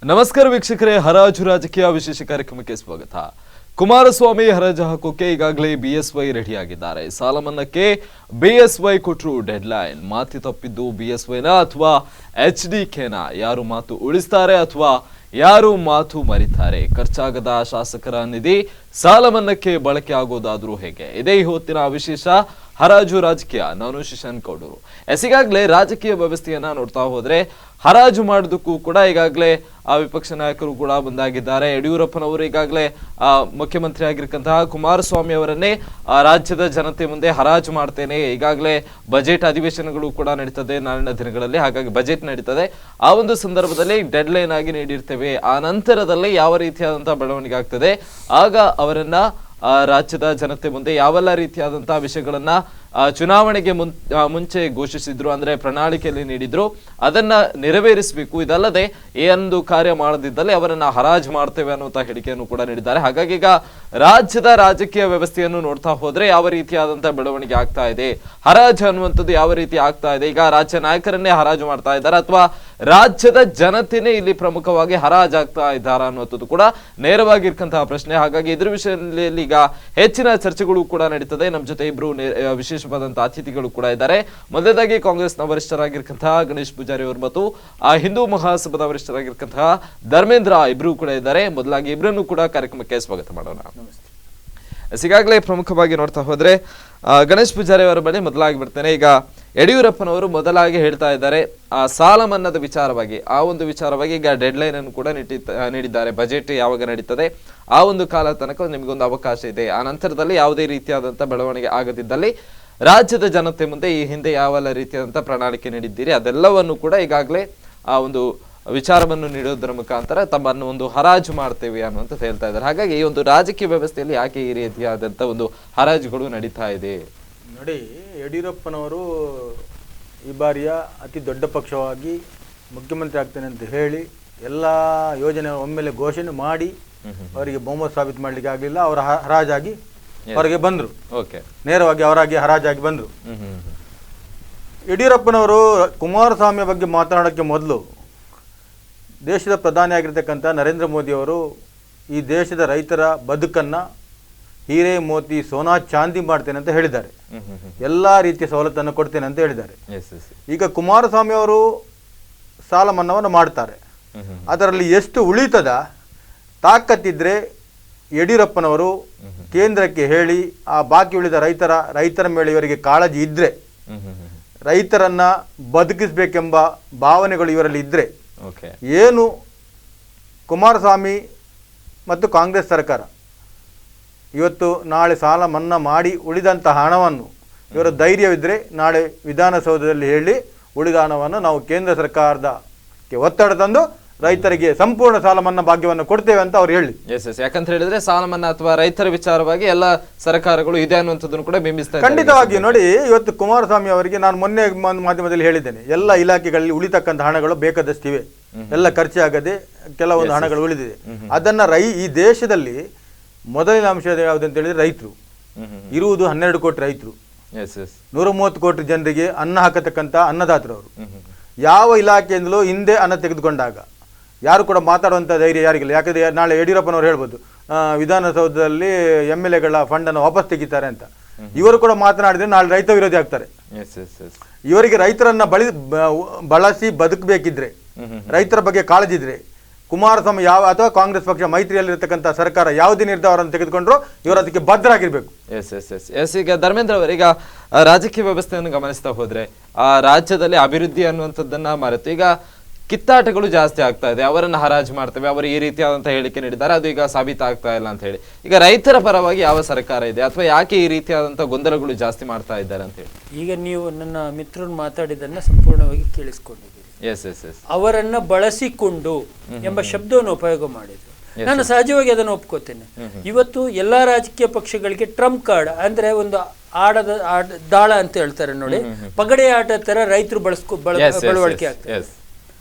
ನಮಸ್ಕಾರ ವೀಕ್ಷಕರೇ, ಹರಾಜು ರಾಜಕೀಯ ವಿಶೇಷ ಕಾರ್ಯಕ್ರಮಕ್ಕೆ ಸ್ವಾಗತ. ಕುಮಾರಸ್ವಾಮಿ ಹರಾಜು ಹಾಕೋಕೆ ಈಗಾಗಲೇ ಬಿಎಸ್ವೈ ರೆಡಿಯಾಗಿದ್ದಾರೆ. ಸಾಲ ಮನ್ನಾಕ್ಕೆ ಬಿಎಸ್ವೈ ಕೊಟ್ಟರು ಡೆಡ್ಲೈನ್. ಮಾತಿ ತಪ್ಪಿದ್ದು ಬಿಎಸ್ವೈನ ಅಥವಾ HDKನ? ಯಾರು ಮಾತು ಉಳಿಸ್ತಾರೆ ಅಥವಾ ಯಾರು ಮಾತು ಮರಿತಾರೆ? ಖರ್ಚಾಗದ ಶಾಸಕರ ನಿಧಿ ಸಾಲ ಮನ್ನಾಕ್ಕೆ ಬಳಕೆ ಆಗೋದಾದ್ರೂ ಹೇಗೆ? ಇದೇ ಹೊತ್ತಿನ ವಿಶೇಷ ಹರಾಜು ರಾಜಕೀಯ. ನಾನು ಶಿಶಾನ್ ಕೌಡೂರು. ಈಗಾಗಲೇ ರಾಜಕೀಯ ವ್ಯವಸ್ಥೆಯನ್ನ ನೋಡ್ತಾ ಹೋದ್ರೆ ಹರಾಜು ಮಾಡೋದಕ್ಕೂ ಕೂಡ ಈಗಾಗಲೇ ವಿಪಕ್ಷ ನಾಯಕರು ಕೂಡ ಬಂದಾಗಿದ್ದಾರೆ. ಯಡಿಯೂರಪ್ಪನವರು ಈಗಾಗಲೇ ಮುಖ್ಯಮಂತ್ರಿ ಆಗಿರ್ತಕ್ಕಂತಹ ಕುಮಾರಸ್ವಾಮಿ ಅವರನ್ನೇ ರಾಜ್ಯದ ಜನತೆ ಮುಂದೆ ಹರಾಜು ಮಾಡ್ತೇನೆ, ಈಗಾಗಲೇ ಬಜೆಟ್ ಅಧಿವೇಶನಗಳು ಕೂಡ ನಡೀತದೆ ನಾಳಿನ ದಿನಗಳಲ್ಲಿ, ಹಾಗಾಗಿ ಬಜೆಟ್ ನಡೀತದೆ. ಆ ಒಂದು ಸಂದರ್ಭದಲ್ಲಿ ಡೆಡ್ ಲೈನ್ ಆಗಿ ನೀಡಿರ್ತೇವೆ. ಆ ನಂತರದಲ್ಲಿ ಯಾವ ರೀತಿಯಾದಂತಹ ಬೆಳವಣಿಗೆ ಆಗ್ತದೆ, ಆಗ ಅವರನ್ನ ರಾಜ್ಯದ ಜನತೆ ಮುಂದೆ ಯಾವೆಲ್ಲ ರೀತಿಯಾದಂತಹ ವಿಷಯಗಳನ್ನ ಚುನಾವಣೆಗೆ ಮುಂಚೆ ಘೋಷಿಸಿದ್ರು, ಅಂದ್ರೆ ಪ್ರಣಾಳಿಕೆಯಲ್ಲಿ ನೀಡಿದ್ರು, ಅದನ್ನ ನೆರವೇರಿಸಬೇಕು. ಇದಲ್ಲದೆ ಒಂದು ಕಾರ್ಯ ಮಾಡದಿದ್ದಲ್ಲಿ ಅವರನ್ನ ಹರಾಜು ಮಾಡ್ತೇವೆ ಅನ್ನುವಂತ ಹೇಳಿಕೆಯನ್ನು ಕೂಡ ನೀಡಿದ್ದಾರೆ. ಹಾಗಾಗಿ ಈಗ ರಾಜ್ಯದ ರಾಜಕೀಯ ವ್ಯವಸ್ಥೆಯನ್ನು ನೋಡ್ತಾ ಹೋದ್ರೆ ಯಾವ ರೀತಿಯಾದಂತಹ ಬೆಳವಣಿಗೆ ಆಗ್ತಾ ಇದೆ, ಹರಾಜು ಅನ್ನುವಂಥದ್ದು ಯಾವ ರೀತಿ ಆಗ್ತಾ ಇದೆ, ಈಗ ರಾಜ್ಯ ನಾಯಕರನ್ನೇ ಹರಾಜು ಮಾಡ್ತಾ ಇದ್ದಾರೆ ಅಥವಾ ರಾಜ್ಯದ ಜನತೆನೇ ಇಲ್ಲಿ ಪ್ರಮುಖವಾಗಿ ಹರಾಜಾಗ್ತಾ ಇದ್ದಾರಾ ಅನ್ನುವಂಥದ್ದು ಕೂಡ ನೇರವಾಗಿರ್ತಕ್ಕಂತಹ ಪ್ರಶ್ನೆ. ಹಾಗಾಗಿ ಇದ್ರ ವಿಷಯದಲ್ಲಿ ಈಗ ಹೆಚ್ಚಿನ ಚರ್ಚೆಗಳು ಕೂಡ ನಡೀತದೆ. ನಮ್ಮ ಜೊತೆ ಇಬ್ರು ವಿಶೇಷವಾದಂತಹ ಅತಿಥಿಗಳು ಕೂಡ ಇದ್ದಾರೆ. ಮೊದಲನೇದಾಗಿ ಕಾಂಗ್ರೆಸ್ನ ವರಿಷ್ಠರಾಗಿರ್ತಕ್ಕಂತಹ ಗಣೇಶ್ ಪೂಜಾರಿ ಅವರು ಮತ್ತು ಹಿಂದೂ ಮಹಾಸಭಾದ ವರಿಷ್ಠರಾಗಿರ್ತಕ್ಕಂತಹ ಧರ್ಮೇಂದ್ರ ಇಬ್ರು ಕೂಡ ಇದ್ದಾರೆ. ಮೊದಲಾಗಿ ಇಬ್ಬರನ್ನು ಕೂಡ ಕಾರ್ಯಕ್ರಮಕ್ಕೆ ಸ್ವಾಗತ ಮಾಡೋಣ. ಈಗಾಗಲೇ ಪ್ರಮುಖವಾಗಿ ನೋಡ್ತಾ ಹೋದ್ರೆ ಗಣೇಶ್ ಪೂಜಾರಿ ಅವರ ಬಳಿ ಮೊದಲಾಗಿ ಬರ್ತೇನೆ. ಈಗ ಯಡಿಯೂರಪ್ಪನವರು ಮೊದಲಾಗಿ ಹೇಳ್ತಾ ಇದ್ದಾರೆ ಸಾಲ ಮನ್ನಾದ ವಿಚಾರವಾಗಿ, ಆ ಒಂದು ವಿಚಾರವಾಗಿ ಈಗ ಡೆಡ್ ಲೈನ್ ಅನ್ನು ಕೂಡ ನೀಡಿದ್ದಾರೆ. ಬಜೆಟ್ ಯಾವಾಗ ನಡೀತದೆ ಆ ಒಂದು ಕಾಲ ತನಕ ನಿಮಗೊಂದು ಅವಕಾಶ ಇದೆ. ಆ ನಂತರದಲ್ಲಿ ಯಾವುದೇ ರೀತಿಯಾದಂತಹ ಬೆಳವಣಿಗೆ ಆಗದಿದ್ದಲ್ಲಿ ರಾಜ್ಯದ ಜನತೆ ಮುಂದೆ ಈ ಹಿಂದೆ ಯಾವೆಲ್ಲ ರೀತಿಯಾದಂತಹ ಪ್ರಣಾಳಿಕೆ ನೀಡಿದ್ದೀರಿ ಅದೆಲ್ಲವನ್ನು ಕೂಡ ಈಗಾಗಲೇ ಆ ಒಂದು ವಿಚಾರವನ್ನು ನೀಡೋದರ ಮುಖಾಂತರ ತಮ್ಮನ್ನು ಒಂದು ಹರಾಜು ಮಾಡ್ತೇವೆ ಅನ್ನುವಂತ ಹೇಳ್ತಾ ಇದ್ದಾರೆ. ಹಾಗಾಗಿ ಈ ಒಂದು ರಾಜಕೀಯ ವ್ಯವಸ್ಥೆಯಲ್ಲಿ ಯಾಕೆ ಈ ರೀತಿಯಾದಂತ ಒಂದು ಹರಾಜುಗಳು ನಡೀತಾ ಇದೆ? ನೋಡಿ, ಯಡಿಯೂರಪ್ಪನವರು ಈ ಬಾರಿಯ ಅತಿ ದೊಡ್ಡ ಪಕ್ಷವಾಗಿ ಮುಖ್ಯಮಂತ್ರಿ ಆಗ್ತೇನೆ ಅಂತ ಹೇಳಿ ಎಲ್ಲ ಯೋಜನೆ ಒಮ್ಮೆಲೆ ಘೋಷಣೆ ಮಾಡಿ ಅವರಿಗೆ ಬಹುಮತ ಸಾಬೀತು ಮಾಡಲಿಕ್ಕೆ ಆಗಲಿಲ್ಲ. ಅವರ ಹರಾಜಾಗಿ ಹೊರಗೆ ಬಂದರು, ನೇರವಾಗಿ ಅವರಾಗಿ ಹರಾಜಾಗಿ ಬಂದರು. ಯಡಿಯೂರಪ್ಪನವರು ಕುಮಾರಸ್ವಾಮಿಯ ಬಗ್ಗೆ ಮಾತನಾಡೋಕ್ಕೆ ಮೊದಲು ದೇಶದ ಪ್ರಧಾನಿ ಆಗಿರ್ತಕ್ಕಂಥ ನರೇಂದ್ರ ಮೋದಿ ಅವರು ಈ ದೇಶದ ರೈತರ ಬದುಕನ್ನು ಹೀರೆ ಮೋತಿ ಸೋನಾ ಚಾಂದಿ ಮಾಡ್ತೇನೆ ಅಂತ ಹೇಳಿದ್ದಾರೆ. ಎಲ್ಲ ರೀತಿಯ ಸವಲತ್ತನ್ನು ಕೊಡ್ತೇನೆ ಅಂತ ಹೇಳಿದ್ದಾರೆ. ಈಗ ಕುಮಾರಸ್ವಾಮಿ ಅವರು ಸಾಲ ಮನ್ನಾವನ್ನು ಮಾಡ್ತಾರೆ. ಅದರಲ್ಲಿ ಎಷ್ಟು ಉಳಿತದ ತಾಕತ್ತಿದ್ರೆ ಯಡಿಯೂರಪ್ಪನವರು ಕೇಂದ್ರಕ್ಕೆ ಹೇಳಿ ಆ ಬಾಕಿ ಉಳಿದ ರೈತರ ಮೇಲೆ ಇವರಿಗೆ ಕಾಳಜಿ ಇದ್ರೆ, ರೈತರನ್ನ ಬದುಕಿಸಬೇಕೆಂಬ ಭಾವನೆಗಳು ಇವರಲ್ಲಿ ಇದ್ರೆ, ಏನು ಕುಮಾರಸ್ವಾಮಿ ಮತ್ತು ಕಾಂಗ್ರೆಸ್ ಸರ್ಕಾರ ಇವತ್ತು ನಾಳೆ ಸಾಲ ಮನ್ನಾ ಮಾಡಿ ಉಳಿದಂಥ ಹಣವನ್ನು ಇವರ ಧೈರ್ಯವಿದ್ದರೆ ನಾಳೆ ವಿಧಾನಸೌಧದಲ್ಲಿ ಹೇಳಿ ಉಳಿದ ಹಣವನ್ನು ನಾವು ಕೇಂದ್ರ ಸರ್ಕಾರದಕ್ಕೆ ಒತ್ತಡ ತಂದು ರೈತರಿಗೆ ಸಂಪೂರ್ಣ ಸಾಲ ಮನ್ನಾ ಭಾಗ್ಯವನ್ನು ಕೊಡ್ತೇವೆ ಅಂತ ಅವ್ರು ಹೇಳಿ. ಯಾಕಂತ ಹೇಳಿದ್ರೆ ಸಾಲ ಮನ್ನಾ ಅಥವಾ ರೈತರ ವಿಚಾರವಾಗಿ ಎಲ್ಲ ಸರ್ಕಾರಗಳು ಇದೆ ಅನ್ನುವಂಥದ್ದನ್ನು ಕೂಡ ಬಿಂಬಿಸ್ತಾರೆ. ಖಂಡಿತವಾಗಿ ನೋಡಿ, ಇವತ್ತು ಕುಮಾರಸ್ವಾಮಿ ಅವರಿಗೆ ನಾನು ಮೊನ್ನೆ ಮಾಧ್ಯಮದಲ್ಲಿ ಹೇಳಿದ್ದೇನೆ, ಎಲ್ಲ ಇಲಾಖೆಗಳಲ್ಲಿ ಉಳಿತಕ್ಕಂಥ ಹಣಗಳು ಬೇಕಾದಷ್ಟಿವೆ, ಎಲ್ಲ ಖರ್ಚಾಗದೆ ಕೆಲವೊಂದು ಹಣಗಳು ಉಳಿದಿದೆ. ಅದನ್ನ ಈ ದೇಶದಲ್ಲಿ ಮೊದಲನೇ ಅಂಶ ಯಾವುದಂತ ಹೇಳಿದ್ರೆ ರೈತರು ಇರುವುದು 12 ಕೋಟಿ ರೈತರು, 130 ಕೋಟಿ ಜನರಿಗೆ ಅನ್ನ ಹಾಕತಕ್ಕಂಥ ಅನ್ನದಾತರವರು. ಯಾವ ಇಲಾಖೆಯಿಂದಲೂ ಹಿಂದೆ ಅನ್ನ ತೆಗೆದುಕೊಂಡಾಗ ಯಾರು ಕೂಡ ಮಾತಾಡುವಂಥ ಧೈರ್ಯ ಯಾರಿಗಿಲ್ಲ. ಯಾಕಂದ್ರೆ ನಾಳೆ ಯಡಿಯೂರಪ್ಪನವರು ಹೇಳ್ಬೋದು ವಿಧಾನಸೌಧದಲ್ಲಿ MLAಗಳ ಫಂಡನ್ನು ವಾಪಸ್ ತೆಗಿತಾರೆ ಅಂತ. ಇವರು ಕೂಡ ಮಾತನಾಡಿದ್ರೆ ನಾಳೆ ರೈತ ವಿರೋಧಿ ಆಗ್ತಾರೆ. ಇವರಿಗೆ ರೈತರನ್ನ ಬಳಸಿ ಬದುಕಬೇಕಿದ್ರೆ, ರೈತರ ಬಗ್ಗೆ ಕಾಳಜಿ ಇದ್ರೆ, ಕುಮಾರಸ್ವಾಮಿ ಅಥವಾ ಕಾಂಗ್ರೆಸ್ ಪಕ್ಷ ಮೈತ್ರಿಯಲ್ಲಿರ್ತಕ್ಕಂಥ ಸರ್ಕಾರ ಯಾವುದೇ ನಿರ್ಧಾರವನ್ನು ತೆಗೆದುಕೊಂಡ್ರು ಇವರು ಅದಕ್ಕೆ ಬದ್ಧರಾಗಿರ್ಬೇಕು. ಈಗ ಧರ್ಮೇಂದ್ರ ಅವರೀಗ ರಾಜಕೀಯ ವ್ಯವಸ್ಥೆಯನ್ನು ಗಮನಿಸ್ತಾ ಹೋದ್ರೆ ಆ ರಾಜ್ಯದಲ್ಲಿ ಅಭಿವೃದ್ಧಿ ಅನ್ನುವಂಥದ್ದನ್ನ ಮರೆತು ಈಗ ಕಿತ್ತಾಟಗಳು ಜಾಸ್ತಿ ಆಗ್ತಾ ಇದೆ. ಅವರನ್ನ ಹರಾಜು ಮಾಡ್ತೇವೆ, ಅವರು ಈ ರೀತಿಯಾದಂತಹ ಹೇಳಿಕೆ ನೀಡಿದ್ದಾರೆ, ಅದು ಈಗ ಸಾಬೀತಾಗ್ತಾ ಇಲ್ಲ ಅಂತ ಹೇಳಿ ಈಗ ರೈತರ ಪರವಾಗಿ ಯಾವ ಸರ್ಕಾರ ಇದೆ ಅಥವಾ ಯಾಕೆ ಈ ರೀತಿಯಾದಂತಹ ಗೊಂದಲಗಳು ಜಾಸ್ತಿ ಮಾಡ್ತಾ ಇದ್ದಾರೆ ಅಂತ ಹೇಳಿ ಈಗ ನೀವು ನನ್ನ ಮಿತ್ರರು ಮಾತಾಡಿದನ್ನ ಸಂಪೂರ್ಣವಾಗಿ ಕೇಳಿಸ್ಕೊಂಡಿದ್ದೀರಿ. ಅವರನ್ನ ಬಳಸಿಕೊಂಡು ಎಂಬ ಶಬ್ದವನ್ನು ಉಪಯೋಗ ಮಾಡಿದ್ರು. ನಾನು ಸಹಜವಾಗಿ ಅದನ್ನು ಒಪ್ಕೋತೇನೆ. ಇವತ್ತು ಎಲ್ಲಾ ರಾಜಕೀಯ ಪಕ್ಷಗಳಿಗೆ ಟ್ರಂಪ್ ಕಾರ್ಡ್ ಅಂದ್ರೆ ಒಂದು ದಾಳ ಅಂತ ಹೇಳ್ತಾರೆ ನೋಡಿ, ಪಗಡೆ ಆಟ ತರ ರೈತರು ಬಳಕೆ ಆಗ್ತದೆ.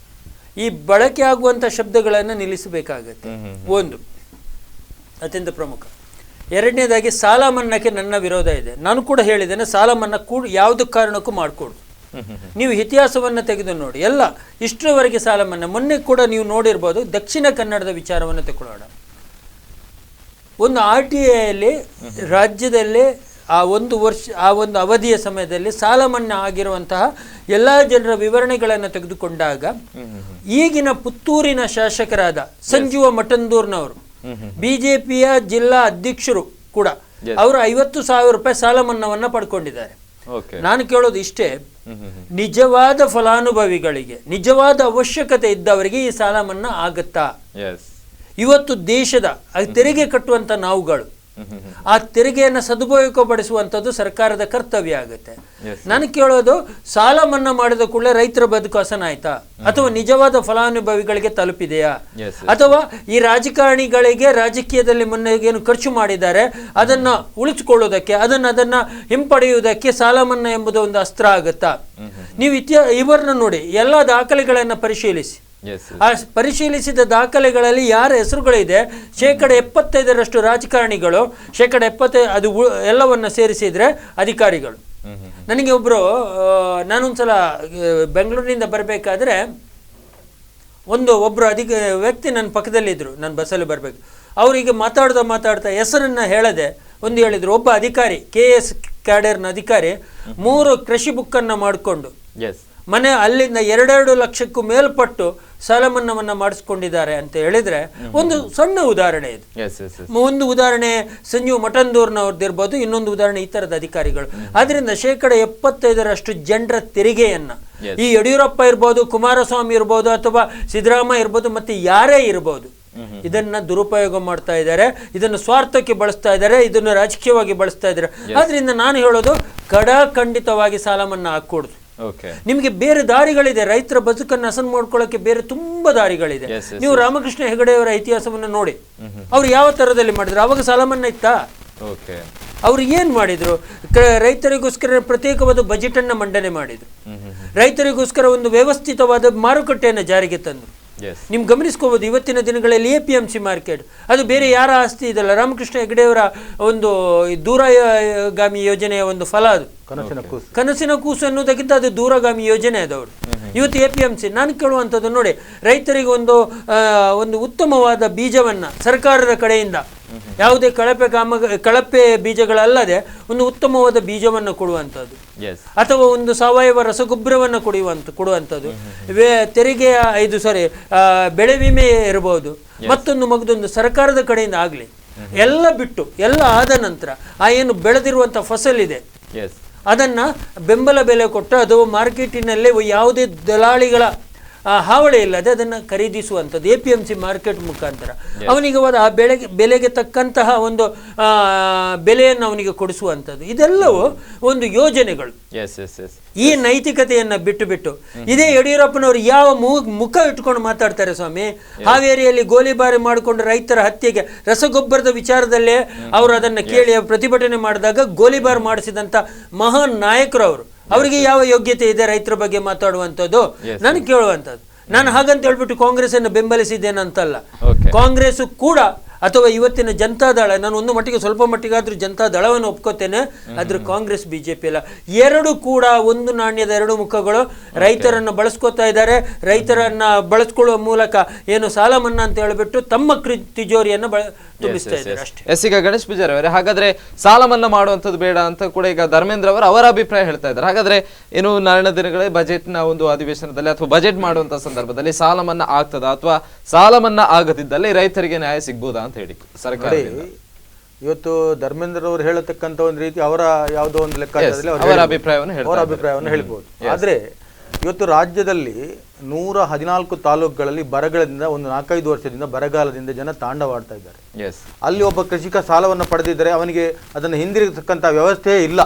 ಈ ಬಳಕೆ ಆಗುವಂತ ಶಬ್ದಗಳನ್ನ ನಿಲ್ಲಿಸಬೇಕಾಗತ್ತೆ. ಒಂದು ಅತ್ಯಂತ ಪ್ರಮುಖ. ಎರಡನೇದಾಗಿ ಸಾಲ ಮನ್ನಾಕ್ಕೆ ನನ್ನ ವಿರೋಧ ಇದೆ. ನಾನು ಕೂಡ ಹೇಳಿದ್ದೇನೆ, ಸಾಲ ಮನ್ನಾ ಕೂಡ ಯಾವುದೇ ಕಾರಣಕ್ಕೂ ಮಾಡಿಕೊಡು. ನೀವು ಇತಿಹಾಸವನ್ನು ತೆಗೆದು ನೋಡಿ, ಎಲ್ಲ ಇಷ್ಟರವರೆಗೆ ಸಾಲ ಮನ್ನಾ. ಮೊನ್ನೆ ಕೂಡ ನೀವು ನೋಡಿರ್ಬೋದು, ದಕ್ಷಿಣ ಕನ್ನಡದ ವಿಚಾರವನ್ನು ತಗೊಳ್ಳೋಣ. ಒಂದು RTIಯಲ್ಲಿ ರಾಜ್ಯದಲ್ಲಿ ಆ ಒಂದು ವರ್ಷ, ಆ ಒಂದು ಅವಧಿಯ ಸಮಯದಲ್ಲಿ ಸಾಲ ಮನ್ನಾ ಆಗಿರುವಂತಹ ಎಲ್ಲ ಜನರ ವಿವರಣೆಗಳನ್ನು ತೆಗೆದುಕೊಂಡಾಗ ಈಗಿನ ಪುತ್ತೂರಿನ ಶಾಸಕರಾದ ಸಂಜೀವ ಮಠಂದೂರ್ನವರು, BJPಯ ಜಿಲ್ಲಾ ಅಧ್ಯಕ್ಷರು ಕೂಡ, ಅವರು 50,000 ರೂಪಾಯಿ ಸಾಲ ಮನ್ನಾವನ್ನ ಪಡ್ಕೊಂಡಿದ್ದಾರೆ. ನಾನು ಕೇಳೋದು ಇಷ್ಟೇ, ನಿಜವಾದ ಫಲಾನುಭವಿಗಳಿಗೆ, ನಿಜವಾದ ಅವಶ್ಯಕತೆ ಇದ್ದವರಿಗೆ ಈ ಸಾಲ ಮನ್ನಾ ಆಗತ್ತಾ? ಇವತ್ತು ದೇಶದ ತೆರಿಗೆ ಕಟ್ಟುವಂತ ನಾವುಗಳು ಆ ತೆರಿಗೆಯನ್ನು ಸದುಪಯೋಗಪಡಿಸುವಂಥದ್ದು ಸರ್ಕಾರದ ಕರ್ತವ್ಯ ಆಗುತ್ತೆ. ನಾನು ಕೇಳೋದು, ಸಾಲ ಮನ್ನಾ ಮಾಡಿದ ಕೂಡಲೇ ರೈತರ ಬದುಕು ಹಸನಾಯ್ತಾ, ಅಥವಾ ನಿಜವಾದ ಫಲಾನುಭವಿಗಳಿಗೆ ತಲುಪಿದೆಯಾ, ಅಥವಾ ಈ ರಾಜಕಾರಣಿಗಳಿಗೆ ರಾಜಕೀಯದಲ್ಲಿ ಮೊನ್ನೆ ಏನು ಖರ್ಚು ಮಾಡಿದ್ದಾರೆ ಅದನ್ನ ಉಳಿಸಿಕೊಳ್ಳುವುದಕ್ಕೆ, ಅದನ್ನ ಹಿಂಪಡೆಯುವುದಕ್ಕೆ ಸಾಲ ಮನ್ನಾ ಎಂಬುದು ಒಂದು ಅಸ್ತ್ರ ಆಗುತ್ತಾ? ನೀವು ಇವರನ್ನ ನೋಡಿ, ಎಲ್ಲ ದಾಖಲೆಗಳನ್ನು ಪರಿಶೀಲಿಸಿ. ಆ ಪರಿಶೀಲಿಸಿದ ದಾಖಲೆಗಳಲ್ಲಿ ಯಾರ ಹೆಸರುಗಳಿದೆ, 75% ರಾಜಕಾರಣಿಗಳು, 75% ಅದು ಎಲ್ಲವನ್ನ ಸೇರಿಸಿದ್ರೆ ಅಧಿಕಾರಿಗಳು. ನನಗೆ ಒಬ್ರು, ನಾನೊಂದ್ಸಲ ಬೆಂಗಳೂರಿನಿಂದ ಬರಬೇಕಾದ್ರೆ ಒಬ್ರು ವ್ಯಕ್ತಿ ನನ್ನ ಪಕ್ಕದಲ್ಲಿದ್ದರು, ನಾನು ಬಸ್ಸಲ್ಲಿ ಬರಬೇಕು. ಅವರಿಗೆ ಮಾತಾಡ್ತಾ ಹೆಸರನ್ನ ಹೇಳದೆ ಒಂದು ಹೇಳಿದ್ರು. ಒಬ್ಬ ಅಧಿಕಾರಿ, KS ಕ್ಯಾಡರ್ನ ಅಧಿಕಾರಿ, 3 ಕೃಷಿ ಬುಕ್ಕನ್ನು ಮಾಡಿಕೊಂಡು ಮನೆ ಅಲ್ಲಿಂದ 2 ಲಕ್ಷಕ್ಕೂ ಮೇಲ್ಪಟ್ಟು ಸಾಲ ಮನ್ನಾವನ್ನ ಮಾಡಿಸ್ಕೊಂಡಿದ್ದಾರೆ ಅಂತ ಹೇಳಿದ್ರೆ ಒಂದು ಸಣ್ಣ ಉದಾಹರಣೆ ಇದು. ಒಂದು ಉದಾಹರಣೆ ಸಂಜೀವ್ ಮಠಂದೂರ್ನವ್ರದ್ದಿರ್ಬೋದು, ಇನ್ನೊಂದು ಉದಾಹರಣೆ ಈ ತರದ ಅಧಿಕಾರಿಗಳು. ಆದ್ರಿಂದ 75% ಜನರ ತೆರಿಗೆಯನ್ನ ಈ ಯಡಿಯೂರಪ್ಪ ಇರ್ಬೋದು, ಕುಮಾರಸ್ವಾಮಿ ಇರ್ಬೋದು, ಅಥವಾ ಸಿದ್ದರಾಮಯ್ಯ ಇರ್ಬೋದು, ಮತ್ತೆ ಯಾರೇ ಇರ್ಬೋದು, ಇದನ್ನ ದುರುಪಯೋಗ ಮಾಡ್ತಾ ಇದ್ದಾರೆ, ಇದನ್ನು ಸ್ವಾರ್ಥಕ್ಕೆ ಬಳಸ್ತಾ ಇದ್ದಾರೆ, ಇದನ್ನು ರಾಜಕೀಯವಾಗಿ ಬಳಸ್ತಾ ಇದ್ದಾರೆ. ಆದ್ರಿಂದ ನಾನು ಹೇಳೋದು, ಖಂಡಿತವಾಗಿ ಸಾಲ ಮನ್ನಾ ಹಾಕೂಡುದು. ನಿಮಗೆ ಬೇರೆ ದಾರಿಗಳಿದೆ, ರೈತರ ಬದುಕನ್ನು ಹಸನ್ ಮಾಡ್ಕೊಳ್ಳೋಕೆ ಬೇರೆ ತುಂಬಾ ದಾರಿಗಳಿದೆ. ನೀವು ರಾಮಕೃಷ್ಣ ಹೆಗಡೆಯವರ ಇತಿಹಾಸವನ್ನು ನೋಡಿ, ಅವ್ರು ಯಾವ ತರದಲ್ಲಿ ಮಾಡಿದ್ರು? ಅವಾಗ ಸಾಲ ಮನ್ನಾ ಇತ್ತಾ? ಅವ್ರು ಏನ್ ಮಾಡಿದ್ರು? ರೈತರಿಗೋಸ್ಕರ ಪ್ರತ್ಯೇಕವಾದ ಬಜೆಟ್ ಅನ್ನ ಮಂಡನೆ ಮಾಡಿದ್ರು, ರೈತರಿಗೋಸ್ಕರ ಒಂದು ವ್ಯವಸ್ಥಿತವಾದ ಮಾರುಕಟ್ಟೆಯನ್ನು ಜಾರಿಗೆ ತಂದ್ರು. ನಿಮ್ಗೆ ಗಮನಿಸ್ಕೋಬಹುದು, ಇವತ್ತಿನ ದಿನಗಳಲ್ಲಿ APMC ಮಾರ್ಕೆಟ್ ಅದು ಬೇರೆ ಯಾರ ಆಸ್ತಿ ಇದಲ್ಲ, ರಾಮಕೃಷ್ಣ ಹೆಗಡೆಯವರ ಒಂದು ದೂರಗಾಮಿ ಯೋಜನೆಯ ಒಂದು ಫಲ. ಅದು ಕನಸಿನ ಕೂಸು ಅನ್ನೋದಕ್ಕಿಂತ ಅದು ದೂರಗಾಮಿ ಯೋಜನೆ ಅದವರು. ಇವತ್ತು APMC. ನಾನು ಕೇಳುವಂಥದ್ದು ನೋಡಿ, ರೈತರಿಗೆ ಒಂದು ಉತ್ತಮವಾದ ಬೀಜವನ್ನ ಸರ್ಕಾರದ ಕಡೆಯಿಂದ, ಯಾವುದೇ ಕಳಪೆ ಬೀಜಗಳಲ್ಲದೆ ಒಂದು ಉತ್ತಮವಾದ ಬೀಜವನ್ನು ಕೊಡುವಂಥದ್ದು, ಅಥವಾ ಒಂದು ಸಾವಯವ ರಸಗೊಬ್ಬರವನ್ನು ಕೊಡುವಂಥದ್ದು, ತೆರಿಗೆಯ ಬೆಳೆ ವಿಮೆ ಇರಬಹುದು, ಮತ್ತೊಂದು ಸರ್ಕಾರದ ಕಡೆಯಿಂದ ಆಗಲಿ, ಎಲ್ಲ ಬಿಟ್ಟು ಎಲ್ಲ ಆದ ನಂತರ ಆ ಏನು ಬೆಳೆದಿರುವಂಥ ಫಸಲಿದೆ ಅದನ್ನ ಬೆಂಬಲ ಬೆಲೆ ಕೊಟ್ಟು, ಅದು ಮಾರ್ಕೆಟಿನಲ್ಲಿ ಯಾವುದೇ ದಲಾಳಿಗಳ ಹಾವಳಿ ಇಲ್ಲದೆ ಅದನ್ನು ಖರೀದಿಸುವಂಥದ್ದು APMC ಮಾರ್ಕೆಟ್ ಮುಖಾಂತರ. ಅವನಿಗೆ ಆ ಬೆಲೆಗೆ ತಕ್ಕಂತಹ ಒಂದು ಬೆಲೆಯನ್ನು ಅವನಿಗೆ ಕೊಡಿಸುವಂಥದ್ದು. ಇದೆಲ್ಲವೂ ಒಂದು ಯೋಜನೆಗಳು. ಈ ನೈತಿಕತೆಯನ್ನ ಬಿಟ್ಟು ಇದೇ ಯಡಿಯೂರಪ್ಪನವರು ಯಾವ ಮುಖ ಇಟ್ಕೊಂಡು ಮಾತಾಡ್ತಾರೆ ಸ್ವಾಮಿ? ಹಾವೇರಿಯಲ್ಲಿ ಗೋಲಿಬಾರಿ ಮಾಡಿಕೊಂಡು ರೈತರ ಹತ್ಯೆಗೆ ರಸಗೊಬ್ಬರದ ವಿಚಾರದಲ್ಲೇ ಅವರು ಅದನ್ನ ಕೇಳಿ ಪ್ರತಿಭಟನೆ ಮಾಡಿದಾಗ ಗೋಲಿಬಾರ್ ಮಾಡಿಸಿದಂತ ಮಹಾನ್ ನಾಯಕರು ಅವರು. ಅವರಿಗೆ ಯಾವ ಯೋಗ್ಯತೆ ಇದೆ ರೈತರ ಬಗ್ಗೆ ಮಾತಾಡುವಂಥದ್ದು? ನಾನು ಕೇಳುವಂಥದ್ದು. ನಾನು ಹಾಗಂತ ಹೇಳ್ಬಿಟ್ಟು ಕಾಂಗ್ರೆಸ್ ಅನ್ನು ಬೆಂಬಲಿಸಿದ್ದೇನಂತಲ್ಲ. ಕಾಂಗ್ರೆಸ್ ಕೂಡ ಅಥವಾ ಇವತ್ತಿನ ಜನತಾದಳ, ನಾನು ಒಂದು ಮಟ್ಟಿಗೆ ಸ್ವಲ್ಪ ಮಟ್ಟಿಗಾದ್ರೂ ಜನತಾದಳವನ್ನು ಒಪ್ಕೋತೇನೆ, ಆದ್ರೆ ಕಾಂಗ್ರೆಸ್ BJP ಅಲ್ಲ. ಎರಡು ಕೂಡ ಒಂದು ನಾಣ್ಯದ ಎರಡು ಮುಖಗಳು. ರೈತರನ್ನು ಬಳಸ್ಕೋತಾ ಇದ್ದಾರೆ, ರೈತರನ್ನ ಬಳಸ್ಕೊಳ್ಳುವ ಮೂಲಕ ಏನು ಸಾಲ ಮನ್ನಾ ಅಂತ ಹೇಳ್ಬಿಟ್ಟು ತಮ್ಮ ತಿಜೋರಿಯನ್ನು ತುಂಬಿಸ್ತಾ ಇದ್ದಾರೆ ಅಷ್ಟೇ. ಈಗ ಗಣೇಶ್ ಪೂಜಾರಿ ಅವರೇ, ಹಾಗಾದ್ರೆ ಸಾಲ ಮನ್ನಾ ಮಾಡುವಂಥದ್ದು ಬೇಡ ಅಂತ ಕೂಡ ಈಗ ಧರ್ಮೇಂದ್ರ ಅವರು ಅವರ ಅಭಿಪ್ರಾಯ ಹೇಳ್ತಾ ಇದ್ದಾರೆ. ಹಾಗಾದ್ರೆ ಏನು ನಾಳಿನ ದಿನಗಳೇ ಬಜೆಟ್ನ ಒಂದು ಅಧಿವೇಶನದಲ್ಲಿ ಅಥವಾ ಬಜೆಟ್ ಮಾಡುವಂತ ಸಂದರ್ಭದಲ್ಲಿ ಸಾಲ ಮನ್ನಾ ಆಗ್ತದ, ಅಥವಾ ಸಾಲ ಮನ್ನಾ ಆಗದಿದ್ದಲ್ಲಿ ರೈತರಿಗೆ ನ್ಯಾಯ ಸಿಗ್ಬೋದಾ ಅಂತ ಹೇಳಿ ಸರ್ಕಾರ? ಇವತ್ತು ಧರ್ಮೇಂದ್ರ ಅವರು ಹೇಳತಕ್ಕಂತ ಒಂದು ರೀತಿ ಅವರ ಯಾವುದೋ ಒಂದು ಲೆಕ್ಕಾಚಾರದಲ್ಲಿ ಅವರ ಅಭಿಪ್ರಾಯವನ್ನು ಹೇಳ್ಬೋದು. ಆದ್ರೆ ಇವತ್ತು ರಾಜ್ಯದಲ್ಲಿ 114 ತಾಲೂಕುಗಳಲ್ಲಿ ಬರಗಾಲದಿಂದ ಒಂದು 4-5 ವರ್ಷದಿಂದ ಬರಗಾಲದಿಂದ ಜನ ತಾಂಡವಾಡ್ತಾ ಇದ್ದಾರೆ. ಅಲ್ಲಿ ಒಬ್ಬ ಕೃಷಿಕ ಸಾಲವನ್ನು ಪಡೆದಿದ್ದರೆ ಅವನಿಗೆ ಅದನ್ನು ಹಿಂದಿರುಗತಕ್ಕಂತ ವ್ಯವಸ್ಥೆಯೇ ಇಲ್ಲ.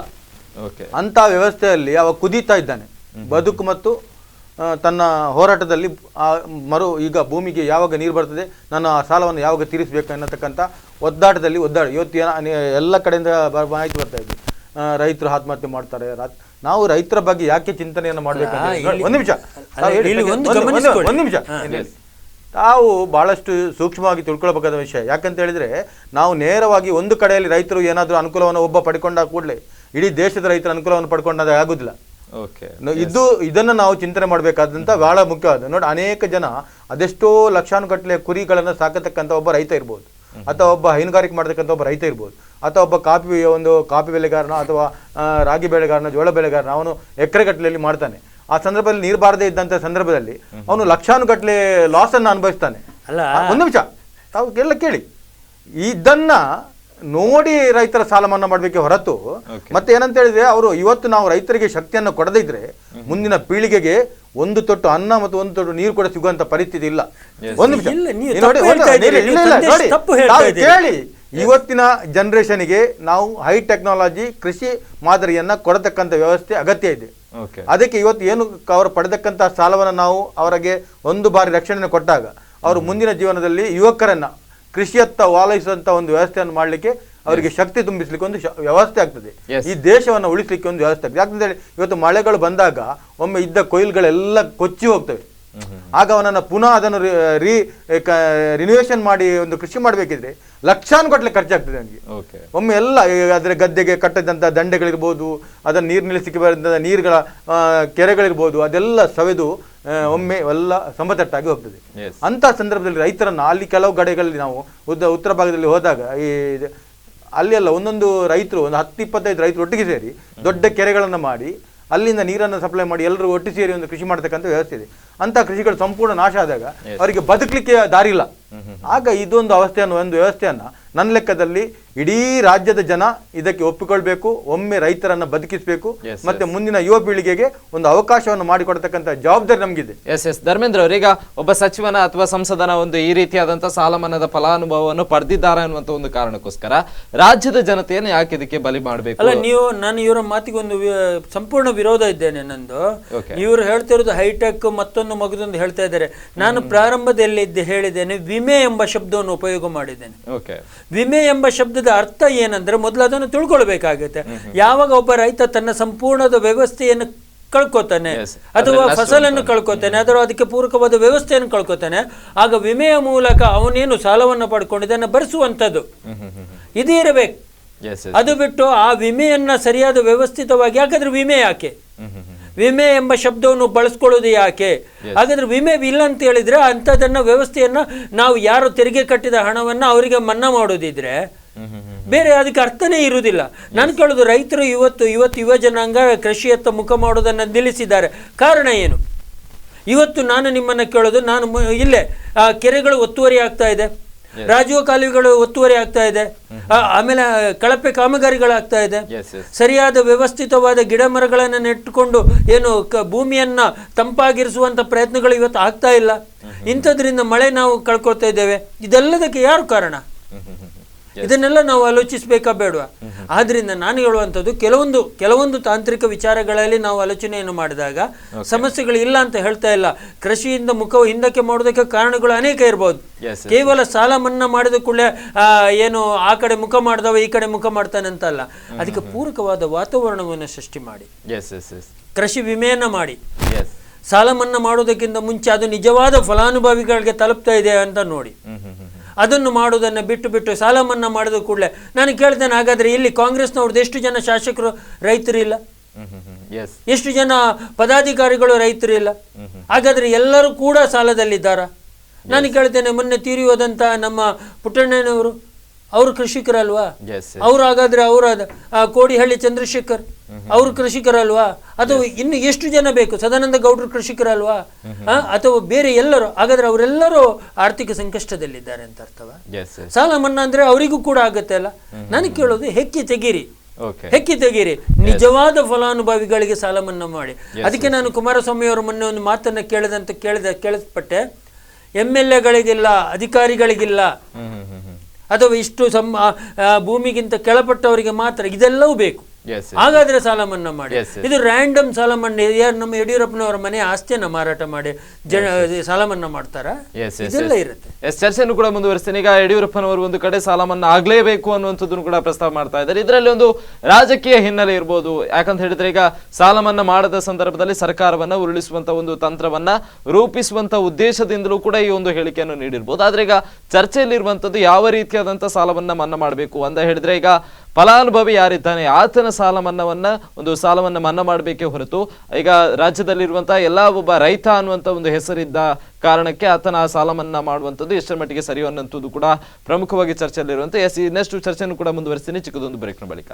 ಅಂತ ವ್ಯವಸ್ಥೆಯಲ್ಲಿ ಅವ ಕುದೀತಾ ಇದ್ದಾನೆ. ಬದುಕು ಮತ್ತು ತನ್ನ ಹೋರಾಟದಲ್ಲಿ ಈಗ ಭೂಮಿಗೆ ಯಾವಾಗ ನೀರು ಬರ್ತದೆ, ನಾನು ಆ ಸಾಲವನ್ನು ಯಾವಾಗ ತೀರಿಸಬೇಕು ಅನ್ನತಕ್ಕಂಥ ಒದ್ದಾಟದಲ್ಲಿ ಇವತ್ತು ಎಲ್ಲ ಕಡೆಯಿಂದ ಮಾಹಿತಿ ಬರ್ತಾ ಇದೆ. ರೈತರು ಆತ್ಮಹತ್ಯೆ ಮಾಡ್ತಾರೆ. ನಾವು ರೈತರ ಬಗ್ಗೆ ಯಾಕೆ ಚಿಂತನೆಯನ್ನು ಮಾಡಬೇಕು? ಒಂದು ನಿಮಿಷ ತಾವು ಬಹಳಷ್ಟು ಸೂಕ್ಷ್ಮವಾಗಿ ತಿಳ್ಕೊಳ್ಬೇಕಾದ ವಿಷಯ. ಯಾಕಂತ ಹೇಳಿದ್ರೆ, ನಾವು ನೇರವಾಗಿ ಒಂದು ಕಡೆಯಲ್ಲಿ ರೈತರು ಏನಾದರೂ ಅನುಕೂಲವನ್ನು ಒಬ್ಬ ಪಡ್ಕೊಂಡ ಕೂಡಲೇ ಇಡೀ ದೇಶದ ರೈತರ ಅನುಕೂಲವನ್ನು ಪಡ್ಕೊಂಡಾಗ ಆಗುದಿಲ್ಲ. ಓಕೆ, ಇದನ್ನು ನಾವು ಚಿಂತನೆ ಮಾಡಬೇಕಾದಂತ ಬಹಳ ಮುಖ್ಯವಾದ. ನೋಡಿ, ಅನೇಕ ಜನ ಅದೆಷ್ಟೋ ಲಕ್ಷಾನುಗಟ್ಟಲೆ ಕುರಿಗಳನ್ನು ಸಾಕತಕ್ಕಂಥ ಒಬ್ಬ ರೈತ ಇರ್ಬೋದು, ಅಥವಾ ಒಬ್ಬ ಹೈನುಗಾರಿಕೆ ಮಾಡತಕ್ಕಂಥ ಒಬ್ಬ ರೈತ ಇರ್ಬೋದು, ಅಥವಾ ಒಬ್ಬ ಕಾಫಿ ಬೆಳೆಗಾರನ ಅಥವಾ ರಾಗಿ ಬೆಳೆಗಾರನ, ಜೋಳ ಬೆಳೆಗಾರನ, ಅವನು ಎಕರೆಗಟ್ಟಲೆಯಲ್ಲಿ ಮಾಡ್ತಾನೆ. ಆ ಸಂದರ್ಭದಲ್ಲಿ ನೀರು ಬಾರದೇ ಇದ್ದಂಥ ಸಂದರ್ಭದಲ್ಲಿ ಅವನು ಲಕ್ಷಾನುಗಟ್ಟಲೆ ಲಾಸ್ ಅನ್ನು ಅನುಭವಿಸ್ತಾನೆ. ಒಂದು ನಿಮಿಷ, ತಾವು ಎಲ್ಲ ಕೇಳಿ. ಇದನ್ನ ನೋಡಿ ರೈತರ ಸಾಲ ಮನ್ನಾ ಮಾಡಬೇಕೆ ಹೊರತು ಮತ್ತೆ ಏನಂತ ಹೇಳಿದ್ರೆ, ಅವರು ಇವತ್ತು ನಾವು ರೈತರಿಗೆ ಶಕ್ತಿಯನ್ನು ಕೊಡದೇ ಇದ್ರೆ ಮುಂದಿನ ಪೀಳಿಗೆಗೆ ಒಂದು ತೊಟ್ಟು ಅನ್ನ ಮತ್ತು ಒಂದು ತೊಟ್ಟು ನೀರು ಕೂಡ ಸಿಗುವಂತ ಪರಿಸ್ಥಿತಿ ಇಲ್ಲ. ಒಂದು ನಿಮಿಷ ಕೇಳಿ. ಇವತ್ತಿನ ಜನರೇಷನ್ಗೆ ನಾವು ಹೈ ಟೆಕ್ನಾಲಜಿ ಕೃಷಿ ಮಾದರಿಯನ್ನ ಕೊಡತಕ್ಕಂಥ ವ್ಯವಸ್ಥೆ ಅಗತ್ಯ ಇದೆ. ಅದಕ್ಕೆ ಇವತ್ತು ಏನು ಅವರು ಪಡೆದಕ್ಕಂಥ ಸಾಲವನ್ನು ನಾವು ಅವರಿಗೆ ಒಂದು ಬಾರಿ ರಕ್ಷಣೆ ಕೊಟ್ಟಾಗ ಅವರು ಮುಂದಿನ ಜೀವನದಲ್ಲಿ ಯುವಕರನ್ನ ಕೃಷಿಯತ್ತ ವಾಲೈಸುವಂತ ಒಂದು ವ್ಯವಸ್ಥೆಯನ್ನು ಮಾಡಲಿಕ್ಕೆ, ಅವರಿಗೆ ಶಕ್ತಿ ತುಂಬಿಸ್ಲಿಕ್ಕೆ ಒಂದು ವ್ಯವಸ್ಥೆ ಆಗ್ತದೆ. ಈ ದೇಶವನ್ನು ಉಳಿಸ್ಲಿಕ್ಕೆ ಒಂದು ವ್ಯವಸ್ಥೆ ಆಗ್ತದೆ. ಯಾಕಂದ್ರೆ ಇವತ್ತು ಮಳೆಗಳು ಬಂದಾಗ ಒಮ್ಮೆ ಇದ್ದ ಕೊಯ್ಲುಗಳೆಲ್ಲ ಕೊಚ್ಚಿ ಹೋಗ್ತವೆ. ಆಗ ಅವನನ್ನು ಪುನಃ ಅದನ್ನು ರಿನ್ಯೂವೇಷನ್ ಮಾಡಿ ಒಂದು ಕೃಷಿ ಮಾಡಬೇಕಿದ್ರೆ ಲಕ್ಷಾನುಗಟ್ಟಲೆ ಖರ್ಚಾಗ್ತದೆ ನನಗೆ. ಒಮ್ಮೆ ಎಲ್ಲ ಅದರ ಗದ್ದೆಗೆ ಕಟ್ಟದಂತ ದಂಡೆಗಳಿರ್ಬೋದು, ಅದನ್ನು ನೀರು ನಿಲ್ಲಿಸಲಿಕ್ಕೆ ಬರಂತ ನೀರುಗಳ ಕೆರೆಗಳಿರ್ಬೋದು, ಅದೆಲ್ಲ ಸವೆದು ಒಮ್ಮೆ ಎಲ್ಲ ಸಮತಟ್ಟಾಗಿ ಹೋಗ್ತದೆ. ಅಂತ ಸಂದರ್ಭದಲ್ಲಿ ರೈತರನ್ನು ಅಲ್ಲಿ ಕೆಲವು ಕಡೆಗಳಲ್ಲಿ ನಾವು ಉತ್ತರ ಭಾಗದಲ್ಲಿ ಹೋದಾಗ ಅಲ್ಲಿ ಎಲ್ಲ ಒಂದೊಂದು ರೈತರು ಒಂದು 10-25 ರೈತರು ಒಟ್ಟಿಗೆ ಸೇರಿ ದೊಡ್ಡ ಕೆರೆಗಳನ್ನು ಮಾಡಿ ಅಲ್ಲಿಂದ ನೀರನ್ನು ಸಪ್ಲೈ ಮಾಡಿ ಎಲ್ಲರೂ ಒಟ್ಟು ಸೇರಿ ಒಂದು ಕೃಷಿ ಮಾಡತಕ್ಕಂಥ ವ್ಯವಸ್ಥೆ ಇದೆ. ಅಂತ ಕೃಷಿಗಳು ಸಂಪೂರ್ಣ ನಾಶ ಆದಾಗ ಅವರಿಗೆ ಬದುಕಲಿಕ್ಕೆ ದಾರಿ ಇಲ್ಲ. ಆಗ ಇದೊಂದು ಒಂದು ವ್ಯವಸ್ಥೆಯನ್ನ ನನ್ನ ಲೆಕ್ಕದಲ್ಲಿ ಇಡೀ ರಾಜ್ಯದ ಜನ ಇದಕ್ಕೆ ಒಪ್ಪಿಕೊಳ್ಬೇಕು. ಒಮ್ಮೆ ರೈತರನ್ನ ಬದುಕಿಸಬೇಕು, ಮತ್ತೆ ಮುಂದಿನ ಯುವ ಪೀಳಿಗೆಗೆ ಒಂದು ಅವಕಾಶವನ್ನು ಮಾಡಿಕೊಡ್ತಕ್ಕಂಥ ಜವಾಬ್ದಾರಿ ನಮಗಿದೆ. ಧರ್ಮೇಂದ್ರ ಅವರೀಗ ಒಬ್ಬ ಸಚಿವನ ಅಥವಾ ಸಂಸದನ ಒಂದು ಈ ರೀತಿಯಾದಂತಹ ಸಾಲ ಮನ್ನಾದ ಫಲಾನುಭವವನ್ನು ಪಡೆದಿದ್ದಾರೆ ಅನ್ನುವಂತ ಒಂದು ಕಾರಣಕ್ಕೋಸ್ಕರ ರಾಜ್ಯದ ಜನತೆಯನ್ನು ಯಾಕೆ ಇದಕ್ಕೆ ಬಲಿ ಮಾಡಬೇಕು? ಅಲ್ಲ, ನಾನು ಇವರ ಮಾತಿಗೆ ಒಂದು ಸಂಪೂರ್ಣ ವಿರೋಧ ಇದ್ದೇನೆ. ನಂದು ಇವರು ಹೇಳ್ತಿರೋದು ಹೈಟೆಕ್ ಮತ್ತೊಂದು ಮಗದೊಂದು ಹೇಳ್ತಾ ಇದ್ದಾರೆ. ನಾನು ಪ್ರಾರಂಭದಲ್ಲಿ ಹೇಳಿದ್ದೇನೆ, ವಿಮೆ ಎಂಬ ಶಬ್ದವನ್ನು ಉಪಯೋಗ ಮಾಡಿದ್ದೇನೆ. ವಿಮೆ ಎಂಬ ಶಬ್ದದ ಅರ್ಥ ಏನಂದ್ರೆ ಮೊದಲು ಅದನ್ನು ತಿಳ್ಕೊಳ್ಬೇಕಾಗುತ್ತೆ. ಯಾವಾಗ ಒಬ್ಬ ರೈತ ತನ್ನ ಸಂಪೂರ್ಣದ ವ್ಯವಸ್ಥೆಯನ್ನು ಕಳ್ಕೊತಾನೆ ಅಥವಾ ಫಸಲನ್ನು ಕಳ್ಕೊತಾನೆ ಅಥವಾ ಅದಕ್ಕೆ ಪೂರಕವಾದ ವ್ಯವಸ್ಥೆಯನ್ನು ಕಳ್ಕೊತಾನೆ, ಆಗ ವಿಮೆಯ ಮೂಲಕ ಅವನೇನು ಸಾಲವನ್ನು ಪಡ್ಕೊಂಡಿದ್ದಾನೆ ಭರಿಸುವಂಥದ್ದು ಇದೇ ಇರಬೇಕು. ಅದು ಬಿಟ್ಟು ಆ ವಿಮೆಯನ್ನ ಸರಿಯಾದ ವ್ಯವಸ್ಥಿತವಾಗಿ, ಯಾಕಂದ್ರೆ ವಿಮೆ ಯಾಕೆ, ವಿಮೆ ಎಂಬ ಶಬ್ದವನ್ನು ಬಳಸ್ಕೊಳ್ಳೋದು ಯಾಕೆ? ಹಾಗಾದ್ರೆ ವಿಮೆ ಇಲ್ಲ ಅಂತ ಹೇಳಿದ್ರೆ ಅಂಥದನ್ನ ವ್ಯವಸ್ಥೆಯನ್ನ ನಾವು ಯಾರು ತೆರಿಗೆ ಕಟ್ಟಿದ ಹಣವನ್ನ ಅವರಿಗೆ ಮನ್ನಾ ಮಾಡೋದಿದ್ರೆ ಬೇರೆ ಅದಕ್ಕೆ ಅರ್ಥನೇ ಇರುವುದಿಲ್ಲ. ನಾನು ಕೇಳೋದು, ರೈತರು ಇವತ್ತು ಯುವ ಜನಾಂಗ ಕೃಷಿಯತ್ತ ಮುಖ ಮಾಡೋದನ್ನ ನಿಲ್ಲಿಸಿದ್ದಾರೆ. ಕಾರಣ ಏನು? ಇವತ್ತು ನಾನು ನಿಮ್ಮನ್ನ ಕೇಳೋದು, ನಾನು ಇಲ್ಲೇ ಕೆರೆಗಳು ಒತ್ತುವರಿ ಆಗ್ತಾ ಇದೆ, ರಾಜೀವ ಕಾಲುವೆಗಳು ಒತ್ತುವರಿ ಆಗ್ತಾ ಇದೆ, ಆಮೇಲೆ ಕಳಪೆ ಕಾಮಗಾರಿಗಳಾಗ್ತಾ ಇದೆ, ಸರಿಯಾದ ವ್ಯವಸ್ಥಿತವಾದ ಗಿಡ ಮರಗಳನ್ನು ನೆಟ್ಟುಕೊಂಡು ಏನು ಭೂಮಿಯನ್ನ ತಂಪಾಗಿರಿಸುವಂತ ಪ್ರಯತ್ನಗಳು ಇವತ್ತು ಆಗ್ತಾ ಇಲ್ಲ. ಇಂಥದ್ರಿಂದ ಮಳೆ ನಾವು ಕಳ್ಕೊಳ್ತಾ ಇದ್ದೇವೆ. ಇದೆಲ್ಲದಕ್ಕೆ ಯಾರು ಕಾರಣ? ಇದನ್ನೆಲ್ಲ ನಾವು ಆಲೋಚಿಸಬೇಕಾ ಬೇಡವಾ? ಆದ್ರಿಂದ ನಾನು ಹೇಳುವಂಥದ್ದು, ಕೆಲವೊಂದು ತಾಂತ್ರಿಕ ವಿಚಾರಗಳಲ್ಲಿ ನಾವು ಆಲೋಚನೆಯನ್ನು ಮಾಡಿದಾಗ ಸಮಸ್ಯೆಗಳು ಇಲ್ಲ ಅಂತ ಹೇಳ್ತಾ ಇಲ್ಲ. ಕೃಷಿಯಿಂದ ಹಿಂದಕ್ಕೆ ಮಾಡೋದಕ್ಕೆ ಕಾರಣಗಳು ಅನೇಕ ಇರ್ಬೋದು. ಕೇವಲ ಸಾಲ ಮನ್ನಾ ಮಾಡಿದ ಕೂಡಲೇ ಏನು ಆ ಕಡೆ ಮುಖ ಮಾಡಿದವ ಈ ಕಡೆ ಮುಖ ಮಾಡ್ತಾನೆ ಅಂತ ಅಲ್ಲ. ಅದಕ್ಕೆ ಪೂರಕವಾದ ವಾತಾವರಣವನ್ನು ಸೃಷ್ಟಿ ಮಾಡಿ, ಕೃಷಿ ವಿಮೆಯನ್ನ ಮಾಡಿ, ಸಾಲ ಮನ್ನಾ ಮಾಡೋದಕ್ಕಿಂತ ಮುಂಚೆ ಅದು ನಿಜವಾದ ಫಲಾನುಭವಿಗಳಿಗೆ ತಲುಪ್ತಾ ಇದೆ ಅಂತ ನೋಡಿ. ಅದನ್ನು ಮಾಡುವುದನ್ನು ಬಿಟ್ಟು ಸಾಲ ಮನ್ನಾ ಮಾಡಿದ ಕೂಡಲೇ ನಾನು ಕೇಳ್ತೇನೆ, ಹಾಗಾದ್ರೆ ಇಲ್ಲಿ ಕಾಂಗ್ರೆಸ್ನವ್ರದ್ದು ಎಷ್ಟು ಜನ ಶಾಸಕರು ರೈತರಿಲ್ಲ, ಎಷ್ಟು ಜನ ಪದಾಧಿಕಾರಿಗಳು ರೈತರಿಲ್ಲ? ಹಾಗಾದ್ರೆ ಎಲ್ಲರೂ ಕೂಡ ಸಾಲದಲ್ಲಿದ್ದಾರಾ? ನಾನು ಕೇಳ್ತೇನೆ, ಮೊನ್ನೆ ತೀರಿ ಹೋದಂತ ನಮ್ಮ ಪುಟ್ಟಣ್ಣನವರು ಅವರು ಕೃಷಿಕರಲ್ವಾ? ಅವ್ರು ಹಾಗಾದ್ರೆ ಕೋಡಿಹಳ್ಳಿ ಚಂದ್ರಶೇಖರ್ ಅವರು ಕೃಷಿಕರಲ್ವಾ? ಅಥವಾ ಇನ್ನು ಎಷ್ಟು ಜನ ಬೇಕು? ಸದಾನಂದ ಗೌಡರು ಕೃಷಿಕರಲ್ವಾ? ಅಥವಾ ಬೇರೆ ಎಲ್ಲರೂ? ಹಾಗಾದ್ರೆ ಅವರೆಲ್ಲರೂ ಆರ್ಥಿಕ ಸಂಕಷ್ಟದಲ್ಲಿದ್ದಾರೆ ಅಂತ ಅರ್ಥವಾ? ಸಾಲ ಮನ್ನಾ ಅಂದ್ರೆ ಅವರಿಗೂ ಕೂಡ ಆಗತ್ತೆ ಅಲ್ಲ? ನಾನು ಕೇಳೋದು, ಹೆಕ್ಕಿ ತೆಗೀರಿ, ನಿಜವಾದ ಫಲಾನುಭವಿಗಳಿಗೆ ಸಾಲ ಮನ್ನಾ ಮಾಡಿ. ಅದಕ್ಕೆ ನಾನು ಕುಮಾರಸ್ವಾಮಿ ಅವರು ಮೊನ್ನೆ ಒಂದು ಮಾತನ್ನ ಕೇಳಿಸ್ಪಟ್ಟೆ, MLA-ಗಳಿಗಿಲ್ಲ, ಅಧಿಕಾರಿಗಳಿಗಿಲ್ಲ, ಅಥವಾ ಇಷ್ಟು ಭೂಮಿಗಿಂತ ಕೆಳಪಟ್ಟವರಿಗೆ ಮಾತ್ರ ಇದೆಲ್ಲವೂ ಬೇಕು. ಹಾಗಾದ್ರೆ ಸಾಲ ಮನ್ನಾ ಮಾಡಿ. ಇದು ರ್ಯಾಂಡಮ್ ಸಾಲ ಮನ್ನಾ. ಯಾರು ನಮ್ಮ ಯಡಿಯೂರಪ್ಪನವರ ಮನೆ ಆಸ್ತಿಯನ್ನ ಮಾರಾಟ ಮಾಡಿ ಸಾಲ ಮನ್ನಾ ಮಾಡ್ತಾರಾ? ಇದೆಲ್ಲ ಇರುತ್ತೆ. ಚರ್ಚೆಯನ್ನು ಕೂಡ ಮುಂದುವರಿಸ್ತೇನೆ. ಈಗ ಯಡಿಯೂರಪ್ಪನವರು ಒಂದು ಕಡೆ ಸಾಲ ಮನ್ನಾ ಆಗ್ಲೇಬೇಕು ಅನ್ನುವಂಥದ್ದನ್ನು ಕೂಡ ಪ್ರಸ್ತಾವ ಮಾಡ್ತಾ ಇದ್ದಾರೆ. ಇದರಲ್ಲಿ ಒಂದು ರಾಜಕೀಯ ಹಿನ್ನೆಲೆ ಇರ್ಬೋದು. ಯಾಕಂತ ಹೇಳಿದ್ರೆ ಈಗ ಸಾಲ ಮನ್ನಾ ಮಾಡದ ಸಂದರ್ಭದಲ್ಲಿ ಸರ್ಕಾರವನ್ನ ಉರುಳಿಸುವಂತ ಒಂದು ತಂತ್ರವನ್ನ ರೂಪಿಸುವಂತ ಉದ್ದೇಶದಿಂದಲೂ ಕೂಡ ಈ ಒಂದು ಹೇಳಿಕೆಯನ್ನು ನೀಡಿರ್ಬೋದು. ಆದ್ರೆ ಈಗ ಚರ್ಚೆಯಲ್ಲಿರುವಂತದ್ದು ಯಾವ ರೀತಿಯಾದಂತಹ ಸಾಲವನ್ನ ಮನ್ನಾ ಮಾಡಬೇಕು ಅಂತ ಹೇಳಿದ್ರೆ, ಈಗ ಫಲಾನುಭವಿ ಯಾರಿದ್ದಾನೆ ಆತನ ಸಾಲವನ್ನ ಮನ್ನಾ ಮಾಡಬೇಕೇ ಹೊರತು ಈಗ ರಾಜ್ಯದಲ್ಲಿರುವಂತಹ ಎಲ್ಲ ಒಬ್ಬ ರೈತ ಅನ್ನುವಂತ ಒಂದು ಹೆಸರಿದ್ದ ಕಾರಣಕ್ಕೆ ಆತನ ಆ ಸಾಲ ಮನ್ನಾ ಮಾಡುವಂಥದ್ದು ಎಷ್ಟರ ಮಟ್ಟಿಗೆ ಸರಿ ಅನ್ನುವಂಥದ್ದು ಕೂಡ ಪ್ರಮುಖವಾಗಿ ಚರ್ಚೆಯಲ್ಲಿರುವಂತೆ. ಇನ್ನಷ್ಟು ಚರ್ಚೆಯನ್ನು ಕೂಡ ಮುಂದುವರಿಸ್ತೀನಿ ಚಿಕ್ಕದೊಂದು ಬ್ರೇಕ್ನ ಬಳಿಕ.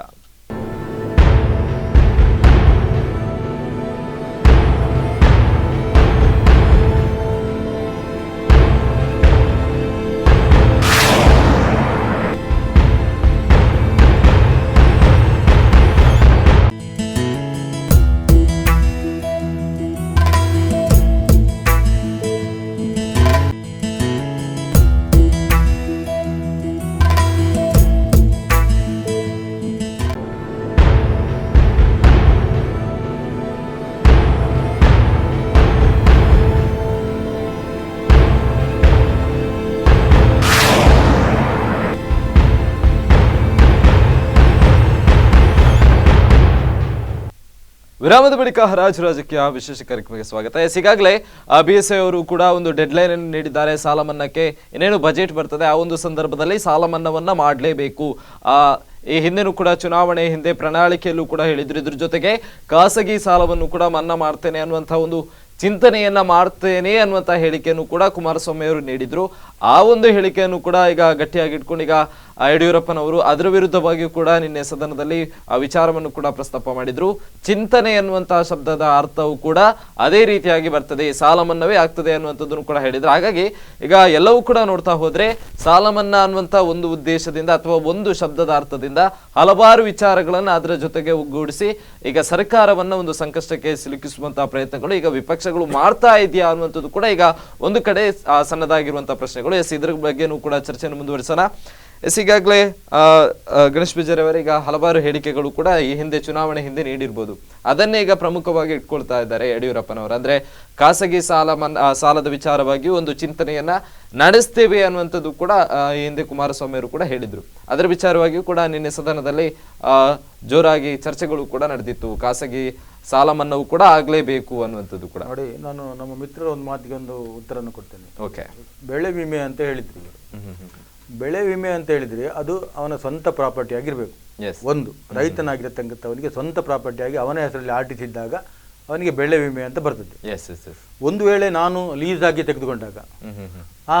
ವಿರಾಮದ ಬಳಿಕ ಹರಾಜು ರಾಜಕೀಯ ವಿಶೇಷ ಕಾರ್ಯಕ್ರಮಕ್ಕೆ ಸ್ವಾಗತ. ಈಗಾಗಲೇ BSY ಅವರು ಕೂಡ ಒಂದು ಡೆಡ್ಲೈನ್ ಅನ್ನು ನೀಡಿದ್ದಾರೆ ಸಾಲ ಮನ್ನಾಕ್ಕೆ. ಇನ್ನೇನು ಬಜೆಟ್ ಬರ್ತದೆ, ಆ ಒಂದು ಸಂದರ್ಭದಲ್ಲಿ ಸಾಲ ಮನ್ನಾವನ್ನ ಮಾಡಲೇಬೇಕು. ಈ ಹಿಂದೆನೂ ಕೂಡ ಚುನಾವಣೆ ಹಿಂದೆ ಪ್ರಣಾಳಿಕೆಯಲ್ಲೂ ಕೂಡ ಹೇಳಿದ್ರು. ಇದ್ರ ಜೊತೆಗೆ ಖಾಸಗಿ ಸಾಲವನ್ನು ಕೂಡ ಮನ್ನಾ ಮಾಡ್ತೇನೆ ಅನ್ನುವಂತಹ ಒಂದು ಚಿಂತನೆಯನ್ನ ಮಾಡ್ತೇನೆ ಅನ್ನುವಂಥ ಹೇಳಿಕೆಯನ್ನು ಕೂಡ ಕುಮಾರಸ್ವಾಮಿ ಅವರು ನೀಡಿದ್ರು. ಆ ಒಂದು ಹೇಳಿಕೆಯನ್ನು ಕೂಡ ಈಗ ಗಟ್ಟಿಯಾಗಿ ಇಟ್ಕೊಂಡು ಈಗ ಯಡಿಯೂರಪ್ಪನವರು ಅದರ ವಿರುದ್ಧವಾಗಿಯೂ ಕೂಡ ನಿನ್ನೆ ಸದನದಲ್ಲಿ ಆ ವಿಚಾರವನ್ನು ಕೂಡ ಪ್ರಸ್ತಾಪ ಮಾಡಿದ್ರು. ಚಿಂತನೆ ಅನ್ನುವಂತಹ ಶಬ್ದದ ಅರ್ಥವು ಕೂಡ ಅದೇ ರೀತಿಯಾಗಿ ಬರ್ತದೆ, ಸಾಲ ಮನ್ನವೇ ಆಗ್ತದೆ ಅನ್ನುವಂಥದ್ದನ್ನು ಕೂಡ ಹೇಳಿದ್ರು. ಹಾಗಾಗಿ ಈಗ ಎಲ್ಲವೂ ಕೂಡ ನೋಡ್ತಾ ಹೋದ್ರೆ ಸಾಲ ಮನ್ನಾ ಅನ್ನುವಂಥ ಒಂದು ಉದ್ದೇಶದಿಂದ ಅಥವಾ ಒಂದು ಶಬ್ದದ ಅರ್ಥದಿಂದ ಹಲವಾರು ವಿಚಾರಗಳನ್ನು ಅದರ ಜೊತೆಗೆ ಒಗ್ಗೂಡಿಸಿ ಈಗ ಸರ್ಕಾರವನ್ನ ಒಂದು ಸಂಕಷ್ಟಕ್ಕೆ ಸಿಲುಕಿಸುವಂತಹ ಪ್ರಯತ್ನಗಳು ಈಗ ವಿಪಕ್ಷಗಳು ಮಾಡ್ತಾ ಇದೆಯಾ ಅನ್ನುವಂಥದ್ದು ಕೂಡ ಈಗ ಒಂದು ಕಡೆ ಸಣ್ಣದಾಗಿರುವಂತಹ ಪ್ರಶ್ನೆಗಳು. ಇದ್ರ ಬಗ್ಗೆನೂ ಕೂಡ ಚರ್ಚೆಯನ್ನು ಮುಂದುವರಿಸೋಣ. ಈಗಾಗಲೇ ಗಣೇಶ್ ಬಿಜಾರಿ ಅವರೀಗ ಹಲವಾರು ಹೇಳಿಕೆಗಳು ಕೂಡ ಈ ಹಿಂದೆ ಚುನಾವಣೆ ಹಿಂದೆ ನೀಡಿರ್ಬೋದು, ಅದನ್ನೇ ಈಗ ಪ್ರಮುಖವಾಗಿ ಇಟ್ಕೊಳ್ತಾ ಇದ್ದಾರೆ ಯಡಿಯೂರಪ್ಪನವರು. ಅಂದ್ರೆ ಖಾಸಗಿ ಸಾಲದ ವಿಚಾರವಾಗಿ ಒಂದು ಚಿಂತನೆಯನ್ನ ನಡೆಸ್ತೇವೆ ಅನ್ನುವಂಥದ್ದು ಕೂಡ ಈ ಹಿಂದೆ ಕುಮಾರಸ್ವಾಮಿ ಅವರು ಕೂಡ ಹೇಳಿದ್ರು. ಅದರ ವಿಚಾರವಾಗಿಯೂ ಕೂಡ ನಿನ್ನೆ ಸದನದಲ್ಲಿ ಜೋರಾಗಿ ಚರ್ಚೆಗಳು ಕೂಡ ನಡೆದಿತ್ತು. ಖಾಸಗಿ ಸಾಲ ಮನ್ನಾವು ಕೂಡ ಆಗ್ಲೇಬೇಕು ಅನ್ನುವಂಥದ್ದು ಕೂಡ. ನೋಡಿ, ನಾನು ನಮ್ಮ ಮಿತ್ರರ ಒಂದು ಮಾತಿಗೆ ಒಂದು ಉತ್ತರವನ್ನು ಕೊಡ್ತೇನೆ. ಓಕೆ, ಬೆಳೆ ವಿಮೆ ಅಂತ ಹೇಳಿದ್ರು. ಬೆಳೆ ವಿಮೆ ಅಂತ ಹೇಳಿದ್ರೆ ಅದು ಅವನ ಸ್ವಂತ ಪ್ರಾಪರ್ಟಿ ಆಗಿರ್ಬೇಕು. ಒಂದು ರೈತನಾಗಿರತಕ್ಕಂಥವನಿಗೆ ಸ್ವಂತ ಪ್ರಾಪರ್ಟಿ ಆಗಿ ಅವನ ಹೆಸರಲ್ಲಿ ಆಟಿಸಿದ್ದಾಗ ಅವನಿಗೆ ಬೆಳೆ ವಿಮೆ ಅಂತ ಬರ್ತದೆ. ಒಂದು ವೇಳೆ ನಾನು ಲೀಸ್ ಆಗಿ ತೆಗೆದುಕೊಂಡಾಗ ಆ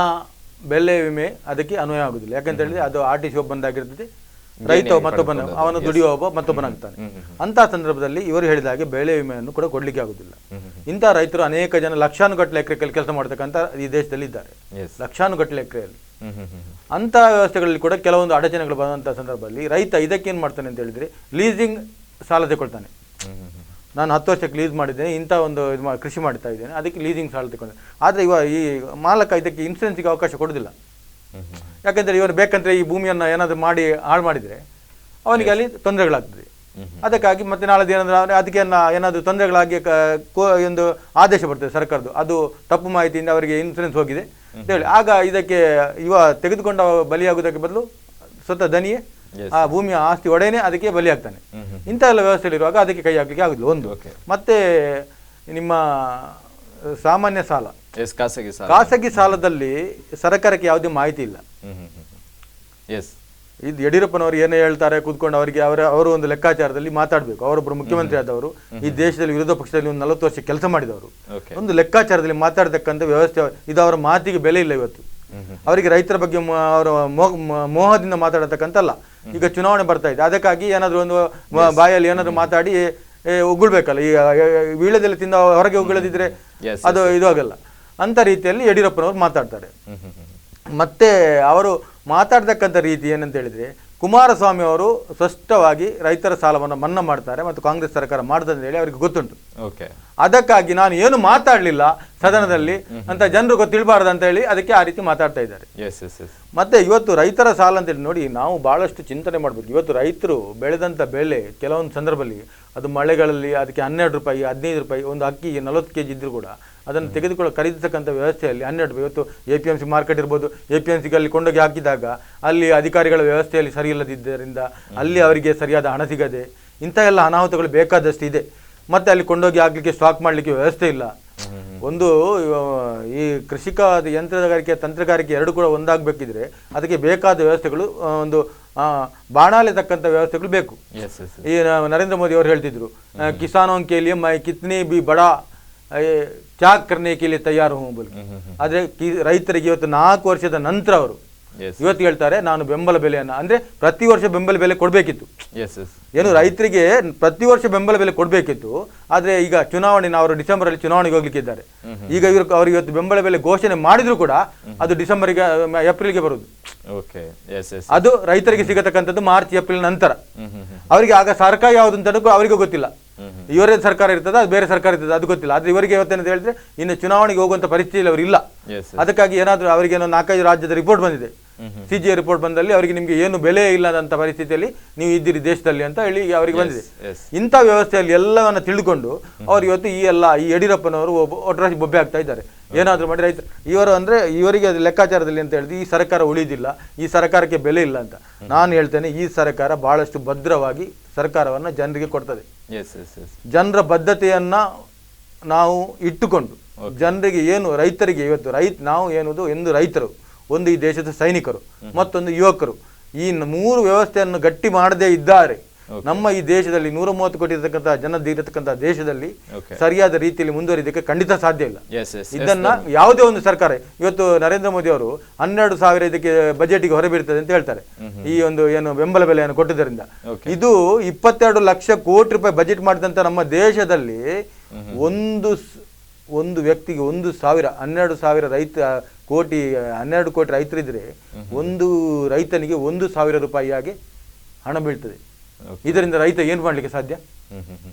ಬೆಳೆ ವಿಮೆ ಅದಕ್ಕೆ ಅನ್ವಯ ಆಗುದಿಲ್ಲ. ಯಾಕಂತ ಹೇಳಿದ್ರೆ ಅದು ಆರ್ಟಿಸಿ ಒಬ್ಬಂದಾಗಿರ್ತದೆ, ರೈತ ಮತ್ತೊಬ್ಬನ ಅವನು ದುಡಿಯುವ ಒಬ್ಬ ಮತ್ತೊಬ್ಬನಾಗ್ತಾನೆ. ಅಂತ ಸಂದರ್ಭದಲ್ಲಿ ಇವರು ಹೇಳಿದ ಹಾಗೆ ಬೆಳೆ ವಿಮೆಯನ್ನು ಕೂಡ ಕೊಡ್ಲಿಕ್ಕೆ ಆಗುದಿಲ್ಲ. ಇಂತಹ ರೈತರು ಅನೇಕ ಜನ ಲಕ್ಷಾನುಗಟ್ಟಲೆ ಎಕರೆಯಲ್ಲಿ ಕೆಲಸ ಮಾಡ್ತಕ್ಕಂಥ ಈ ದೇಶದಲ್ಲಿ ಇದ್ದಾರೆ, ಲಕ್ಷಾನುಗಟ್ಟಲೆ ಎಕರೆಯಲ್ಲಿ. ಅಂತ ವ್ಯವಸ್ಥೆಗಳಲ್ಲಿ ಕೂಡ ಕೆಲವೊಂದು ಅಡಚಣೆಗಳು ಬರುವಂತಹ ಸಂದರ್ಭದಲ್ಲಿ ರೈತ ಇದಕ್ಕೇನು ಮಾಡ್ತಾನೆ ಅಂತ ಹೇಳಿದ್ರೆ ಲೀಸಿಂಗ್ ಸಾಲ ತಗೊಳ್ತಾನೆ. ನಾನು 10 ವರ್ಷಕ್ಕೆ ಲೀಸ್ ಮಾಡಿದ್ದೇನೆ, ಇಂಥ ಒಂದು ಕೃಷಿ ಮಾಡ್ತಾ ಇದ್ದೇನೆ, ಅದಕ್ಕೆ ಲೀಸಿಂಗ್ ಸಾಲ ತಗೊಂಡೆ. ಆದರೆ ಈ ಮಾಲಕ ಇದಕ್ಕೆ ಇನ್ಸೂರೆನ್ಸ್ಗೆ ಅವಕಾಶ ಕೊಡೋದಿಲ್ಲ. ಯಾಕಂದರೆ ಇವನು ಬೇಕಂದ್ರೆ ಈ ಭೂಮಿಯನ್ನು ಏನಾದರೂ ಮಾಡಿ ಹಾಳು ಮಾಡಿದರೆ ಅವನಿಗೆ ಅಲ್ಲಿ ತೊಂದರೆಗಳಾಗ್ತದೆ. ಅದಕ್ಕಾಗಿ ಮತ್ತೆ ನಾಳೆ ಏನಾದರೂ ಅದಕ್ಕೆ ಏನಾದರೂ ತೊಂದರೆಗಳಾಗಿ ಒಂದು ಆದೇಶ ಬರ್ತದೆ ಸರ್ಕಾರದ್ದು, ಅದು ತಪ್ಪು ಮಾಹಿತಿಯಿಂದ ಅವರಿಗೆ ಇನ್ಸೂರೆನ್ಸ್ ಹೋಗಿದೆ ಅಂತ ಹೇಳಿ, ಆಗ ಇದಕ್ಕೆ ತೆಗೆದುಕೊಂಡ ಬಲಿಯಾಗುವುದಕ್ಕೆ ಬದಲು ಸ್ವತಃ ದನಿಯೇ ಆ ಭೂಮಿಯ ಆಸ್ತಿ ಒಡೆಯನೇ ಅದಕ್ಕೆ ಬಲಿಯಾಗ್ತಾನೆ. ಇಂಥ ಎಲ್ಲ ವ್ಯವಸ್ಥೆಯಲ್ಲಿರುವಾಗ ಅದಕ್ಕೆ ಕೈ ಹಾಕಲಿಕ್ಕೆ ಆಗುದಿಲ್ಲ. ಒಂದು ಮತ್ತೆ ನಿಮ್ಮ ಸಾಮಾನ್ಯ ಸಾಲ, ಖಾಸಗಿ ಸಾಲದಲ್ಲಿ ಸರ್ಕಾರಕ್ಕೆ ಯಾವುದೇ ಮಾಹಿತಿ ಇಲ್ಲ. ಇದು ಯಡಿಯೂರಪ್ಪನವರು ಏನೇ ಹೇಳ್ತಾರೆ ಕೂತ್ಕೊಂಡು ಅವರಿಗೆ ಅವರು ಒಂದು ಲೆಕ್ಕಾಚಾರದಲ್ಲಿ ಮಾತಾಡಬೇಕು. ಅವರೊಬ್ಬರು ಮುಖ್ಯಮಂತ್ರಿ ಆದವರು, ಈ ದೇಶದಲ್ಲಿ ವಿರೋಧ ಪಕ್ಷದಲ್ಲಿ ಒಂದು 40 ವರ್ಷ ಕೆಲಸ ಮಾಡಿದವರು, ಒಂದು ಲೆಕ್ಕಾಚಾರದಲ್ಲಿ ಮಾತಾಡತಕ್ಕಂಥ ವ್ಯವಸ್ಥೆ ಇದು. ಅವರ ಮಾತಿಗೆ ಬೆಲೆ ಇಲ್ಲ ಇವತ್ತು. ಅವರಿಗೆ ರೈತರ ಬಗ್ಗೆ ಅವರ ಮೋಹದಿಂದ ಮಾತಾಡತಕ್ಕಂತಲ್ಲ. ಈಗ ಚುನಾವಣೆ ಬರ್ತಾ ಇದೆ, ಅದಕ್ಕಾಗಿ ಏನಾದರೂ ಒಂದು ಬಾಯಲ್ಲಿ ಏನಾದರೂ ಮಾತಾಡಿ ಉಗುಳ್ಬೇಕಲ್ಲ. ಈ ವೀಳ್ಯದಲ್ಲಿ ತಿಂದ ಹೊರಗೆ ಉಗುಳದಿದ್ರೆ ಅದು ಇದು ಆಗಲ್ಲ. ಅಂತ ರೀತಿಯಲ್ಲಿ ಯಡಿಯೂರಪ್ಪನವರು ಮಾತಾಡ್ತಾರೆ. ಮತ್ತೆ ಅವರು ಮಾತಾಡ್ತಕ್ಕಂಥ ರೀತಿ ಏನಂತ ಹೇಳಿದ್ರೆ, ಕುಮಾರಸ್ವಾಮಿ ಅವರು ಸ್ಪಷ್ಟವಾಗಿ ರೈತರ ಸಾಲವನ್ನು ಮನ್ನಾ ಮಾಡ್ತಾರೆ ಮತ್ತು ಕಾಂಗ್ರೆಸ್ ಸರ್ಕಾರ ಮಾಡ್ತದೆ ಹೇಳಿ ಅವರಿಗೆ ಗೊತ್ತುಂಟು. ಅದಕ್ಕಾಗಿ ನಾನು ಏನು ಮಾತಾಡಲಿಲ್ಲ ಸದನದಲ್ಲಿ ಅಂತ ಜನರು ತಿಳಿಬಾರ್ದು ಅಂತ ಹೇಳಿ ಅದಕ್ಕೆ ಆ ರೀತಿ ಮಾತಾಡ್ತಾ ಇದ್ದಾರೆ. ಮತ್ತೆ ಇವತ್ತು ರೈತರ ಸಾಲ ಅಂತೇಳಿ ನೋಡಿ, ನಾವು ಬಹಳಷ್ಟು ಚಿಂತನೆ ಮಾಡಬೇಕು. ಇವತ್ತು ರೈತರು ಬೆಳೆದಂಥ ಬೆಳೆ ಕೆಲವೊಂದು ಸಂದರ್ಭದಲ್ಲಿ ಅದು ಮಳೆಗಳಲ್ಲಿ ಅದಕ್ಕೆ 12 ರೂಪಾಯಿ 15 ರೂಪಾಯಿ, ಒಂದು ಅಕ್ಕಿ 40 kg ಇದ್ರೂ ಕೂಡ ಅದನ್ನು ತೆಗೆದುಕೊಳ್ಳೋ ಖರೀದಿಸತಕ್ಕಂಥ ವ್ಯವಸ್ಥೆಯಲ್ಲಿ 12 ರೂಪಾಯಿ. ಇವತ್ತು APMC ಮಾರ್ಕೆಟ್ ಇರ್ಬೋದು, APMCಗೆ ಕೊಂಡೋಗಿ ಹಾಕಿದಾಗ ಅಲ್ಲಿ ಅಧಿಕಾರಿಗಳ ವ್ಯವಸ್ಥೆಯಲ್ಲಿ ಸರಿ ಇಲ್ಲದಿದ್ದರಿಂದ ಅಲ್ಲಿ ಅವರಿಗೆ ಸರಿಯಾದ ಹಣ ಸಿಗದೆ ಇಂಥ ಎಲ್ಲ ಅನಾಹುತಗಳು ಬೇಕಾದಷ್ಟು ಇದೆ. ಮತ್ತೆ ಅಲ್ಲಿ ಕೊಂಡೋಗಿ ಹಾಕಲಿಕ್ಕೆ ಸ್ಟಾಕ್ ಮಾಡಲಿಕ್ಕೆ ವ್ಯವಸ್ಥೆ ಇಲ್ಲ. ಒಂದು ಈ ಕೃಷಿಕ ಯಂತ್ರಗಾರಿಕೆ ತಂತ್ರಗಾರಿಕೆ ಎರಡು ಕೂಡ ಒಂದಾಗಬೇಕಿದ್ರೆ ಅದಕ್ಕೆ ಬೇಕಾದ ವ್ಯವಸ್ಥೆಗಳು ಒಂದು ಬಾಣಾಲೆ ತಕ್ಕಂಥ ವ್ಯವಸ್ಥೆಗಳು ಬೇಕು. ಎಸ್ ಎಸ್ ಈ ನರೇಂದ್ರ ಮೋದಿ ಅವರು ಹೇಳ್ತಿದ್ರು, ಕಿಸಾನೋं के लिए मैं कितनी भी बड़ा ತ್ಯಾಗ करने के लिए तैयार हूं बोल. ಆದ್ರೆ ರೈತರಿಗೆ ಇವತ್ತು 4 ವರ್ಷದ ನಂತರ ಅವರು ಇವತ್ತು ಹೇಳ್ತಾರೆ ನಾನು ಬೆಂಬಲ ಬೆಲೆಯನ್ನ, ಅಂದ್ರೆ ಪ್ರತಿ ವರ್ಷ ಬೆಂಬಲ ಬೆಲೆ ಕೊಡ್ಬೇಕಿತ್ತು. ಏನು ರೈತರಿಗೆ ಪ್ರತಿ ವರ್ಷ ಬೆಂಬಲ ಬೆಲೆ ಕೊಡ್ಬೇಕಿತ್ತು. ಆದ್ರೆ ಈಗ ಚುನಾವಣೆ, ಅವರು ಡಿಸೆಂಬರ್ ಅಲ್ಲಿ ಚುನಾವಣೆಗೆ ಹೋಗ್ಲಿಕ್ಕಿದ್ದಾರೆ. ಈಗ ಅವ್ರಿಗೆ ಇವತ್ತು ಬೆಂಬಲ ಬೆಲೆ ಘೋಷಣೆ ಮಾಡಿದ್ರು ಕೂಡ ಅದು ಡಿಸೆಂಬರ್ಗೆ ಏಪ್ರಿಲ್ಗೆ ಬರುದು. ಅದು ರೈತರಿಗೆ ಸಿಗತಕ್ಕಂಥದ್ದು ಮಾರ್ಚ್ ಏಪ್ರಿಲ್ ನಂತರ. ಅವರಿಗೆ ಆಗ ಸರ್ಕಾರ ಯಾವ್ದು ಅಂತ ಅವರಿಗೆ ಗೊತ್ತಿಲ್ಲ. ಇವರೇ ಸರ್ಕಾರ ಇರ್ತದ, ಅದು ಬೇರೆ ಸರ್ಕಾರ ಇರ್ತದೆ, ಅದು ಗೊತ್ತಿಲ್ಲ. ಆದ್ರೆ ಇವರಿಗೆ ಇವತ್ತೇನಂತ ಹೇಳಿದ್ರೆ ಇನ್ನು ಚುನಾವಣೆಗೆ ಹೋಗುವಂತ ಪರಿಸ್ಥಿತಿಯಲ್ಲಿ ಅವರು ಇಲ್ಲ. ಅದಕ್ಕಾಗಿ ಏನಾದ್ರೂ ಅವರಿಗೆ 4-5 ರಾಜ್ಯದ ರಿಪೋರ್ಟ್ ಬಂದಿದೆ, CGI ರಿಪೋರ್ಟ್ ಬಂದಲ್ಲಿ ಅವರಿಗೆ ನಿಮ್ಗೆ ಏನು ಬೆಲೆ ಇಲ್ಲದಂತ ಪರಿಸ್ಥಿತಿಯಲ್ಲಿ ನೀವು ಇದ್ದೀರಿ ದೇಶದಲ್ಲಿ ಅಂತ ಹೇಳಿ ಅವರಿಗೆ ಬಂದಿದೆ. ಇಂಥ ವ್ಯವಸ್ಥೆಯಲ್ಲಿ ಎಲ್ಲವನ್ನ ತಿಳಿದುಕೊಂಡು ಅವ್ರು ಇವತ್ತು ಈ ಯಡಿಯೂರಪ್ಪನವರು ಒಟ್ಟರಾಶಿ ಬೊಬ್ಬೆ ಆಗ್ತಾ ಇದ್ದಾರೆ. ಏನಾದ್ರೂ ಮಾಡಿ ರೈತರು ಇವರು ಅಂದ್ರೆ ಇವರಿಗೆ ಲೆಕ್ಕಾಚಾರದಲ್ಲಿ ಅಂತ ಹೇಳಿದ್ರೆ ಈ ಸರ್ಕಾರ ಉಳಿದಿಲ್ಲ, ಈ ಸರ್ಕಾರಕ್ಕೆ ಬೆಲೆ ಇಲ್ಲ ಅಂತ. ನಾನು ಹೇಳ್ತೇನೆ, ಈ ಸರ್ಕಾರ ಬಹಳಷ್ಟು ಭದ್ರವಾಗಿ ಸರ್ಕಾರವನ್ನ ಜನರಿಗೆ ಕೊಡ್ತದೆ. ಜನರ ಬದ್ಧತೆಯನ್ನ ನಾವು ಇಟ್ಟುಕೊಂಡು ಜನರಿಗೆ ಏನು ರೈತರಿಗೆ ಇವತ್ತು ನಾವು ಏನುವುದು ಎಂದು ರೈತರು, ಒಂದು ಈ ದೇಶದ ಸೈನಿಕರು, ಮತ್ತೊಂದು ಯುವಕರು, ಈ 3 ವ್ಯವಸ್ಥೆಯನ್ನು ಗಟ್ಟಿ ಮಾಡದೇ ಇದ್ದಾರೆ. ನಮ್ಮ ಈ ದೇಶದಲ್ಲಿ 130 ಕೋಟಿ ಇರತಕ್ಕಂಥ ಜನರಿರತಕ್ಕಂಥ ದೇಶದಲ್ಲಿ ಸರಿಯಾದ ರೀತಿಯಲ್ಲಿ ಮುಂದುವರಿದಕ್ಕೆ ಖಂಡಿತ ಸಾಧ್ಯ ಇಲ್ಲ. ಇದನ್ನ ಯಾವುದೇ ಒಂದು ಸರ್ಕಾರ, ಇವತ್ತು ನರೇಂದ್ರ ಮೋದಿ ಅವರು 12,000 ಇದಕ್ಕೆ ಬಜೆಟ್ಗೆ ಹೊರಬೀಳ್ತದೆ ಅಂತ ಹೇಳ್ತಾರೆ. ಈ ಒಂದು ಏನು ಬೆಂಬಲ ಬೆಲೆಯನ್ನು ಕೊಟ್ಟಿದ್ದರಿಂದ ಇದು 22 ಲಕ್ಷ ಕೋಟಿ ರೂಪಾಯಿ ಬಜೆಟ್ ಮಾಡಿದಂತ ನಮ್ಮ ದೇಶದಲ್ಲಿ ಒಂದು ವ್ಯಕ್ತಿಗೆ 1,000 12 ಕೋಟಿ ರೈತರಿದ್ರೆ ಒಂದು ರೈತನಿಗೆ 1,000 ರೂಪಾಯಿಯಾಗಿ ಹಣ ಬೀಳ್ತದೆ. ಇದರಿಂದ ರೈತ ಏನು ಮಾಡ್ಲಿಕ್ಕೆ ಸಾಧ್ಯ?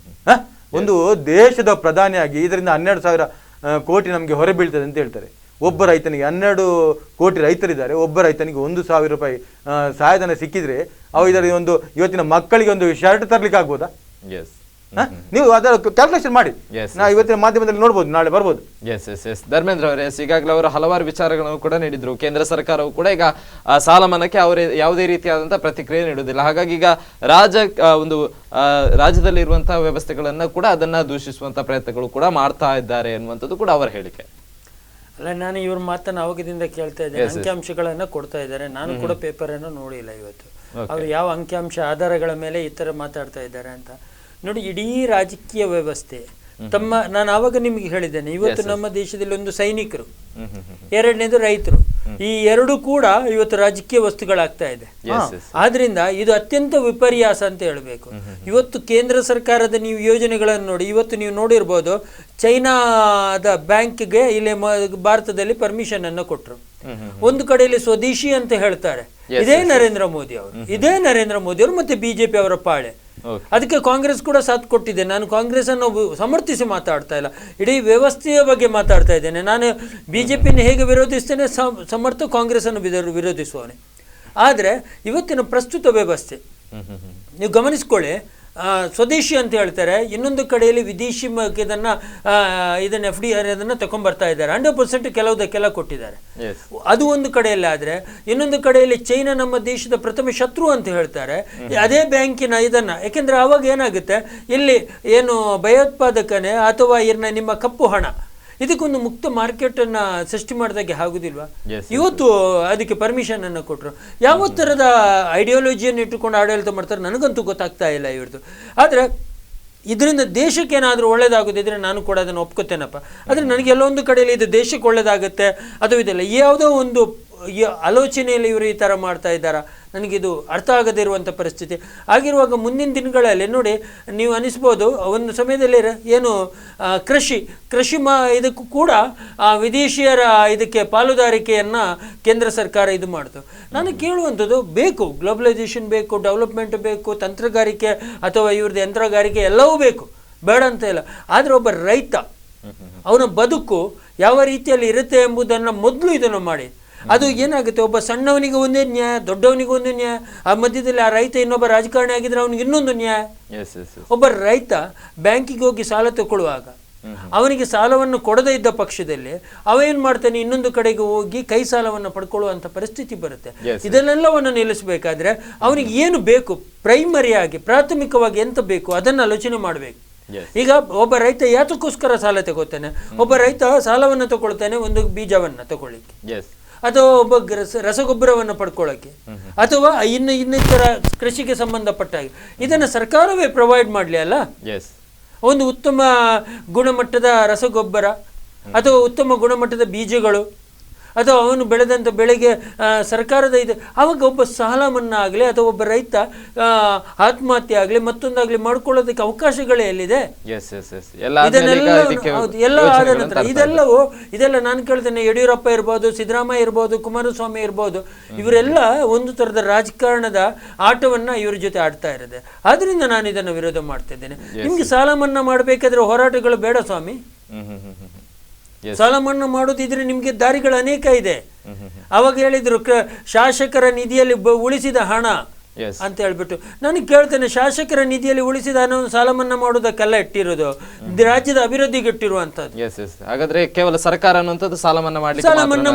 ಒಂದು ದೇಶದ ಪ್ರಧಾನಿಯಾಗಿ ಇದರಿಂದ 12,000 ಕೋಟಿ ನಮಗೆ ಹೊರ ಬೀಳ್ತದೆ ಅಂತ ಹೇಳ್ತಾರೆ. ಒಬ್ಬ ರೈತನಿಗೆ 12 ಕೋಟಿ ರೈತರಿದ್ದಾರೆ, ಒಬ್ಬ ರೈತನಿಗೆ 1,000 ರೂಪಾಯಿ ಸಹಾಯಧನ ಸಿಕ್ಕಿದ್ರೆ ಇದರ ಒಂದು ಇವತ್ತಿನ ಮಕ್ಕಳಿಗೆ ಒಂದು ಶರ್ಟ್ ತರ್ಲಿಕ್ಕೆ ಆಗ್ಬೋದಾ? ನೀವು ಅದರ ಕ್ಯಾಲ್ಕುಲೇಷನ್ ಮಾಡಿ, ನಾ ಇವತ್ತಿನ ಮಾಧ್ಯಮದಲ್ಲಿ ನೋಡಬಹುದು, ನಾಳೆ ಬರ್ಬೋದು. ಧರ್ಮೇಂದ್ರ ಅವರೇ, ಈಗಾಗಲೇ ಅವರು ಹಲವಾರು ವಿಚಾರಗಳನ್ನು ಕೂಡ ನೀಡಿದ್ರು. ಕೇಂದ್ರ ಸರ್ಕಾರವು ಕೂಡ ಈಗ ಸಾಲ ಮನ್ನಾಕ್ಕೆ ಅವರೇ ಯಾವುದೇ ರೀತಿಯಾದಂತಹ ಪ್ರತಿಕ್ರಿಯೆ ನೀಡುವುದಿಲ್ಲ. ಹಾಗಾಗಿ ಈಗ ರಾಜ್ಯದಲ್ಲಿ ಇರುವಂತಹ ವ್ಯವಸ್ಥೆಗಳನ್ನ ಕೂಡ ಅದನ್ನ ದೂಷಿಸುವಂತಹ ಪ್ರಯತ್ನಗಳು ಕೂಡ ಮಾಡ್ತಾ ಇದ್ದಾರೆ ಎನ್ನುವಂಥದ್ದು ಕೂಡ ಅವರ ಹೇಳಿಕೆ. ಅಲ್ಲ, ನಾನು ಇವ್ರ ಮಾತನ್ನ ಅವಾಗದಿಂದ ಕೇಳ್ತಾ ಇದ್ದೇನೆ. ಅಂಕಿಅಂಶಗಳನ್ನ ಕೊಡ್ತಾ ಇದ್ದಾರೆ. ನಾನು ಕೂಡ ಪೇಪರ್ ಅನ್ನು ನೋಡಿಲ್ಲ ಇವತ್ತು. ಅವ್ರು ಯಾವ ಅಂಕಿಅಂಶ ಆಧಾರಗಳ ಮೇಲೆ ಈ ತರ ಮಾತಾಡ್ತಾ ಇದ್ದಾರೆ ಅಂತ ನೋಡಿ. ಇಡೀ ರಾಜಕೀಯ ವ್ಯವಸ್ಥೆ ನಾನು ಆವಾಗ ನಿಮಗೆ ಹೇಳಿದ್ದೇನೆ, ಇವತ್ತು ನಮ್ಮ ದೇಶದಲ್ಲಿ ಒಂದು ಸೈನಿಕರು, ಎರಡನೇದು ರೈತರು, ಈ ಎರಡು ಕೂಡ ಇವತ್ತು ರಾಜಕೀಯ ವಸ್ತುಗಳಾಗ್ತಾ ಇದೆ. ಆದ್ರಿಂದ ಇದು ಅತ್ಯಂತ ವಿಪರ್ಯಾಸ ಅಂತ ಹೇಳಬೇಕು. ಇವತ್ತು ಕೇಂದ್ರ ಸರ್ಕಾರದ ನೀವು ಯೋಜನೆಗಳನ್ನು ನೋಡಿ, ಇವತ್ತು ನೀವು ನೋಡಿರ್ಬೋದು, ಚೈನಾದ ಬ್ಯಾಂಕ್ಗೆ ಇಲ್ಲಿ ಭಾರತದಲ್ಲಿ ಪರ್ಮಿಷನ್ ಅನ್ನು ಕೊಟ್ಟರು. ಒಂದು ಕಡೆಯಲ್ಲಿ ಸ್ವದೇಶಿ ಅಂತ ಹೇಳ್ತಾರೆ. ಇದೇ ನರೇಂದ್ರ ಮೋದಿ ಅವರು ಮತ್ತೆ ಬಿಜೆಪಿ ಅವರ ಪಾಳೆ. ಅದಕ್ಕೆ ಕಾಂಗ್ರೆಸ್ ಕೂಡ ಸಾಥ್ ಕೊಟ್ಟಿದೆ. ನಾನು ಕಾಂಗ್ರೆಸ್ ಅನ್ನು ಸಮರ್ಥಿಸಿ ಮಾತಾಡ್ತಾ ಇಲ್ಲ, ಇಡೀ ವ್ಯವಸ್ಥೆಯ ಬಗ್ಗೆ ಮಾತಾಡ್ತಾ ಇದ್ದೇನೆ. ನಾನು ಬಿಜೆಪಿಯನ್ನು ಹೇಗೆ ವಿರೋಧಿಸ್ತೇನೆ, ಸಮರ್ಥ ಕಾಂಗ್ರೆಸ್ ಅನ್ನು ವಿರೋಧಿಸುವವನೇ. ಆದರೆ ಇವತ್ತಿನ ಪ್ರಸ್ತುತ ವ್ಯವಸ್ಥೆ ನೀವು ಗಮನಿಸ್ಕೊಳ್ಳಿ, ಸ್ವದೇಶಿ ಅಂತ ಹೇಳ್ತಾರೆ, ಇನ್ನೊಂದು ಕಡೆಯಲ್ಲಿ ವಿದೇಶಿ ಇದನ್ನ FDI ಅದನ್ನ ತಗೊಂಡ್ಬರ್ತಾ ಇದ್ದಾರೆ. 100% ಕೆಲವುದಕ್ಕೆಲ್ಲ ಕೊಟ್ಟಿದ್ದಾರೆ. ಅದು ಒಂದು ಕಡೆಯಲ್ಲಿ. ಆದ್ರೆ ಇನ್ನೊಂದು ಕಡೆಯಲ್ಲಿ ಚೈನಾ ನಮ್ಮ ದೇಶದ ಪ್ರಥಮ ಶತ್ರು ಅಂತ ಹೇಳ್ತಾರೆ. ಅದೇ ಬ್ಯಾಂಕಿನ ಇದನ್ನ, ಯಾಕೆಂದ್ರೆ ಅವಾಗ ಏನಾಗುತ್ತೆ, ಇಲ್ಲಿ ಏನು ಭಯೋತ್ಪಾದಕನೇ ಅಥವಾ ನಿಮ್ಮ ಕಪ್ಪು ಹಣ, ಇದಕ್ಕೊಂದು ಮುಕ್ತ ಮಾರ್ಕೆಟ್ ಅನ್ನ ಸೃಷ್ಟಿ ಮಾಡಿದಾಗೆ ಆಗುದಿಲ್ವಾ? ಇವತ್ತು ಅದಕ್ಕೆ ಪರ್ಮಿಷನ್ ಅನ್ನು ಕೊಟ್ಟರು. ಯಾವ ಥರದ ಐಡಿಯಾಲಜಿಯನ್ನು ಇಟ್ಟುಕೊಂಡು ಆಡಳಿತ ಮಾಡ್ತಾರೆ ನನಗಂತೂ ಗೊತ್ತಾಗ್ತಾ ಇಲ್ಲ ಇವ್ರದ್ದು. ಆದರೆ ಇದರಿಂದ ದೇಶಕ್ಕೆ ಏನಾದರೂ ಒಳ್ಳೇದಾಗೋದಿದ್ರೆ ನಾನು ಕೂಡ ಅದನ್ನು ಒಪ್ಕೋತೇನಪ್ಪ. ಆದರೆ ನನಗೆ ಎಲ್ಲೊಂದು ಕಡೆಯಲ್ಲಿ ಇದು ದೇಶಕ್ಕೆ ಒಳ್ಳೇದಾಗುತ್ತೆ ಅದು ಇದೆಲ್ಲ ಯಾವುದೋ ಒಂದು ಆಲೋಚನೆಯಲ್ಲಿ ಇವರು ಈ ಥರ ಮಾಡ್ತಾ ಇದ್ದಾರಾ, ನನಗಿದು ಅರ್ಥ ಆಗದೇ ಇರುವಂಥ ಪರಿಸ್ಥಿತಿ ಆಗಿರುವಾಗ ಮುಂದಿನ ದಿನಗಳಲ್ಲಿ ನೋಡಿ ನೀವು ಅನಿಸ್ಬೋದು, ಒಂದು ಸಮಯದಲ್ಲಿ ಏನು ಕೃಷಿ ಇದಕ್ಕೂ ಕೂಡ ವಿದೇಶಿಯರ ಇದಕ್ಕೆ ಪಾಲುದಾರಿಕೆಯನ್ನು ಕೇಂದ್ರ ಸರ್ಕಾರ ಇದು ಮಾಡ್ತು. ನಾನು ಕೇಳುವಂಥದ್ದು, ಬೇಕು ಗ್ಲೋಬಲೈಸೇಷನ್ ಬೇಕು, ಡೆವಲಪ್ಮೆಂಟ್ ಬೇಕು, ತಂತ್ರಗಾರಿಕೆ ಅಥವಾ ಇವ್ರದ್ದು ಯಂತ್ರಗಾರಿಕೆ ಎಲ್ಲವೂ ಬೇಕು, ಬೇಡ ಅಂತ ಇಲ್ಲ. ಆದರೆ ಒಬ್ಬ ರೈತ ಅವನ ಬದುಕು ಯಾವ ರೀತಿಯಲ್ಲಿ ಇರುತ್ತೆ ಎಂಬುದನ್ನು ಮೊದಲು ಇದನ್ನು ಮಾಡಿ. ಅದು ಏನಾಗುತ್ತೆ, ಒಬ್ಬ ಸಣ್ಣವನಿಗೆ ಒಂದೇ ನ್ಯಾಯ, ದೊಡ್ಡವನಿಗೆ ಒಂದು ನ್ಯಾಯ, ಆ ಮಧ್ಯದಲ್ಲಿ ಆ ರೈತ ಇನ್ನೊಬ್ಬ ರಾಜಕಾರಣಿ ಆಗಿದ್ರೆ ಅವನಿಗೆ ಇನ್ನೊಂದು ನ್ಯಾಯ. ಒಬ್ಬ ರೈತ ಬ್ಯಾಂಕಿಗೆ ಹೋಗಿ ಸಾಲ ತಗೊಳ್ಳುವಾಗ ಅವನಿಗೆ ಸಾಲವನ್ನು ಕೊಡದೇ ಇದ್ದ ಪಕ್ಷದಲ್ಲಿ ಅವ ಏನ್ ಮಾಡ್ತಾನೆ, ಇನ್ನೊಂದು ಕಡೆಗೆ ಹೋಗಿ ಕೈ ಸಾಲವನ್ನು ಪಡ್ಕೊಳ್ಳುವಂತ ಪರಿಸ್ಥಿತಿ ಬರುತ್ತೆ. ಇದನ್ನೆಲ್ಲವನ್ನು ನಿಲ್ಲಿಸಬೇಕಾದ್ರೆ ಅವನಿಗೆ ಏನು ಬೇಕು, ಪ್ರೈಮರಿಯಾಗಿ ಪ್ರಾಥಮಿಕವಾಗಿ ಎಂತ ಬೇಕು ಅದನ್ನು ಆಲೋಚನೆ ಮಾಡಬೇಕು. ಈಗ ಒಬ್ಬ ರೈತ ಯಾತಕ್ಕೋಸ್ಕರ ಸಾಲ ತಗೋತಾನೆ, ಒಬ್ಬ ರೈತ ಸಾಲವನ್ನು ತಗೊಳ್ತಾನೆ ಒಂದು ಬೀಜವನ್ನ ತಗೊಳ್ಳಿಕ್ಕೆ. ಅಥವಾ ಒಬ್ಬ ರಸಗೊಬ್ಬರವನ್ನು ಪಡ್ಕೊಳ್ಳೋಕ್ಕೆ ಅಥವಾ ಇನ್ನಿತರ ಕೃಷಿಗೆ ಸಂಬಂಧಪಟ್ಟ ಹಾಗೆ ಇದನ್ನು ಸರ್ಕಾರವೇ ಪ್ರೊವೈಡ್ ಮಾಡಲಿ ಅಲ್ಲ. ಒಂದು ಉತ್ತಮ ಗುಣಮಟ್ಟದ ರಸಗೊಬ್ಬರ ಅಥವಾ ಉತ್ತಮ ಗುಣಮಟ್ಟದ ಬೀಜಗಳು ಅಥವಾ ಅವನು ಬೆಳೆದಂಥ ಬೆಳೆಗೆ ಸರ್ಕಾರದ ಇದು, ಆವಾಗ ಒಬ್ಬ ಸಾಲ ಮನ್ನಾ ಆಗಲಿ ಅಥವಾ ಒಬ್ಬ ರೈತ ಆತ್ಮಹತ್ಯೆ ಆಗಲಿ ಮತ್ತೊಂದಾಗಲಿ ಮಾಡ್ಕೊಳ್ಳೋದಕ್ಕೆ ಅವಕಾಶಗಳೇ ಎಲ್ಲಿದೆ? ಎಲ್ಲ ಆದ ನಂತರ ಇದೆಲ್ಲ ನಾನು ಕೇಳ್ತೇನೆ, ಯಡಿಯೂರಪ್ಪ ಇರ್ಬೋದು, ಸಿದ್ದರಾಮಯ್ಯ ಇರ್ಬೋದು, ಕುಮಾರಸ್ವಾಮಿ ಇರ್ಬೋದು, ಇವರೆಲ್ಲ ಒಂದು ಥರದ ರಾಜಕಾರಣದ ಆಟವನ್ನ ಇವ್ರ ಜೊತೆ ಆಡ್ತಾ ಇರೋದೆ. ಆದ್ರಿಂದ ನಾನು ಇದನ್ನು ವಿರೋಧ ಮಾಡ್ತಾ ಇದ್ದೇನೆ. ನಿಮ್ಗೆ ಸಾಲ ಮನ್ನಾ ಮಾಡಬೇಕಾದ್ರೆ ಹೋರಾಟಗಳು ಬೇಡ ಸ್ವಾಮಿ. ಸಾಲ ಮನ್ನಾ ಮಾಡೋದಿದ್ರೆ ನಿಮ್ಗೆ ದಾರಿಗಳು ಅನೇಕ ಇದೆ. ಅವಾಗ ಹೇಳಿದ್ರು ಶಾಸಕರ ನಿಧಿಯಲ್ಲಿ ಉಳಿಸಿದ ಹಣ ಅಂತ ಹೇಳ್ಬಿಟ್ಟು. ನನಗೆ ಕೇಳ್ತೇನೆ, ಶಾಸಕರ ನಿಧಿಯಲ್ಲಿ ಉಳಿಸಿದ ಹಣವನ್ನು ಸಾಲ ಮನ್ನಾ ಮಾಡೋದಕ್ಕೆಲ್ಲ ಇಟ್ಟಿರೋದು ರಾಜ್ಯದ ಅಭಿವೃದ್ಧಿಗೆ ಇಟ್ಟಿರುವಂತದ್ದು. ಹಾಗಾದ್ರೆ ಕೇವಲ ಸರ್ಕಾರ ಅನ್ನುವಂಥದ್ದು ಸಾಲ ಮನ್ನಾ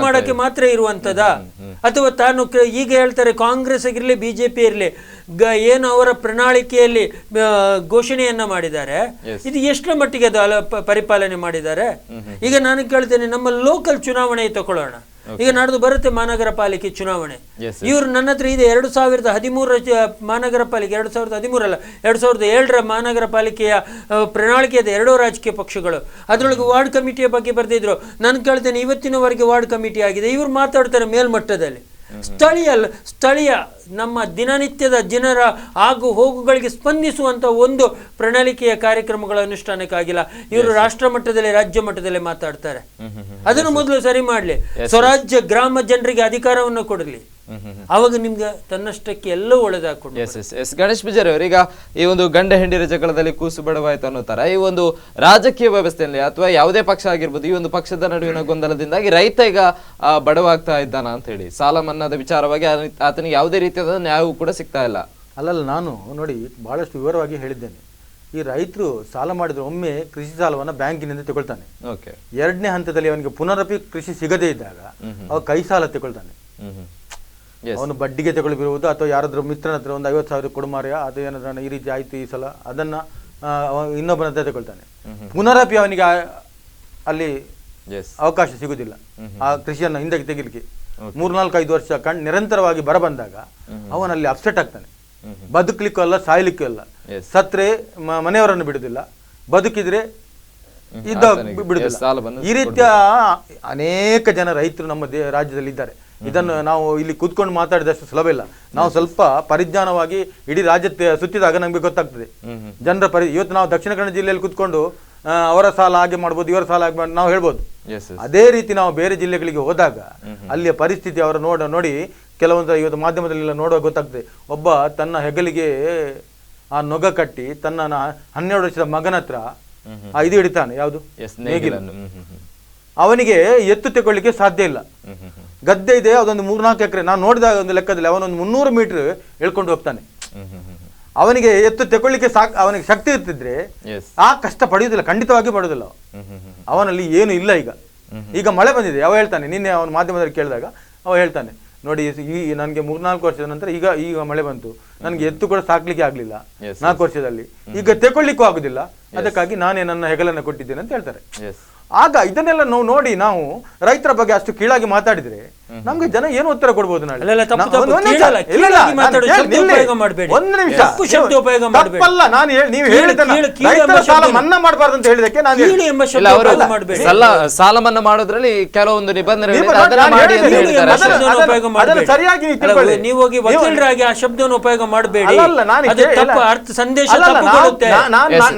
ಮಾಡಕ್ಕೆ ಮಾತ್ರ ಇರುವಂತದ? ಅಥವಾ ತಾನು ಈಗ ಹೇಳ್ತಾರೆ ಕಾಂಗ್ರೆಸ್ ಆಗಿರ್ಲಿ ಬಿಜೆಪಿ ಇರ್ಲಿ ಏನು ಅವರ ಪ್ರಣಾಳಿಕೆಯಲ್ಲಿ ಘೋಷಣೆಯನ್ನ ಮಾಡಿದ್ದಾರೆ, ಇದು ಎಷ್ಟರ ಮಟ್ಟಿಗೆ ಅದು ಪರಿಪಾಲನೆ ಮಾಡಿದ್ದಾರೆ? ಈಗ ನಾನು ಕೇಳ್ತೇನೆ, ನಮ್ಮ ಲೋಕಲ್ ಚುನಾವಣೆ ತಗೊಳ್ಳೋಣ. ಈಗ ನಾಡ್ದು ಬರುತ್ತೆ ಮಹಾನಗರ ಪಾಲಿಕೆ ಚುನಾವಣೆ. ಇವರು ನನ್ನ ಹತ್ರ ಇದೆ 2013 ಮಹಾನಗರ ಪಾಲಿಕೆ, 2013 ಅಲ್ಲ 2007 ಮಹಾನಗರ ಪಾಲಿಕೆಯ ಪ್ರಣಾಳಿಕೆ ಇದೆ. 2 ರಾಜಕೀಯ ಪಕ್ಷಗಳು ಅದರೊಳಗೆ ವಾರ್ಡ್ ಕಮಿಟಿಯ ಬಗ್ಗೆ ಬರೆದಿದ್ರು. ನಾನು ಕೇಳ್ತೇನೆ, ಇವತ್ತಿನವರೆಗೆ ವಾರ್ಡ್ ಕಮಿಟಿ ಆಗಿದೆ. ಇವರು ಮಾತಾಡ್ತಾರೆ ಮೇಲ್ಮಟ್ಟದಲ್ಲಿ. ಸ್ಥಳೀಯ ನಮ್ಮ ದಿನನಿತ್ಯದ ಜನರ ಆಗು ಹೋಗುಗಳಿಗೆ ಸ್ಪಂದಿಸುವಂತ ಒಂದು ಪ್ರಣಾಳಿಕೆಯ ಕಾರ್ಯಕ್ರಮಗಳ ಅನುಷ್ಠಾನಕ್ಕಾಗಿಲ್ಲ. ಇವರು ರಾಷ್ಟ್ರ ಮಟ್ಟದಲ್ಲಿ ರಾಜ್ಯ ಮಟ್ಟದಲ್ಲಿ ಮಾತಾಡ್ತಾರೆ. ಅದನ್ನು ಮೊದಲು ಸರಿ ಮಾಡ್ಲಿ. ಸ್ವರಾಜ್ಯ ಗ್ರಾಮ ಜನರಿಗೆ ಅಧಿಕಾರವನ್ನು ಕೊಡಲಿ. ಅವಾಗ ನಿಮ್ಗೆ ತನ್ನಷ್ಟಕ್ಕೆ ಎಲ್ಲ ಒಳ್ಳೆದಾಕೊಂಡು. ಗಣೇಶ್ ಬಿಜಾರಿ ಅವರು, ಈಗ ಈ ಒಂದು ಗಂಡ ಹೆಂಡಿರ ಜಗಳದಲ್ಲಿ ಕೂಸು ಬಡವಾಯ್ತು ಅನ್ನೋ ತರ ಈ ಒಂದು ರಾಜಕೀಯ ವ್ಯವಸ್ಥೆಯಲ್ಲಿ ಅಥವಾ ಯಾವುದೇ ಪಕ್ಷ ಆಗಿರ್ಬೋದು, ಈ ಒಂದು ಪಕ್ಷದ ನಡುವಿನ ಗೊಂದಲದಿಂದಾಗಿ ರೈತ ಈಗ ಬಡವಾಗ್ತಾ ಇದ್ದಾನ ಅಂತ ಹೇಳಿ ಸಾಲ ಮನ್ನಾದ ವಿಚಾರವಾಗಿ ಆತನಿಗೆ ಯಾವುದೇ ರೀತಿಯಾದ ನ್ಯಾಯವೂ ಕೂಡ ಸಿಗ್ತಾ ಇಲ್ಲ. ಅಲ್ಲಲ್ಲ, ನಾನು ನೋಡಿ ಬಹಳಷ್ಟು ವಿವರವಾಗಿ ಹೇಳಿದ್ದೇನೆ. ಈ ರೈತರು ಸಾಲ ಮಾಡಿದ್ರೆ ಒಮ್ಮೆ ಕೃಷಿ ಸಾಲವನ್ನು ಬ್ಯಾಂಕಿನಿಂದ ತಗೊಳ್ತಾನೆ. ಎರಡನೇ ಹಂತದಲ್ಲಿ ಅವನಿಗೆ ಪುನರಪಿ ಕೃಷಿ ಸಿಗದೇ ಇದ್ದಾಗ ಅವ ಕೈ ಸಾಲ ತಗೊಳ್ತಾನೆ. ಅವನು ಬಡ್ಡಿಗೆ ತಗೊಳ್ಬಿರುವುದು ಅಥವಾ ಯಾರಾದ್ರೂ ಮಿತ್ರನ ಹತ್ರ ಒಂದು 50,000 ಕೊಡುಮಾರ್ಯ ಅದು ಏನಾದ್ರೂ ಈ ರೀತಿ ಆಯ್ತು ಈ ಸಲ, ಅದನ್ನ ಇನ್ನೊಬ್ಬನ ಹತ್ರ ತಗೊಳ್ತಾನೆ. ಪುನರಪಿ ಅವನಿಗೆ ಅಲ್ಲಿ ಅವಕಾಶ ಸಿಗುದಿಲ್ಲ ಆ ಕೃಷಿಯನ್ನು ಹಿಂದಕ್ಕೆ ತೆಗಿಲಿಕ್ಕೆ. 3-4-5 ವರ್ಷ ನಿರಂತರವಾಗಿ ಬರ ಬಂದಾಗ ಅವನಲ್ಲಿ ಅಪ್ಸೆಟ್ ಆಗ್ತಾನೆ. ಬದುಕಲಿಕ್ಕೂ ಅಲ್ಲ ಸಾಯ್ಲಿಕ್ಕೂ ಅಲ್ಲ. ಸತ್ರೆ ಮನೆಯವರನ್ನು ಬಿಡುದಿಲ್ಲ, ಬದುಕಿದ್ರೆ ಇದ್ದ ಬಿಡುದಿಲ್ಲ. ಈ ರೀತಿಯ ಅನೇಕ ಜನ ರೈತರು ನಮ್ಮ ರಾಜ್ಯದಲ್ಲಿ ಇದ್ದಾರೆ. ಇದನ್ನು ನಾವು ಇಲ್ಲಿ ಕೂತ್ಕೊಂಡು ಮಾತಾಡಿದಷ್ಟು ಸುಲಭ ಇಲ್ಲ. ನಾವು ಸ್ವಲ್ಪ ಪರಿಜ್ಞಾನವಾಗಿ ಇಡೀ ರಾಜ್ಯ ಸುತ್ತಿದಾಗ ನಮ್ಗೆ ಗೊತ್ತಾಗ್ತದೆ ಜನರ ಇವತ್ತು ನಾವು ದಕ್ಷಿಣ ಕನ್ನಡ ಜಿಲ್ಲೆಯಲ್ಲಿ ಕೂತ್ಕೊಂಡು ಅವರ ಸಾಲ ಹಾಗೆ ಮಾಡ್ಬೋದು, ಇವರ ಸಾಲ ಹಾಗೆ ನಾವು ಹೇಳ್ಬೋದು. ಅದೇ ರೀತಿ ನಾವು ಬೇರೆ ಜಿಲ್ಲೆಗಳಿಗೆ ಹೋದಾಗ ಅಲ್ಲಿಯ ಪರಿಸ್ಥಿತಿ ಅವರ ನೋಡಿ ಕೆಲವೊಂದು ಇವತ್ತು ಮಾಧ್ಯಮದಲ್ಲೆಲ್ಲ ನೋಡುವಾಗ ಗೊತ್ತಾಗ್ತದೆ. ಒಬ್ಬ ತನ್ನ ಹೆಗಲಿಗೆ ಆ ನೊಗ ಕಟ್ಟಿ ತನ್ನ 12 ವರ್ಷದ ಮಗನ ಹತ್ರ ಇದು ಹಿಡಿತಾನೆ, ಯಾವುದು ನೇಗಿಲ. ಅವನಿಗೆ ಎತ್ತು ತಗೊಳ್ಳಿಕ್ಕೆ ಸಾಧ್ಯ ಇಲ್ಲ. ಗದ್ದೆ ಇದೆ, ಅದೊಂದು 3-4 ಎಕರೆ. ನಾನು ನೋಡಿದಾಗ ಒಂದು ಲೆಕ್ಕದಲ್ಲಿ ಅವನೊಂದು 300 ಮೀಟರ್ ಎಳ್ಕೊಂಡು ಹೋಗ್ತಾನೆ. ಅವನಿಗೆ ಎತ್ತು ತಗೊಳ್ಳಿಕ್ಕೆ ಅವನಿಗೆ ಶಕ್ತಿ ಇರ್ತಿದ್ರೆ ಆ ಕಷ್ಟ ಪಡೆಯುವುದಿಲ್ಲ, ಖಂಡಿತವಾಗಿ ಪಡೆಯುವುದಿಲ್ಲ. ಅವನಲ್ಲಿ ಏನು ಇಲ್ಲ. ಈಗ ಮಳೆ ಬಂದಿದೆ, ಅವ ಹೇಳ್ತಾನೆ, ನಿನ್ನೆ ಅವನ ಮಾಧ್ಯಮದಲ್ಲಿ ಕೇಳಿದಾಗ ಅವ ಹೇಳ್ತಾನೆ, ನೋಡಿ ಈ ನನಗೆ 3-4 ವರ್ಷದ ನಂತರ ಈಗ ಮಳೆ ಬಂತು, ನನಗೆ ಎತ್ತು ಕೂಡ ಸಾಕ್ಲಿಕ್ಕೆ ಆಗ್ಲಿಲ್ಲ 4 ವರ್ಷದಲ್ಲಿ, ಈಗ ತಗೊಳ್ಳಿಕ್ಕೂ ಆಗುದಿಲ್ಲ, ಅದಕ್ಕಾಗಿ ನಾನೇ ನನ್ನ ಹೆಗಲನ್ನು ಕೊಟ್ಟಿದ್ದೇನೆ ಅಂತ ಹೇಳ್ತಾರೆ. ಆಗ ಇದನ್ನೆಲ್ಲ ನಾವು ನೋಡಿ ನಾವು ರೈತರ ಬಗ್ಗೆ ಅಷ್ಟು ಕೀಳಾಗಿ ಮಾತಾಡಿದ್ರೆ ನಮ್ಗೆ ಜನ ಏನು ಉತ್ತರ ಕೊಡ್ಬೋದು? ನಾಳೆ ಮನ್ನಾ ಮಾಡಬಾರ್ದು ಅಂತ ಹೇಳಿದಕ್ಕೆ ಸಾಲ ಮನ್ನಾ ಮಾಡೋದ್ರಲ್ಲಿ ಕೆಲವೊಂದು ನಿಬಂಧನೆಗಳು ಸರಿಯಾಗಿ ನೀವು ಹೋಗಿ ವಕೀಲರಾಗಿ ಆ ಶಬ್ದವನ್ನು ಉಪಯೋಗ ಮಾಡಬೇಡಿ. ಸಂದೇಶ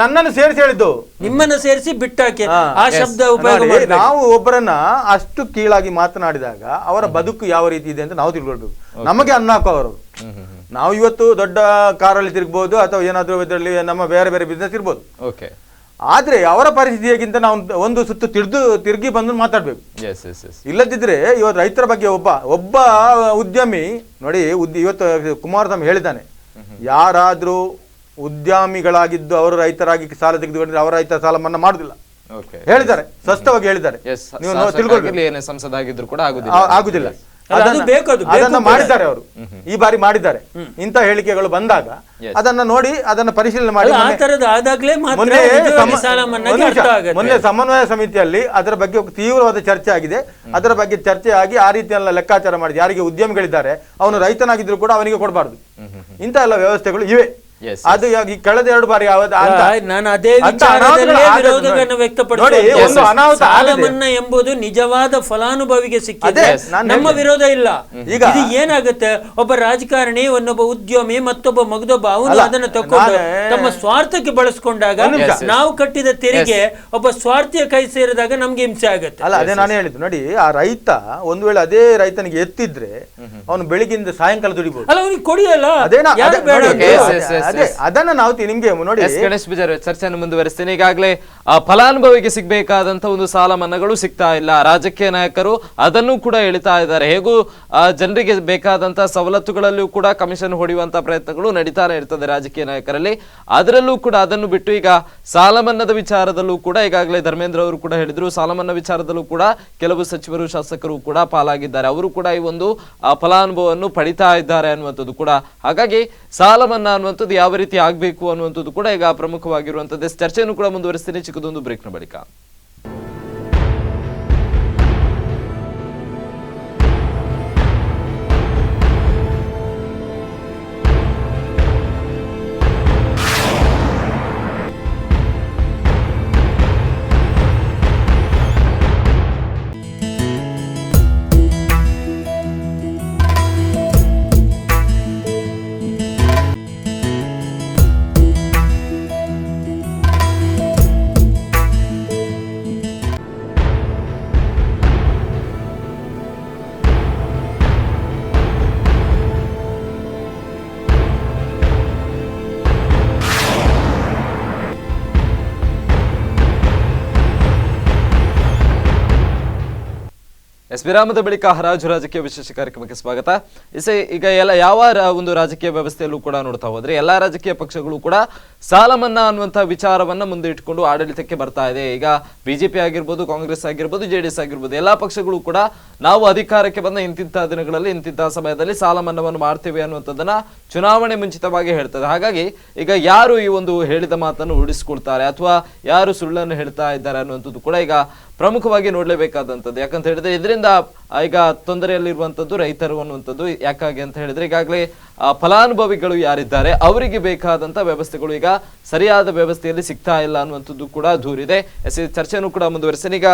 ನನ್ನನ್ನು ಸೇರಿಸಿ ಹೇಳಿದ್ದು, ನಿಮ್ಮನ್ನು ಸೇರಿಸಿ ಬಿಟ್ಟಾಕೆ ಆ ಶಬ್ದ ಉಪಯೋಗ. ನಾವು ಒಬ್ಬರನ್ನ ಅಷ್ಟು ಕೀಳಾಗಿ ಮಾತನಾಡಿದಾಗ ಅವರ ಬದುಕು ಯಾವ ರೀತಿ ಇದೆ ಅಂತ ನಾವು ತಿಳ್ಕೊಳ್ಬೇಕು. ನಮಗೆ ಅನ್ನ ಹಾಕೋರು. ನಾವು ಇವತ್ತು ದೊಡ್ಡ ಕಾರಲ್ಲಿ ತಿರುಗಬಹುದು ಅಥವಾ ಏನಾದ್ರೂ ಇದರಲ್ಲಿ ನಮ್ಮ ಬೇರೆ ಬೇರೆ ಬಿಸ್ನೆಸ್ ಇರ್ಬೋದು. ಆದ್ರೆ ಅವರ ಪರಿಸ್ಥಿತಿ ಹೇಗಿಂತ ನಾವು ಒಂದು ಸುತ್ತು ತಿರುಗಿ ಬಂದು ಮಾತಾಡ್ಬೇಕು. ಇಲ್ಲದಿದ್ರೆ ಇವತ್ತು ರೈತರ ಬಗ್ಗೆ ಒಬ್ಬ ಉದ್ಯಮಿ ನೋಡಿ, ಇವತ್ತು ಕುಮಾರಸ್ವಾಮಿ ಹೇಳಿದ್ದಾನೆ, ಯಾರಾದ್ರೂ ಉದ್ಯಮಿಗಳಾಗಿದ್ದು ಅವರು ರೈತರಾಗಿ ಸಾಲ ತೆಗೆದುಕೊಂಡ್ರೆ ಅವರ ರೈತರ ಸಾಲ ಮನ್ನಾ ಮಾಡುದಿಲ್ಲ ಹೇಳಿದ್ದಾರೆ, ಸ್ಪಷ್ಟವಾಗಿ ಹೇಳಿದ್ದಾರೆ. ನೀವು ತಿಳ್ಕೊಳ್ಳಿ, ಸಂಸದ ಆಗಿದ್ರು ಕೂಡ ಆಗುದಿಲ್ಲ. ಅದನ್ನ ಮಾಡಿದ್ದಾರೆ ಅವರು, ಈ ಬಾರಿ ಮಾಡಿದ್ದಾರೆ. ಇಂಥ ಹೇಳಿಕೆಗಳು ಬಂದಾಗ ಅದನ್ನ ನೋಡಿ ಅದನ್ನ ಪರಿಶೀಲನೆ ಮಾಡಿ ಮೊನ್ನೆ ಸಮನ್ವಯ ಸಮಿತಿಯಲ್ಲಿ ಅದರ ಬಗ್ಗೆ ತೀವ್ರವಾದ ಚರ್ಚೆ ಆಗಿದೆ. ಅದರ ಬಗ್ಗೆ ಚರ್ಚೆ ಆಗಿ ಆ ರೀತಿಯೆಲ್ಲ ಲೆಕ್ಕಾಚಾರ ಮಾಡಿದೆ. ಯಾರಿಗೆ ಉದ್ಯಮಿಗಳಿದ್ದಾರೆ ಅವನು ರೈತನಾಗಿದ್ರು ಕೂಡ ಅವನಿಗೆ ಕೊಡಬಾರ್ದು. ಇಂಥ ಎಲ್ಲ ವ್ಯವಸ್ಥೆಗಳು ಇವೆ. ಅದು ಕಳೆದ 2 ಬಾರಿ ನಾನು ಅದೇ ವಿರೋಧವನ್ನು ವ್ಯಕ್ತಪಡಿಸಿದೆ. ಸಾಲ ಮನ್ನಾ ಎಂಬುದು ನಿಜವಾದ ಫಲಾನುಭವಿಗೆ ಸಿಕ್ಕಿದೆ, ನಮ್ಮ ವಿರೋಧ ಇಲ್ಲ. ಈಗ ಏನಾಗುತ್ತೆ, ಒಬ್ಬ ರಾಜಕಾರಣಿ, ಇನ್ನೊಬ್ಬ ಉದ್ಯಮಿ, ಮತ್ತೊಬ್ಬ ಮಗದೊಬ್ಬ ಅವನು ಅದನ್ನು ತಕೊಂಡು ತಮ್ಮ ಸ್ವಾರ್ಥಕ್ಕೆ ಬಳಸ್ಕೊಂಡಾಗ ನಾವು ಕಟ್ಟಿದ ತೆರಿಗೆ ಒಬ್ಬ ಸ್ವಾರ್ಥಿಯ ಕೈ ಸೇರಿದಾಗ ನಮ್ಗೆ ಹಿಂಸೆ ಆಗುತ್ತೆ. ಅಲ್ಲ, ಅದೇ ನಾನು ಹೇಳಿದ್ದು ನೋಡಿ, ಆ ರೈತ ಒಂದು ವೇಳೆ ಅದೇ ರೈತನಿಗೆ ಎತ್ತಿದ್ರೆ ಅವನು ಬೆಳಿಗ್ಗಿಂದ ಸಾಯಂಕಾಲ ದುಡಿಬಹುದು. ಅಲ್ಲ, ಅವನಿಗೆ ಕೊಡಿಯಲ್ಲ. ಅದನ್ನ ನಾವು ನಿಮ್ಗೆ ನೋಡಿ ಗಣೇಶ್ ಬಿಜಾರ್ ಚರ್ಚೆಯನ್ನು ಮುಂದುವರಿಸ್ತೇನೆ. ಈಗಾಗಲೇ ಫಲಾನುಭವಿಗೆ ಸಿಗಬೇಕಾದಂತ ಒಂದು ಸಾಲ ಮನ್ನಾಗಳು ಸಿಗ್ತಾ ಇಲ್ಲ. ರಾಜಕೀಯ ನಾಯಕರು ಅದನ್ನು ಕೂಡ ಹೇಳ್ತಾ ಇದ್ದಾರೆ. ಹೇಗೂ ಜನರಿಗೆ ಬೇಕಾದಂತ ಸವಲತ್ತುಗಳಲ್ಲೂ ಕೂಡ ಕಮಿಷನ್ ಹೊಡೆಯುವಂತ ಪ್ರಯತ್ನಗಳು ನಡೀತಾನೆ ಇರ್ತದೆ ರಾಜಕೀಯ ನಾಯಕರಲ್ಲಿ. ಅದರಲ್ಲೂ ಕೂಡ ಅದನ್ನು ಬಿಟ್ಟು ಈಗ ಸಾಲ ಮನ್ನಾದ ವಿಚಾರದಲ್ಲೂ ಕೂಡ ಈಗಾಗಲೇ ಧರ್ಮೇಂದ್ರ ಅವರು ಕೂಡ ಹೇಳಿದ್ರು, ಸಾಲ ಮನ್ನಾ ವಿಚಾರದಲ್ಲೂ ಕೂಡ ಕೆಲವು ಸಚಿವರು ಶಾಸಕರು ಕೂಡ ಪಾಲಾಗಿದ್ದಾರೆ. ಅವರು ಕೂಡ ಈ ಒಂದು ಫಲಾನುಭವವನ್ನು ಪಡಿತಾ ಇದ್ದಾರೆ ಅನ್ನುವಂಥದ್ದು ಕೂಡ. ಹಾಗಾಗಿ ಸಾಲ ಮನ್ನಾ ಅನ್ನುವಂಥದ್ದು ಯಾವ ರೀತಿ ಆಗ್ಬೇಕು ಅನ್ನುವಂಥದ್ದು ಕೂಡ ಈಗ ಪ್ರಮುಖವಾಗಿರುವಂತದ್ದು. ಚರ್ಚೆಯನ್ನು ಕೂಡ ಮುಂದುವರಿಸ್ತೀನಿ ಚಿಕ್ಕದೊಂದು ಬ್ರೇಕ್ನ ಬಳಿಕ. ವಿರಾಮದ ಬಳಿಕ ಹರಾಜು ರಾಜಕೀಯ ವಿಶೇಷ ಕಾರ್ಯಕ್ರಮಕ್ಕೆ ಸ್ವಾಗತ. ಈಗ ಯಾವ ಒಂದು ರಾಜಕೀಯ ವ್ಯವಸ್ಥೆಯಲ್ಲೂ ಕೂಡ ನೋಡ್ತಾ ಹೋದ್ರೆ ಎಲ್ಲಾ ರಾಜಕೀಯ ಪಕ್ಷಗಳು ಕೂಡ ಸಾಲ ಮನ್ನಾ ಅನ್ನುವಂತಹ ವಿಚಾರವನ್ನ ಮುಂದೆ ಇಟ್ಕೊಂಡು ಆಡಳಿತಕ್ಕೆ ಬರ್ತಾ ಇದೆ. ಈಗ ಬಿಜೆಪಿ ಆಗಿರ್ಬೋದು, ಕಾಂಗ್ರೆಸ್ ಆಗಿರ್ಬೋದು, ಜೆಡಿಎಸ್ ಆಗಿರ್ಬೋದು, ಎಲ್ಲಾ ಪಕ್ಷಗಳು ಕೂಡ ನಾವು ಅಧಿಕಾರಕ್ಕೆ ಬಂದ ಇಂತಿಂತ ದಿನಗಳಲ್ಲಿ ಇಂತಿಂತಹ ಸಮಯದಲ್ಲಿ ಸಾಲ ಮನ್ನಾವನ್ನು ಮಾಡ್ತೇವೆ ಅನ್ನುವಂಥದ್ದನ್ನ ಚುನಾವಣೆ ಮುಂಚಿತವಾಗಿ ಹೇಳ್ತದೆ. ಹಾಗಾಗಿ ಈಗ ಯಾರು ಈ ಒಂದು ಹೇಳಿದ ಮಾತನ್ನು ಉಳಿಸ್ಕೊಳ್ತಾರೆ ಅಥವಾ ಯಾರು ಸುಳ್ಳನ್ನು ಹೇಳ್ತಾ ಇದ್ದಾರೆ ಅನ್ನುವಂಥದ್ದು ಕೂಡ ಈಗ ಪ್ರಮುಖವಾಗಿ ನೋಡ್ಲೇಬೇಕಾದಂಥದ್ದು. ಯಾಕಂತ ಹೇಳಿದ್ರೆ ಇದರಿಂದ ಈಗ ತೊಂದರೆಯಲ್ಲಿರುವಂಥದ್ದು ರೈತರು ಅನ್ನುವಂಥದ್ದು. ಯಾಕಾಗಿ ಅಂತ ಹೇಳಿದ್ರೆ ಈಗಾಗಲೇ ಫಲಾನುಭವಿಗಳು ಯಾರಿದ್ದಾರೆ ಅವರಿಗೆ ಬೇಕಾದಂತ ವ್ಯವಸ್ಥೆಗಳು ಈಗ ಸರಿಯಾದ ವ್ಯವಸ್ಥೆಯಲ್ಲಿ ಸಿಗ್ತಾ ಇಲ್ಲ ಅನ್ನುವಂಥದ್ದು ಕೂಡ ದೂರಿದೆ. ಚರ್ಚೆಯನ್ನು ಕೂಡ ಮುಂದುವರಿಸ್ತೇನೆ. ಈಗ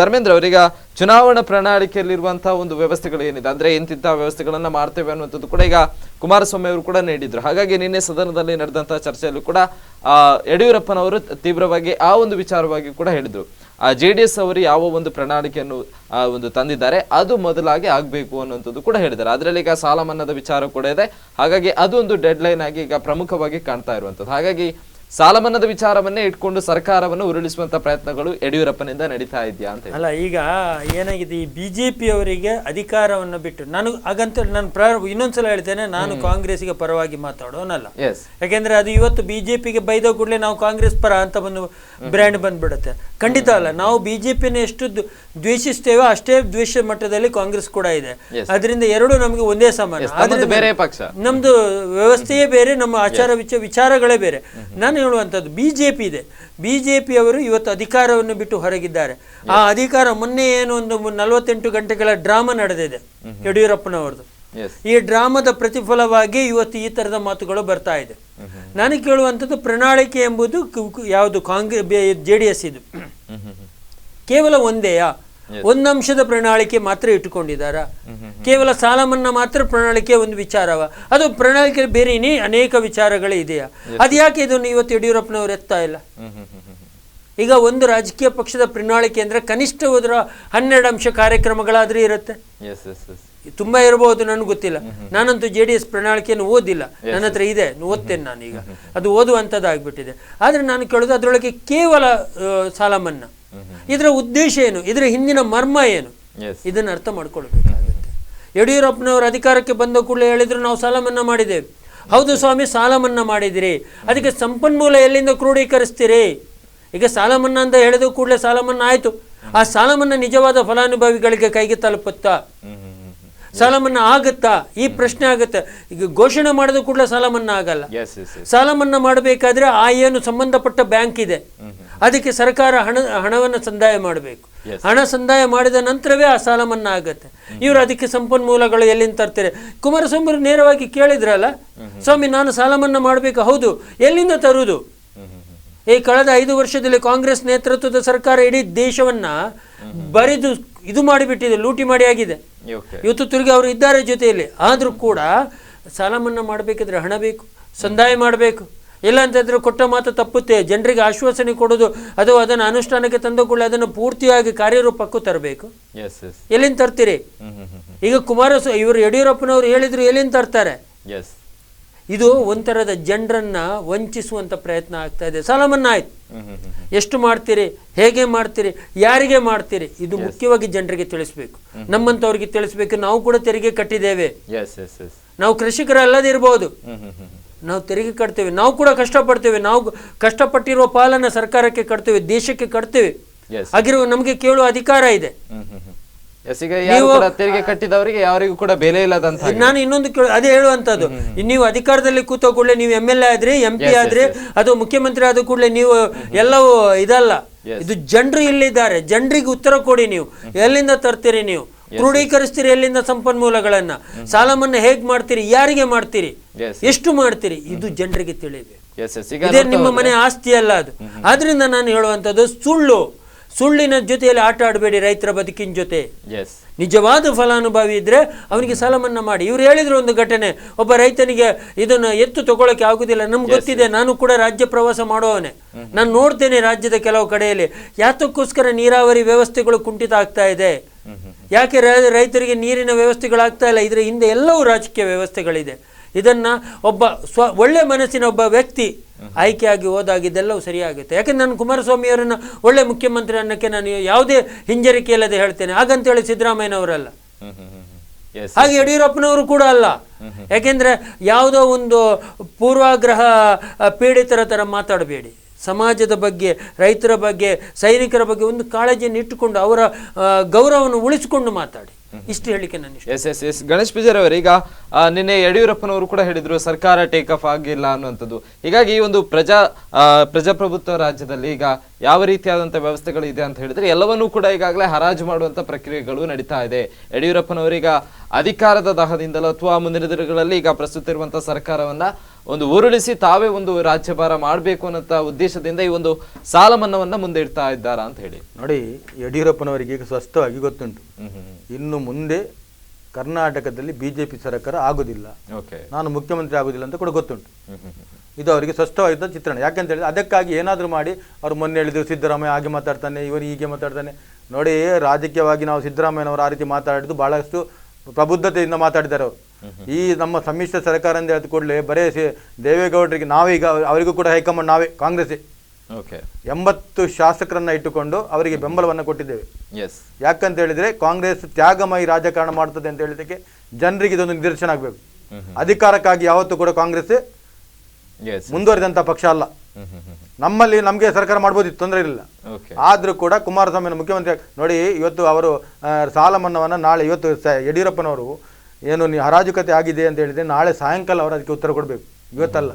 ಧರ್ಮೇಂದ್ರ ಅವರೀಗ ಚುನಾವಣಾ ಪ್ರಣಾಳಿಕೆಯಲ್ಲಿರುವಂತಹ ಒಂದು ವ್ಯವಸ್ಥೆಗಳು ಏನಿದೆ ಅಂದ್ರೆ ಇಂತಿಂತಹ ವ್ಯವಸ್ಥೆಗಳನ್ನ ಮಾಡ್ತೇವೆ ಅನ್ನುವಂಥದ್ದು ಕೂಡ ಈಗ ಕುಮಾರಸ್ವಾಮಿ ಅವರು ಕೂಡ ನೀಡಿದ್ರು. ಹಾಗಾಗಿ ನಿನ್ನೆ ಸದನದಲ್ಲಿ ನಡೆದಂತಹ ಚರ್ಚೆಯಲ್ಲೂ ಕೂಡ ಯಡಿಯೂರಪ್ಪನವರು ತೀವ್ರವಾಗಿ ಆ ಒಂದು ವಿಚಾರವಾಗಿ ಕೂಡ ಹೇಳಿದ್ರು. ಜೆಡಿಎಸ್ ಅವರು ಯಾವ ಒಂದು ಪ್ರಣಾಳಿಕೆಯನ್ನು ಒಂದು ತಂದಿದ್ದಾರೆ ಅದು ಮೊದಲಾಗಿ ಆಗ್ಬೇಕು ಅನ್ನುವಂಥದ್ದು ಕೂಡ ಹೇಳಿದ್ದಾರೆ. ಅದರಲ್ಲಿ ಈಗ ಸಾಲ ಮನ್ನಾದ ವಿಚಾರ ಕೂಡ ಇದೆ. ಹಾಗಾಗಿ ಅದು ಒಂದು ಡೆಡ್ ಲೈನ್ ಆಗಿ ಈಗ ಪ್ರಮುಖವಾಗಿ ಕಾಣ್ತಾ ಇರುವಂಥದ್ದು. ಹಾಗಾಗಿ ಸಾಲ ಮನ್ನಾದ ವಿಚಾರವನ್ನೇ ಇಟ್ಕೊಂಡು ಸರ್ಕಾರವನ್ನು ಉರುಳಿಸುವಂತ ಪ್ರಯತ್ನಗಳು ಯಡಿಯೂರಪ್ಪನಿಂದ ನಡೀತಾ ಇದೆಯಾ ಅಂತ. ಅಲ್ಲ, ಈಗ ಏನಾಗಿದೆ, ಈ ಬಿಜೆಪಿ ಅವರಿಗೆ ಅಧಿಕಾರವನ್ನು ಬಿಟ್ಟು ನಾನು ಹಾಗಂತ ನಾನು ಇನ್ನೊಂದ್ಸಲ ಹೇಳ್ತೇನೆ, ನಾನು ಕಾಂಗ್ರೆಸ್ಗೆ ಪರವಾಗಿ ಮಾತಾಡೋನಲ್ಲ. ಯಾಕೆಂದ್ರೆ ಅದು ಇವತ್ತು ಬಿಜೆಪಿಗೆ ಬೈದ ಕೂಡಲೇ ನಾವು ಕಾಂಗ್ರೆಸ್ ಪರ ಅಂತ ಬಂದು ಬ್ರ್ಯಾಂಡ್ ಬಂದ್ಬಿಡುತ್ತೆ. ಖಂಡಿತ ಅಲ್ಲ. ನಾವು ಬಿಜೆಪಿನ ಎಷ್ಟು ದ್ವೇಷಿಸ್ತೇವೋ ಅಷ್ಟೇ ದ್ವೇಷ ಮಟ್ಟದಲ್ಲಿ ಕಾಂಗ್ರೆಸ್ ಕೂಡ ಇದೆ. ಅದರಿಂದ ಎರಡು ನಮಗೆ ಒಂದೇ ಸಮಾನ. ಬೇರೆ ಪಕ್ಷ, ನಮ್ದು ವ್ಯವಸ್ಥೆಯೇ ಬೇರೆ, ನಮ್ಮ ಆಚಾರ ವಿಚಾರಗಳೇ ಬೇರೆ. ನಾನು ಹೇಳುವಂಥದ್ದು ಬಿಜೆಪಿ ಇದೆ. ಬಿಜೆಪಿ ಅವರು ಇವತ್ತು ಅಧಿಕಾರವನ್ನು ಬಿಟ್ಟು ಹೊರಗಿದ್ದಾರೆ. ಆ ಅಧಿಕಾರ ಮೊನ್ನೆ ಏನು ಒಂದು 48 ಗಂಟೆಗಳ ಡ್ರಾಮಾ ನಡೆದಿದೆ ಯಡಿಯೂರಪ್ಪನವ್ರದ್ದು. ಈ ಡ್ರಾಮಾದ ಪ್ರತಿಫಲವಾಗಿ ಇವತ್ತು ಈ ತರದ ಮಾತುಗಳು ಬರ್ತಾ ಇದೆ. ನಾನು ಕೇಳುವಂಥದ್ದು, ಪ್ರಣಾಳಿಕೆ ಎಂಬುದು ಯಾವುದು ಕಾಂಗ್ರೆಸ್ ಜೆಡಿಎಸ್ ಇದು ಕೇವಲ ಒಂದೇಯಾ? ಒಂದಂಶದ ಪ್ರಣಾಳಿಕೆ ಮಾತ್ರ ಇಟ್ಟುಕೊಂಡಿದ್ದಾರಾ? ಕೇವಲ ಸಾಲ ಮನ್ನಾ ಮಾತ್ರ ಪ್ರಣಾಳಿಕೆ ಒಂದು ವಿಚಾರವ? ಅದು ಪ್ರಣಾಳಿಕೆ ಬೇರೆ ಅನೇಕ ವಿಚಾರಗಳೇ ಇದೆಯಾ? ಅದ್ಯಾಕೆ ಇದನ್ನು ಇವತ್ತು ಯಡಿಯೂರಪ್ಪನವರು ಎತ್ತಾ ಇಲ್ಲ? ಈಗ ಒಂದು ರಾಜಕೀಯ ಪಕ್ಷದ ಪ್ರಣಾಳಿಕೆ ಅಂದ್ರೆ ಕನಿಷ್ಠ ಹೋದ್ರ 12 ಅಂಶ ಕಾರ್ಯಕ್ರಮಗಳಾದ್ರೂ ಇರುತ್ತೆ. ತುಂಬಾ ಇರಬಹುದು, ನನಗೆ ಗೊತ್ತಿಲ್ಲ. ನಾನಂತೂ ಜೆಡಿಎಸ್ ಪ್ರಣಾಳಿಕೆಯನ್ನು ಓದಿಲ್ಲ, ನನ್ನ ಹತ್ರ ಇದೆ, ಓದ್ತೇನೆ ನಾನೀಗ. ಅದು ಓದುವಂಥದ್ದಾಗ್ಬಿಟ್ಟಿದೆ. ಆದ್ರೆ ನಾನು ಕೇಳೋದು, ಅದರೊಳಗೆ ಕೇವಲ ಸಾಲ ಮನ್ನಾ, ಇದರ ಉದ್ದೇಶ ಏನು, ಇದರ ಹಿಂದಿನ ಮರ್ಮ ಏನು, ಇದನ್ನ ಅರ್ಥ ಮಾಡ್ಕೊಳ್ಬೇಕಾಗುತ್ತೆ. ಯಡಿಯೂರಪ್ಪನವರು ಅಧಿಕಾರಕ್ಕೆ ಬಂದ ಕೂಡಲೇ ಹೇಳಿದ್ರು, ನಾವು ಸಾಲ ಮನ್ನಾ ಮಾಡಿದ್ದೇವೆ. ಹೌದು ಸ್ವಾಮಿ, ಸಾಲ ಮನ್ನಾ ಮಾಡಿದಿರಿ, ಅದಕ್ಕೆ ಸಂಪನ್ಮೂಲ ಎಲ್ಲಿಂದ ಕ್ರೋಢೀಕರಿಸ್ತೀರಿ? ಈಗ ಸಾಲ ಮನ್ನಾ ಅಂತ ಹೇಳಿದ ಕೂಡಲೇ ಸಾಲ ಮನ್ನಾ ಆಯ್ತು. ಆ ಸಾಲ ಮನ್ನಾ ನಿಜವಾದ ಫಲಾನುಭವಿಗಳಿಗೆ ಕೈಗೆ ತಲುಪುತ್ತಾ? ಸಾಲ ಮನ್ನಾ ಆಗುತ್ತಾ ಈ ಪ್ರಶ್ನೆ ಆಗುತ್ತೆ. ಈಗ ಘೋಷಣೆ ಮಾಡಿದ ಕೂಡಲೇ ಸಾಲ ಮನ್ನಾ ಆಗಲ್ಲ. ಸಾಲ ಮನ್ನಾ ಮಾಡಬೇಕಾದ್ರೆ ಆ ಏನು ಸಂಬಂಧಪಟ್ಟ ಬ್ಯಾಂಕ್ ಇದೆ ಅದಕ್ಕೆ ಸರ್ಕಾರ ಹಣವನ್ನು ಸಂದಾಯ ಮಾಡಬೇಕು. ಹಣ ಸಂದಾಯ ಮಾಡಿದ ನಂತರವೇ ಆ ಸಾಲ ಮನ್ನಾ ಆಗುತ್ತೆ. ಇವರು ಅದಕ್ಕೆ ಸಂಪನ್ಮೂಲಗಳು ಎಲ್ಲಿಂದ ತರ್ತಾರೆ? ಕುಮಾರಸ್ವಾಮಿ ನೇರವಾಗಿ ಕೇಳಿದ್ರಲ್ಲ, ಸ್ವಾಮಿ ನಾನು ಸಾಲ ಮನ್ನಾ ಮಾಡಬೇಕು, ಹೌದು, ಎಲ್ಲಿಂದ ತರುವುದು? ಈ ಕಳೆದ 5 ವರ್ಷದಲ್ಲಿ ಕಾಂಗ್ರೆಸ್ ನೇತೃತ್ವದ ಸರ್ಕಾರ ಇಡೀ ದೇಶವನ್ನ ಬರಿದು ಇದು ಮಾಡಿಬಿಟ್ಟಿದೆ, ಲೂಟಿ ಮಾಡಿ ಆಗಿದೆ. ಇವತ್ತು ತಿರುಗಿ ಅವರು ಇದ್ದಾರೆ ಜೊತೆಯಲ್ಲಿ. ಆದರೂ ಕೂಡ ಸಾಲ ಮನ್ನಾ ಮಾಡಬೇಕಿದ್ರೆ ಹಣ ಬೇಕು, ಸಂದಾಯ ಮಾಡಬೇಕು. ಇಲ್ಲ ಅಂತಂದ್ರೆ ಕೊಟ್ಟ ಮಾತು ತಪ್ಪುತ್ತೆ. ಜನರಿಗೆ ಆಶ್ವಾಸನೆ ಕೊಡೋದು ಅಥವಾ ಅದನ್ನು ಅನುಷ್ಠಾನಕ್ಕೆ ತಂದುಕೊಳ್ಳಿ ಅದನ್ನು ಪೂರ್ತಿಯಾಗಿ ಕಾರ್ಯರೂಪಕ್ಕೂ ತರಬೇಕು. ಎಲ್ಲಿಂದ ತರ್ತೀರಿ? ಈಗ ಕುಮಾರಸ್ವಾಮಿ ಇವರು ಯಡಿಯೂರಪ್ಪನವರು ಹೇಳಿದ್ರು, ಎಲ್ಲಿಂದ ತರ್ತಾರೆ? ಇದು ಒಂಥರದ ಜನರನ್ನ ವಂಚಿಸುವಂತ ಪ್ರಯತ್ನ ಆಗ್ತಾ ಇದೆ. ಸಾಲ ಮನ್ನಾ ಆಯ್ತು, ಎಷ್ಟು ಮಾಡ್ತೀರಿ, ಹೇಗೆ ಮಾಡ್ತೀರಿ, ಯಾರಿಗೆ ಮಾಡ್ತೀರಿ, ಇದು ಮುಖ್ಯವಾಗಿ ಜನರಿಗೆ ತಿಳಿಸ್ಬೇಕು, ನಮ್ಮಂತವ್ರಿಗೆ ತಿಳಿಸ್ಬೇಕು. ನಾವು ಕೂಡ ತೆರಿಗೆ ಕಟ್ಟಿದ್ದೇವೆ, ನಾವು ಕೃಷಿಕರಲ್ಲದಿರ್ಬೋದು, ನಾವು ತೆರಿಗೆ ಕಟ್ತೇವೆ, ನಾವು ಕೂಡ ಕಷ್ಟಪಡ್ತೇವೆ, ನಾವು ಕಷ್ಟಪಟ್ಟಿರುವ ಪಾಲನ್ನ ಸರ್ಕಾರಕ್ಕೆ ಕಟ್ತೇವೆ, ದೇಶಕ್ಕೆ ಕಟ್ತೇವೆ. ಹಾಗಿರುವ ನಮಗೆ ಕೇಳುವ ಅಧಿಕಾರ ಇದೆ. ತೆರಿಗೆ ಕಟ್ಟಿದವರಿಗೆ ಯಾರಿಗೂ ಕೂಡ ಬೆಲೆ ಇಲ್ಲದಂತ ನಾನು ಇನ್ನೊಂದು ಅದೇ ಹೇಳುವಂತದ್ದು, ನೀವು ಅಧಿಕಾರದಲ್ಲಿ ಕೂತ ಕೂಡಲೇ ನೀವು MLA ಆದ್ರಿ, MP ಆದ್ರಿ, ಅದು ಮುಖ್ಯಮಂತ್ರಿ ಆದ ಕೂಡಲೇ ನೀವು ಎಲ್ಲವೂ ಇದಲ್ಲ. ಇದು ಜನರು ಇಲ್ಲಿದ್ದಾರೆ, ಜನರಿಗೆ ಉತ್ತರ ಕೊಡಿ. ನೀವು ಎಲ್ಲಿಂದ ತರ್ತೀರಿ? ನೀವು ಕ್ರೋಢೀಕರಿಸ್ತೀರಿ ಎಲ್ಲಿಂದ ಸಂಪನ್ಮೂಲಗಳನ್ನ? ಸಾಲ ಮನ್ನಾ ಹೇಗ್ ಮಾಡ್ತೀರಿ, ಯಾರಿಗೆ ಮಾಡ್ತೀರಿ, ಎಷ್ಟು ಮಾಡ್ತೀರಿ, ಇದು ಜನರಿಗೆ ತಿಳಿಬೇಕು. ಇದೇ ನಿಮ್ಮ ಮನೆ ಆಸ್ತಿ ಅಲ್ಲ ಅದು. ಆದ್ರಿಂದ ನಾನು ಹೇಳುವಂತದ್ದು, ಸುಳ್ಳಿನ ಜೊತೆಯಲ್ಲಿ ಆಟ ಆಡಬೇಡಿ. ರೈತರ ಬದುಕಿನ ಜೊತೆ ನಿಜವಾದ ಫಲಾನುಭವಿ ಇದ್ರೆ ಅವನಿಗೆ ಸಾಲ ಮನ್ನಾ ಮಾಡಿ. ಇವ್ರು ಹೇಳಿದ್ರು ಒಂದು ಘಟನೆ, ಒಬ್ಬ ರೈತನಿಗೆ ಇದನ್ನು ಎತ್ತು ತಗೊಳಕ್ಕೆ ಆಗುದಿಲ್ಲ. ನಮ್ಗೆ ಗೊತ್ತಿದೆ, ನಾನು ಕೂಡ ರಾಜ್ಯ ಪ್ರವಾಸ ಮಾಡುವವನೇ, ನಾನು ನೋಡ್ತೇನೆ ರಾಜ್ಯದ ಕೆಲವು ಕಡೆಯಲ್ಲಿ ಯಾತಕ್ಕೋಸ್ಕರ ನೀರಾವರಿ ವ್ಯವಸ್ಥೆಗಳು ಕುಂಠಿತ ಆಗ್ತಾ ಇದೆ, ಯಾಕೆ ರೈತರಿಗೆ ನೀರಿನ ವ್ಯವಸ್ಥೆಗಳಾಗ್ತಾ ಇಲ್ಲ, ಇದರ ಹಿಂದೆ ಎಲ್ಲವೂ ರಾಜಕೀಯ ವ್ಯವಸ್ಥೆಗಳಿದೆ. ಇದನ್ನ ಒಬ್ಬ ಒಳ್ಳೆ ಮನಸ್ಸಿನ ಒಬ್ಬ ವ್ಯಕ್ತಿ ಆಯ್ಕೆಯಾಗಿ ಹೋದಾಗಿದ್ದೆಲ್ಲವೂ ಸರಿಯಾಗುತ್ತೆ. ಯಾಕಂದ್ರೆ ನಾನು ಕುಮಾರಸ್ವಾಮಿಯವರನ್ನ ಒಳ್ಳೆ ಮುಖ್ಯಮಂತ್ರಿ ಅನ್ನಕ್ಕೆ ನಾನು ಯಾವುದೇ ಹಿಂಜರಿಕೆ ಇಲ್ಲದೆ ಹೇಳ್ತೇನೆ. ಹಾಗಂತೇಳಿ ಸಿದ್ದರಾಮಯ್ಯನವರಲ್ಲ, ಹಾಗೆ ಯಡಿಯೂರಪ್ಪನವರು ಕೂಡ ಅಲ್ಲ. ಯಾಕೆಂದ್ರೆ ಯಾವುದೋ ಒಂದು ಪೂರ್ವಾಗ್ರಹ ಪೀಡಿತರ ತರ ಮಾತಾಡಬೇಡಿ. ಸಮಾಜದ ಬಗ್ಗೆ, ರೈತರ ಬಗ್ಗೆ, ಸೈನಿಕರ ಬಗ್ಗೆ ಒಂದು ಕಾಳಜಿಯನ್ನು ಇಟ್ಟುಕೊಂಡು ಅವರ ಗೌರವವನ್ನು ಉಳಿಸಿಕೊಂಡು ಮಾತಾಡಿ. ಇಷ್ಟು ಹೇಳಿಕೆ ನಾನು ಎಸ್ ಗಣೇಶ್ ಪೂಜಾರಿ ಅವರು, ಈಗ ನಿನ್ನೆ ಯಡಿಯೂರಪ್ಪನವರು ಕೂಡ ಹೇಳಿದ್ರು ಸರ್ಕಾರ ಟೇಕ್ ಆಫ್ ಆಗಿಲ್ಲ ಅನ್ನುವಂಥದ್ದು. ಹೀಗಾಗಿ ಈ ಒಂದು ಪ್ರಜಾಪ್ರಭುತ್ವ ರಾಜ್ಯದಲ್ಲಿ ಈಗ ಯಾವ ರೀತಿಯಾದಂಥ ವ್ಯವಸ್ಥೆಗಳು ಇದೆ ಅಂತ ಹೇಳಿದ್ರೆ ಎಲ್ಲವನ್ನೂ ಕೂಡ ಈಗಾಗಲೇ ಹರಾಜು ಮಾಡುವಂಥ ಪ್ರಕ್ರಿಯೆಗಳು ನಡೀತಾ ಇದೆ. ಯಡಿಯೂರಪ್ಪನವರೀಗ ಅಧಿಕಾರದ ದಾಹದಿಂದಲೋ ಅಥವಾ ಮುಂದಿನ ದಿನಗಳಲ್ಲಿ ಈಗ ಪ್ರಸ್ತುತ ಇರುವಂತಹ ಸರ್ಕಾರವನ್ನ ಒಂದು ಉರುಳಿಸಿ ತಾವೇ ಒಂದು ರಾಜ್ಯಭಾರ ಮಾಡಬೇಕು ಅನ್ನೋ ಉದ್ದೇಶದಿಂದ ಈ ಒಂದು ಸಾಲ ಮನ್ನಾವನ್ನ ಮುಂದೆ ಇಡ್ತಾ ಇದ್ದಾರಾ ಅಂತ ಹೇಳಿ. ನೋಡಿ, ಯಡಿಯೂರಪ್ಪನವರಿಗೆ ಈಗ ಸ್ಪಷ್ಟವಾಗಿ ಗೊತ್ತುಂಟು, ಇನ್ನು ಮುಂದೆ ಕರ್ನಾಟಕದಲ್ಲಿ ಬಿಜೆಪಿ ಸರ್ಕಾರ ಆಗುದಿಲ್ಲ, ನಾನು ಮುಖ್ಯಮಂತ್ರಿ ಆಗುದಿಲ್ಲ ಅಂತ ಕೂಡ ಗೊತ್ತುಂಟು. ಇದು ಅವರಿಗೆ ಸ್ಪಷ್ಟವಾದ ಚಿತ್ರಣ. ಯಾಕೆಂತ ಹೇಳಿದ್ರೆ ಅದಕ್ಕಾಗಿ ಏನಾದರೂ ಮಾಡಿ ಅವರು ಮೊನ್ನೆ ಹೇಳಿದ್ರು ಸಿದ್ದರಾಮಯ್ಯ ಹಾಗೆ ಮಾತಾಡ್ತಾನೆ, ಇವರು ಹೀಗೆ ಮಾತಾಡ್ತಾನೆ. ನೋಡಿ, ರಾಜಕೀಯವಾಗಿ ನಾವು ಸಿದ್ದರಾಮಯ್ಯನವರು ಆ ರೀತಿ ಮಾತಾಡಿದ್ದು ಬಹಳಷ್ಟು ಪ್ರಬುದ್ಧತೆಯಿಂದ ಮಾತಾಡಿದ್ದಾರೆ ಅವರು. ಈ ನಮ್ಮ ಸಮ್ಮಿಶ್ರ ಸರ್ಕಾರ ಅಂತ ಹೇಳಿದ ಕೂಡಲೇ ಬರೇ ದೇವೇಗೌಡರಿಗೆ ನಾವೀಗ ಅವರಿಗೂ ಕೂಡ ಹೈಕಮಾಂಡ್ ನಾವೇ ಕಾಂಗ್ರೆಸ್ 80 ಶಾಸಕರನ್ನ ಇಟ್ಟುಕೊಂಡು ಅವರಿಗೆ ಬೆಂಬಲವನ್ನು ಕೊಟ್ಟಿದ್ದೇವೆ. ಯಾಕಂತ ಹೇಳಿದ್ರೆ ಕಾಂಗ್ರೆಸ್ ತ್ಯಾಗಮಯಿ ರಾಜಕಾರಣ ಮಾಡ್ತದೆ ಅಂತ ಹೇಳಿದಕ್ಕೆ ಜನರಿಗೆ ಇದೊಂದು ನಿದರ್ಶನ ಆಗಬೇಕು. ಅಧಿಕಾರಕ್ಕಾಗಿ ಯಾವತ್ತೂ ಕೂಡ ಕಾಂಗ್ರೆಸ್ ಮುಂದುವರಿದಂತ ಪಕ್ಷ ಅಲ್ಲ. ನಮ್ಮಲ್ಲಿ ನಮ್ಗೆ ಸರ್ಕಾರ ಮಾಡ್ಬೋದಿತ್ತು, ತೊಂದರೆ ಇರಲಿಲ್ಲ. ಆದ್ರೂ ಕೂಡ ಕುಮಾರಸ್ವಾಮಿ ಮುಖ್ಯಮಂತ್ರಿ ನೋಡಿ, ಇವತ್ತು ಅವರು ಸಾಲ ಮನ್ನಾವನ್ನ ನಾಳೆ, ಇವತ್ತು ಯಡಿಯೂರಪ್ಪನವರು ಏನು ಹರಾಜುಕತೆ ಆಗಿದೆ ಅಂತ ಹೇಳಿದ್ರೆ ನಾಳೆ ಸಾಯಂಕಾಲ ಅವರು ಅದಕ್ಕೆ ಉತ್ತರ ಕೊಡಬೇಕು, ಇವತ್ತಲ್ಲ.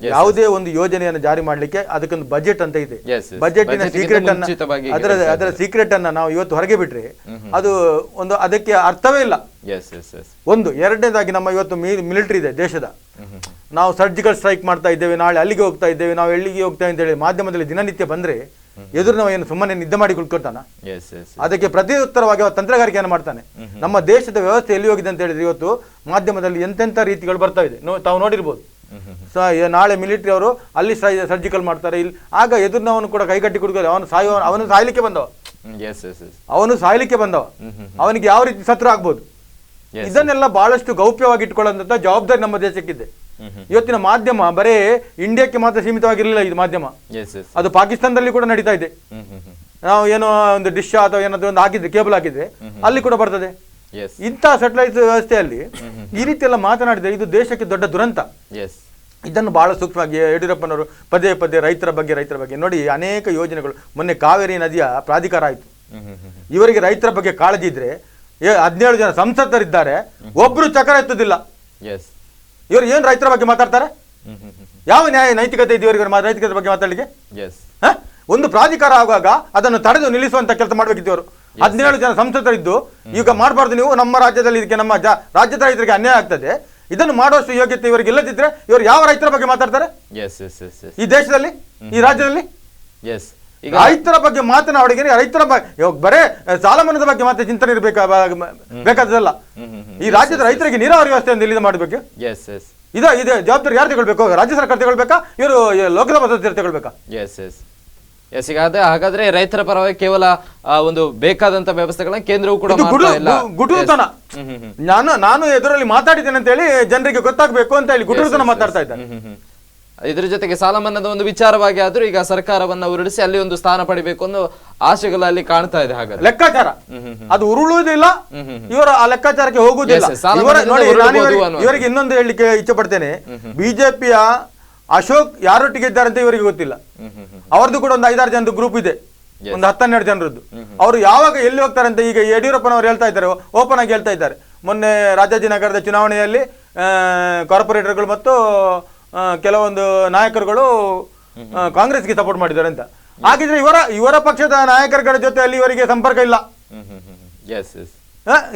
ಯಾವುದೇ ಒಂದು ಯೋಜನೆಯನ್ನು ಜಾರಿ ಮಾಡ್ಲಿಕ್ಕೆ ಅದಕ್ಕೊಂದು ಬಜೆಟ್ ಅಂತ ಇದೆ. ಬಜೆಟಿನ ಸೀಕ್ರೆಟ್ ಅನ್ನ ಅದರ ಸೀಕ್ರೆಟ್ ಅನ್ನ ನಾವು ಇವತ್ತು ಹೊರಗೆ ಬಿಟ್ರೆ ಅದು ಒಂದು ಅದಕ್ಕೆ ಅರ್ಥವೇ ಇಲ್ಲ. ಒಂದು ಎರಡನೇದಾಗಿ ನಮ್ಮ ಇವತ್ತು ಮಿಲಿಟರಿ ಇದೆ ದೇಶದ, ನಾವು ಸರ್ಜಿಕಲ್ ಸ್ಟ್ರೈಕ್ ಮಾಡ್ತಾ ಇದ್ದೇವೆ, ನಾಳೆ ಅಲ್ಲಿಗೆ ಹೋಗ್ತಾ ಇದ್ದೇವೆ, ನಾವು ಎಲ್ಲಿಗೆ ಹೋಗ್ತಾ ಅಂತ ಹೇಳಿ ಮಾಧ್ಯಮದಲ್ಲಿ ದಿನನಿತ್ಯ ಬಂದ್ರೆ ಎದುರು ನಾವು ಏನು ಸುಮ್ಮನೆ ನಿದ್ದೆ ಮಾಡಿ ಕುಳ್ಕೊಳ್ತಾನ? ಅದಕ್ಕೆ ಪ್ರತಿ ಉತ್ತರವಾಗಿ ತಂತ್ರಗಾರಿಕೆಯನ್ನು ಮಾಡ್ತಾನೆ. ನಮ್ಮ ದೇಶದ ವ್ಯವಸ್ಥೆ ಎಲ್ಲಿ ಹೋಗಿದೆ ಅಂತ ಹೇಳಿದ್ರೆ ಇವತ್ತು ಮಾಧ್ಯಮದಲ್ಲಿ ಎಂತೆಂಥ ರೀತಿಗಳು ಬರ್ತಾ ಇದೆ, ತಾವು ನೋಡಿರ್ಬೋದು. ನಾಳೆ ಮಿಲಿಟರಿ ಅವರು ಅಲ್ಲಿ ಸರ್ಜಿಕಲ್ ಮಾಡ್ತಾರೆ, ಇಲ್ಲಿ ಆಗ ಎದುರಿನವನು ಕೂಡ ಕೈಗಟ್ಟಿ ಕುಡ್ತಾರೆ, ಅವನು ಸಾಯ್ಲಿಕ್ಕೆ ಬಂದವ, ಅವನಿಗೆ ಯಾವ ರೀತಿ ಶತ್ರು ಆಗ್ಬೋದು. ಇದನ್ನೆಲ್ಲ ಬಹಳಷ್ಟು ಗೌಪ್ಯವಾಗಿ ಇಟ್ಕೊಳ್ಳುವಂತ ಜವಾಬ್ದಾರಿ ನಮ್ಮ ದೇಶಕ್ಕಿದೆ. ಇವತ್ತಿನ ಮಾಧ್ಯಮ ಬರೇ ಇಂಡಿಯಾಕ್ಕೆ ಮಾತ್ರ ಸೀಮಿತವಾಗಿರಲಿಲ್ಲ. ಇದು ಮಾಧ್ಯಮ ಅದು ಪಾಕಿಸ್ತಾನದಲ್ಲಿ ಕೂಡ ನಡೀತಾ ಇದೆ. ನಾವು ಏನೋ ಒಂದು ಡಿಶ್ ಅಥವಾ ಏನಾದ್ರು ಒಂದು ಹಾಕಿದ್ರೆ, ಕೇಬಲ್ ಹಾಕಿದ್ರೆ ಅಲ್ಲಿ ಕೂಡ ಬರ್ತದೆ. ಇಂಥ ಸ್ಯಾಟಲೈಟ್ ವ್ಯವಸ್ಥೆಯಲ್ಲಿ ಈ ರೀತಿ ಎಲ್ಲ ಮಾತನಾಡಿದ್ರೆ ಇದು ದೇಶಕ್ಕೆ ದೊಡ್ಡ ದುರಂತ. ಇದನ್ನು ಬಹಳ ಸೂಕ್ಷ್ಮವಾಗಿ ಯಡಿಯೂರಪ್ಪನವರು ಪದೇ ಪದೇ ರೈತರ ಬಗ್ಗೆ ನೋಡಿ, ಅನೇಕ ಯೋಜನೆಗಳು. ಮೊನ್ನೆ ಕಾವೇರಿ ನದಿಯ ಪ್ರಾಧಿಕಾರ ಆಯ್ತು. ಇವರಿಗೆ ರೈತರ ಬಗ್ಗೆ ಕಾಳಜಿ ಇದ್ರೆ 17 ಜನ ಸಂಸದರಿದ್ದಾರೆ, ಒಬ್ರು ಚಕ್ರ ಎತ್ತುದಿಲ್ಲ. ಎಸ್, ಇವರು ಏನ್ ರೈತರ ಬಗ್ಗೆ ಮಾತಾಡ್ತಾರೆ? ಯಾವ ನ್ಯಾಯ ನೈತಿಕತೆ ಇದೆ ಇವರಿಗೆ ರೈತರ ಬಗ್ಗೆ ಮಾತಾಡಲಿಕ್ಕೆ? ಎಸ್, ಒಂದು ಪ್ರಾಧಿಕಾರ ಆಗುವಾಗ ಅದನ್ನು ತಡೆದು ನಿಲ್ಲಿಸುವಂತ ಕೆಲಸ ಮಾಡ್ಬೇಕಿತ್ತು ಇವರು. 17 ಜನ ಸಂಸದರಿದ್ದು ಈಗ ಮಾಡಬಾರ್ದು, ನೀವು ನಮ್ಮ ರಾಜ್ಯದಲ್ಲಿ ಇದಕ್ಕೆ ನಮ್ಮ ರಾಜ್ಯದ ರೈತರಿಗೆ ಅನ್ಯಾಯ ಆಗ್ತದೆ, ಇದನ್ನು ಮಾಡುವಷ್ಟು ಯೋಗ್ಯತೆ ಇವರಿಗೆ ಇಲ್ಲದಿದ್ರೆ ಇವರು ಯಾವ ರೈತರ ಬಗ್ಗೆ ಮಾತಾಡ್ತಾರೆ ಈ ದೇಶದಲ್ಲಿ, ಈ ರಾಜ್ಯದಲ್ಲಿ? ಎಸ್, ರೈತರ ಬಗ್ಗೆ ಮಾತನಾಡಿಗೆ ರೈತರ ಬರೇ ಸಾಲ ಮನ್ನಾದ ಬಗ್ಗೆ ಮಾತ್ರ ಚಿಂತನೆ ಬೇಕಾದಲ್ಲ. ಈ ರಾಜ್ಯದ ರೈತರಿಗೆ ನೀರಾವರಿ ವ್ಯವಸ್ಥೆಯನ್ನು ಇಲ್ಲಿ ಮಾಡಬೇಕು. ಇದು ಜವಾಬ್ದಾರಿ ಯಾರು ತಗೊಳ್ಬೇಕು? ರಾಜ್ಯ ಸರ್ಕಾರ ತಗೊಳ್ಬೇಕಾ, ಇವರು ಲೋಕಸಭಾ ಸದಸ್ಯರು ತಗೊಳ್ಬೇಕಾ? ಎಸ್, ಹಾಗಾದ್ರೆ ರೈತರ ಪರವಾಗಿ ಕೇವಲ ಒಂದು ಬೇಕಾದಂತ ವ್ಯವಸ್ಥೆಗಳನ್ನ ಕೇಂದ್ರವು ಕೂಡ ಗುಟುತನ. ನಾನು ಎದುರಲ್ಲಿ ಮಾತಾಡಿದ್ದೇನೆ ಅಂತ ಹೇಳಿ ಜನರಿಗೆ ಗೊತ್ತಾಗಬೇಕು ಅಂತ ಹೇಳಿ ಗುಟುತನ ಮಾತಾಡ್ತಾ ಇದ್ದಾರೆ. ಇದ್ರ ಜೊತೆಗೆ ಸಾಲ ಮನ್ನಾದ ಒಂದು ವಿಚಾರವಾಗಿ ಆದ್ರೂ ಈಗ ಸರ್ಕಾರವನ್ನ ಉರುಳಿಸಿ ಅಲ್ಲಿ ಒಂದು ಸ್ಥಾನ ಪಡಿಬೇಕು ಅನ್ನೋ ಆಶೆಗಳಲ್ಲಿ ಕಾಣ್ತಾ ಇದೆ. ಹಾಗಾದ್ರೆ ಲೆಕ್ಕಾಚಾರ ಅದು ಉರುಳುವುದಿಲ್ಲ, ಇವರ ಆ ಲೆಕ್ಕಾಚಾರಕ್ಕೆ ಹೋಗುವುದಿಲ್ಲ. ಇವರಿಗೆ ಇನ್ನೊಂದು ಹೇಳಲಿಕ್ಕೆ ಇಚ್ಛೆ ಪಡ್ತೇನೆ, ಬಿಜೆಪಿಯ ಅಶೋಕ್ ಯಾರೊಟ್ಟಿಗೆ ಇದ್ದಾರೆ ಅಂತ ಇವರಿಗೆ ಗೊತ್ತಿಲ್ಲ. ಅವ್ರದ್ದು ಕೂಡ ಒಂದು 5-6 ಜನದ ಗ್ರೂಪ್ ಇದೆ, ಒಂದು 10-12 ಜನರದ್ದು. ಅವರು ಯಾವಾಗ ಎಲ್ಲಿ ಹೋಗ್ತಾರೆ ಅಂತ ಈಗ ಯಡಿಯೂರಪ್ಪನವರು ಹೇಳ್ತಾ ಇದ್ದಾರೆ, ಓಪನ್ ಆಗಿ ಹೇಳ್ತಾ ಇದ್ದಾರೆ. ಮೊನ್ನೆ ರಾಜಾಜಿನಗರದ ಚುನಾವಣೆಯಲ್ಲಿ ಕಾರ್ಪೊರೇಟರ್ಗಳು ಮತ್ತು ಕೆಲವೊಂದು ನಾಯಕರುಗಳು ಕಾಂಗ್ರೆಸ್ಗೆ ಸಪೋರ್ಟ್ ಮಾಡಿದ್ದಾರೆ ಅಂತ. ಹಾಗಿದ್ರೆ ಇವರ ಪಕ್ಷದ ನಾಯಕರುಗಳ ಜೊತೆ ಅಲ್ಲಿ ಇವರಿಗೆ ಸಂಪರ್ಕ ಇಲ್ಲ.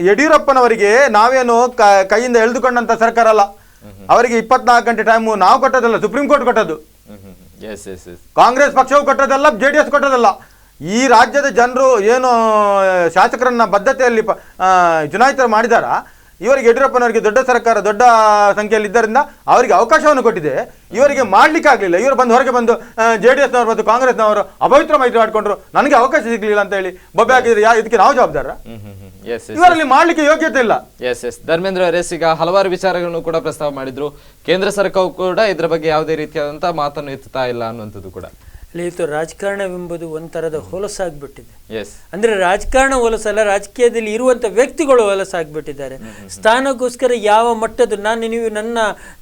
ಯಡಿಯೂರಪ್ಪನವರಿಗೆ ನಾವೇನು ಕೈಯಿಂದ ಎಳೆದುಕೊಂಡಂತ ಸರ್ಕಾರ ಅಲ್ಲ, ಅವರಿಗೆ 24 ಗಂಟೆ ಟೈಮು ನಾವು ಕೊಟ್ಟದಲ್ಲ, ಸುಪ್ರೀಂ ಕೋರ್ಟ್ ಕೊಟ್ಟದ್ದು. ಕಾಂಗ್ರೆಸ್ ಪಕ್ಷವು ಕೊಟ್ಟದಲ್ಲ, JDS ಕೊಟ್ಟದಲ್ಲ. ಈ ರಾಜ್ಯದ ಜನರು ಏನು ಶಾಸಕರನ್ನ ಬದ್ಧತೆಯಲ್ಲಿ ಚುನಾಯಿತ ಮಾಡಿದಾರ, ಇವರಿಗೆ ಯಡಿಯೂರಪ್ಪನವರಿಗೆ ದೊಡ್ಡ ಸರ್ಕಾರ ದೊಡ್ಡ ಸಂಖ್ಯೆಯಲ್ಲಿ ಇದ್ದರಿಂದ ಅವರಿಗೆ ಅವಕಾಶವನ್ನು ಕೊಟ್ಟಿದೆ. ಇವರಿಗೆ ಮಾಡ್ಲಿಕ್ಕೆ ಆಗ್ಲಿಲ್ಲ. ಇವರು ಬಂದು ಹೊರಗೆ ಬಂದು JDSನವರು ಮತ್ತು ಕಾಂಗ್ರೆಸ್ನವರು ಅಪವಿತ್ರ ಮೈತ್ರಿ ಮಾಡಿಕೊಂಡ್ರು, ನನಗೆ ಅವಕಾಶ ಸಿಗ್ಲಿಲ್ಲ ಅಂತ ಹೇಳಿ ಬೊಬ್ಬೆ ಹಾಕಿದ್ರೆ ಇದಕ್ಕೆ ನಾವು ಜವಾಬ್ದಾರ? ಇವರಲ್ಲಿ ಮಾಡ್ಲಿಕ್ಕೆ ಯೋಗ್ಯತೆ ಇಲ್ಲ. ಧರ್ಮೇಂದ್ರ ಅವರೇ, ಈಗ ಹಲವಾರು ವಿಚಾರಗಳನ್ನು ಕೂಡ ಪ್ರಸ್ತಾವ ಮಾಡಿದ್ರು. ಕೇಂದ್ರ ಸರ್ಕಾರ ಕೂಡ ಇದ್ರ ಬಗ್ಗೆ ಯಾವುದೇ ರೀತಿಯಾದಂತಹ ಮಾತನ್ನು ಎತ್ತುತ್ತಾ ಇಲ್ಲ ಅನ್ನುವಂಥದ್ದು ಕೂಡ. ಇವತ್ತು ರಾಜಕಾರಣವೆಂಬುದು ಒಂಥರದ ಹೊಲಸಾಗ್ಬಿಟ್ಟಿದೆ. ಅಂದ್ರೆ ರಾಜಕಾರಣ ಹೊಲಸಲ್ಲ, ರಾಜಕೀಯದಲ್ಲಿ ಇರುವಂತ ವ್ಯಕ್ತಿಗಳು ಹೊಲಸಾಗ್ಬಿಟ್ಟಿದ್ದಾರೆ. ಸ್ಥಾನಕ್ಕೋಸ್ಕರ ಯಾವ ಮಟ್ಟದ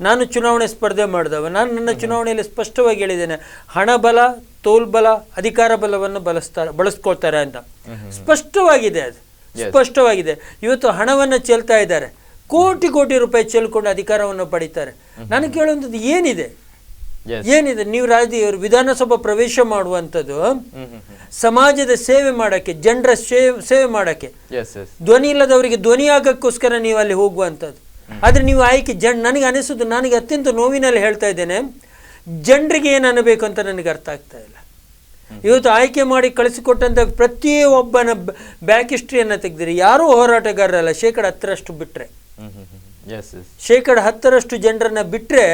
ನಾನು ಚುನಾವಣೆ ಸ್ಪರ್ಧೆ ಮಾಡಿದವ, ನಾನು ನನ್ನ ಚುನಾವಣೆಯಲ್ಲಿ ಸ್ಪಷ್ಟವಾಗಿ ಹೇಳಿದ್ದೇನೆ, ಹಣ ಬಲ, ತೋಲ್ಬಲ, ಅಧಿಕಾರ ಬಲವನ್ನು ಬಳಸ್ಕೊಳ್ತಾರೆ ಅಂತ ಸ್ಪಷ್ಟವಾಗಿದೆ. ಅದು ಸ್ಪಷ್ಟವಾಗಿದೆ. ಇವತ್ತು ಹಣವನ್ನು ಚೆಲ್ತಾ ಇದ್ದಾರೆ, ಕೋಟಿ ರೂಪಾಯಿ ಚೆಲ್ಕೊಂಡು ಅಧಿಕಾರವನ್ನು ಪಡೀತಾರೆ. ನಾನು ಕೇಳುವಂಥದ್ದು ಏನಿದೆ? ನೀವು ವಿಧಾನಸಭಾ ಪ್ರವೇಶ ಮಾಡುವಂಥದ್ದು ಸಮಾಜದ ಸೇವೆ ಮಾಡಕ್ಕೆ, ಜನರ ಸೇವೆ ಮಾಡಕ್ಕೆ, ಧ್ವನಿ ಇಲ್ಲದವರಿಗೆ ಧ್ವನಿ ಆಗಕ್ಕೋಸ್ಕರ ನೀವು ಅಲ್ಲಿ ಹೋಗುವಂಥದ್ದು. ಆದ್ರೆ ನೀವು ಆಯ್ಕೆ ನನಗೆ ಅನಿಸುದು, ನನಗೆ ಅತ್ಯಂತ ನೋವಿನಲ್ಲಿ ಹೇಳ್ತಾ ಇದ್ದೇನೆ, ಜನರಿಗೆ ಏನು ಅನ್ನಬೇಕು ಅಂತ ನನಗೆ ಅರ್ಥ ಆಗ್ತಾ ಇಲ್ಲ. ಇವತ್ತು ಆಯ್ಕೆ ಮಾಡಿ ಕಳಿಸಿಕೊಟ್ಟಂತ ಪ್ರತಿಯೊಬ್ಬನ ಬ್ಯಾಕ್ ಹಿಸ್ಟ್ರಿಯನ್ನು ತೆಗೆದಿರಿ, ಯಾರೂ ಹೋರಾಟಗಾರರಲ್ಲ. 10% ಬಿಟ್ರೆ, 10% ಜನರನ್ನ ಬಿಟ್ಟರೆ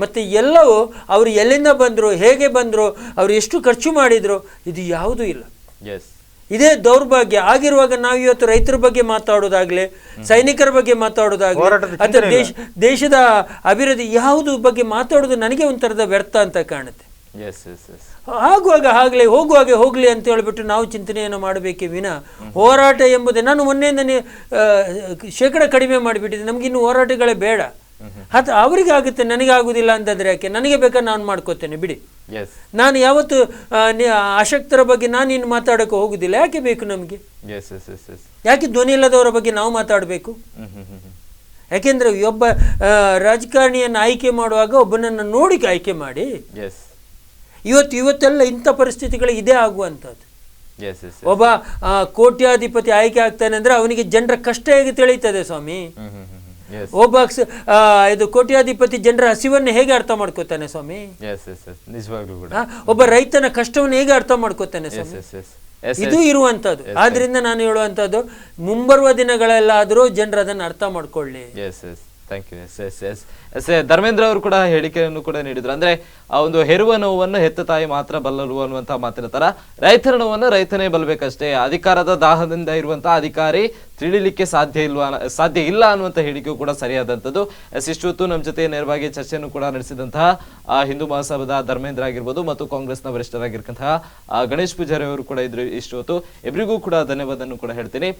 ಮತ್ತೆ ಎಲ್ಲವೂ ಅವರು ಎಲ್ಲಿಂದ ಬಂದರು, ಹೇಗೆ ಬಂದರು, ಅವರು ಎಷ್ಟು ಖರ್ಚು ಮಾಡಿದ್ರು, ಇದು ಯಾವುದೂ ಇಲ್ಲ. ಇದೇ ದೌರ್ಭಾಗ್ಯ ಆಗಿರುವಾಗ ನಾವು ಇವತ್ತು ರೈತರ ಬಗ್ಗೆ ಮಾತಾಡೋದಾಗ್ಲಿ, ಸೈನಿಕರ ಬಗ್ಗೆ ಮಾತಾಡೋದಾಗ್ಲಿ, ಅಥವಾ ದೇಶದ ಅಭಿವೃದ್ಧಿ ಯಾವುದು ಬಗ್ಗೆ ಮಾತಾಡೋದು ನನಗೆ ಒಂಥರದ ವ್ಯರ್ಥ ಅಂತ ಕಾಣುತ್ತೆ. ಆಗುವಾಗ ಆಗಲಿ, ಹೋಗುವಾಗ ಹೋಗ್ಲಿ ಅಂತ ಹೇಳ್ಬಿಟ್ಟು ನಾವು ಚಿಂತನೆಯನ್ನು ಮಾಡಬೇಕೇ ವಿನ ಹೋರಾಟ ಎಂಬುದೇ, ನಾನು ಮೊನ್ನೆಯಿಂದನೇ ಶೇಕಡ ಕಡಿಮೆ ಮಾಡಿಬಿಟ್ಟಿದ್ದೆ, ನಮಗಿನ್ನು ಹೋರಾಟಗಳೇ ಬೇಡ. ಅದು ಅವರಿಗೆ ಆಗುತ್ತೆ, ನನಗೆ ಆಗುದಿಲ್ಲ ಅಂತಂದ್ರೆ ಯಾಕೆ? ನನಗೆ ಬೇಕಾದ್ರೆ ನಾನು ಮಾಡ್ಕೋತೇನೆ ಬಿಡಿ. ನಾನು ಯಾವತ್ತು ಅಶಕ್ತರ ಬಗ್ಗೆ ನಾನು ಇನ್ನು ಮಾತಾಡೋಕೆ ಹೋಗುದಿಲ್ಲ. ಯಾಕೆ ಬೇಕು ನಮಗೆ? ಯಾಕೆ ಧ್ವನಿ ಇಲ್ಲದವರ ಬಗ್ಗೆ ನಾವು ಮಾತಾಡಬೇಕು? ಯಾಕೆಂದ್ರೆ ಒಬ್ಬ ರಾಜಕಾರಣಿಯನ್ನು ಆಯ್ಕೆ ಮಾಡುವಾಗ ಒಬ್ಬನನ್ನು ನೋಡಿ ಆಯ್ಕೆ ಮಾಡಿ. ಇವತ್ತೆಲ್ಲ ಇಂಥ ಪರಿಸ್ಥಿತಿಗಳು ಇದೇ ಆಗುವಂಥದ್ದು. ಒಬ್ಬ ಕೋಟ್ಯಾಧಿಪತಿ ಆಯ್ಕೆ ಆಗ್ತಾನೆ ಅಂದ್ರೆ ಅವನಿಗೆ ಜನರ ಕಷ್ಟ ಹೇಗೆ ತಿಳಿಯುತ್ತದೆ ಸ್ವಾಮಿ? ಒಬ್ಬ ಇದು ಕೋಟ್ಯಾಧಿಪತಿ ಜನರ ಹಸಿವನ್ನು ಹೇಗೆ ಅರ್ಥ ಮಾಡ್ಕೋತಾನೆ ಸ್ವಾಮಿ? ಒಬ್ಬ ರೈತನ ಕಷ್ಟವನ್ನು ಹೇಗೆ ಅರ್ಥ ಮಾಡ್ಕೋತಾನೆ ಸ್ವಾಮಿ? ಇದು ಇರುವಂತದ್ದು. ಆದ್ರಿಂದ ನಾನು ಹೇಳುವಂತದ್ದು, ಮುಂಬರುವ ದಿನಗಳೆಲ್ಲಾದರೂ ಜನರು ಅದನ್ನು ಅರ್ಥ ಮಾಡ್ಕೊಳ್ಳಿ. ಧರ್ಮೇಂದ್ರ ಅವರು ಕೂಡ ಹೇಳಿಕೆಯನ್ನು ಕೂಡ ನೀಡಿದ್ರು. ಅಂದ್ರೆ ಆ ಒಂದು ಹೆರುವ ನೋವನ್ನು ಹೆತ್ತ ತಾಯಿ ಮಾತ್ರ ಬಲ್ಲರು ಅನ್ನುವಂತಹ ಮಾತಿನ ತರ ರೈತರ ನೋವನ್ನು ರೈತನೇ ಬಲ್ಬೇಕಷ್ಟೇ. ಅಧಿಕಾರದ ದಾಹದಿಂದ ಇರುವಂತಹ ಅಧಿಕಾರಿ ತಿಳಿಲಿಕ್ಕೆ ಸಾಧ್ಯ ಇಲ್ಲ ಅನ್ನುವಂತ ಹೇಳಿಕೆಯೂ ಕೂಡ ಸರಿಯಾದಂಥದ್ದು. ಇಷ್ಟೊತ್ತು ನಮ್ಮ ಜೊತೆ ನೇರವಾಗಿ ಚರ್ಚೆಯನ್ನು ಕೂಡ ನಡೆಸಿದಂತಹ ಹಿಂದೂ ಮಹಾಸಭಾದ ಧರ್ಮೇಂದ್ರ ಆಗಿರ್ಬೋದು ಮತ್ತು ಕಾಂಗ್ರೆಸ್ನ ವರಿಷ್ಠರಾಗಿರ್ತಕ್ಕಂತಹ ಗಣೇಶ್ ಪೂಜಾರಿ ಅವರು ಕೂಡ ಇದ್ರು. ಇಷ್ಟೊತ್ತು ಇಬ್ಬರಿಗೂ ಕೂಡ ಧನ್ಯವಾದವನ್ನು ಕೂಡ ಹೇಳ್ತೀನಿ.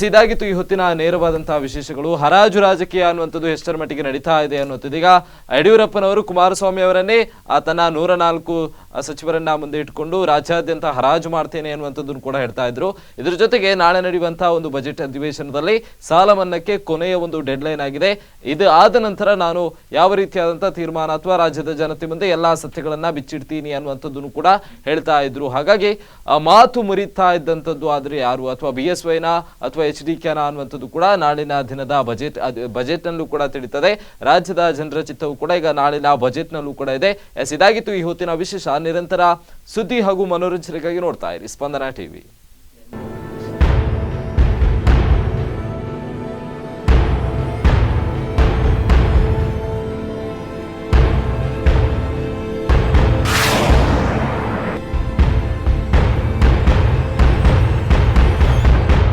ಇದಾಗಿತ್ತು ಈ ಹೊತ್ತಿನ ನೇರವಾದಂತಹ ವಿಶೇಷಗಳು. ಹರಾಜು ರಾಜಕೀಯ ಅನ್ನುವಂಥದ್ದು ಎಷ್ಟರ ಮಟ್ಟಿಗೆ ನಡೀತಾ ಇದೆ ಅನ್ನುವಂಥದ್ದು. ಈಗ ಯಡಿಯೂರಪ್ಪನವರು ಕುಮಾರಸ್ವಾಮಿ ಅವರನ್ನೇ ತನ್ನ 104 ಸಚಿವರನ್ನ ಮುಂದೆ ಇಟ್ಕೊಂಡು ರಾಜ್ಯಾದ್ಯಂತ ಹರಾಜು ಮಾಡ್ತೇನೆ ಅನ್ನುವಂಥದ್ದನ್ನು ಕೂಡ ಹೇಳ್ತಾ ಇದ್ರು. ಇದ್ರ ಜೊತೆಗೆ ನಾಳೆ ನಡೆಯುವಂತಹ ಒಂದು ಬಜೆಟ್ ಅಧಿವೇಶನದಲ್ಲಿ ಸಾಲ ಮನ್ನಾಕ್ಕೆ ಕೊನೆಯ ಒಂದು ಡೆಡ್ಲೈನ್ ಆಗಿದೆ. ಇದು ಆದ ನಂತರ ನಾನು ಯಾವ ರೀತಿಯಾದಂತಹ ತೀರ್ಮಾನ ಅಥವಾ ರಾಜ್ಯದ ಜನತೆ ಮುಂದೆ ಎಲ್ಲಾ ಸತ್ಯಗಳನ್ನ ಬಿಚ್ಚಿಡ್ತೀನಿ ಅನ್ನುವಂಥದ್ದನ್ನು ಕೂಡ ಹೇಳ್ತಾ ಇದ್ರು. ಹಾಗಾಗಿ ಮಾತು ಮುರಿತಾ ಇದ್ದಂಥದ್ದು ಆದ್ರೆ ಯಾರು, ಅಥವಾ BSY ನ ಅಥವಾ HDK ನ ಅನ್ನುವಂಥದ್ದು ಕೂಡ ನಾಳಿನ ದಿನದ ಬಜೆಟ್ ನಲ್ಲೂ ಕೂಡ ತಿಳಿತದೆ. ರಾಜ್ಯದ ಜನರ ಚಿತ್ತವು ಕೂಡ ಈಗ ನಾಳಿನ ಬಜೆಟ್ ನಲ್ಲೂ ಕೂಡ ಇದೆ. ಇದಾಗಿತ್ತು ಈ ಹೊತ್ತಿನ ವಿಶೇಷ. ನಿರಂತರ ಸುದ್ದಿ ಹಾಗೂ ಮನೋರಂಜನೆಗಾಗಿ ನೋಡ್ತಾ ಇರಿ ಸ್ಪಂದನ ಟಿವಿ.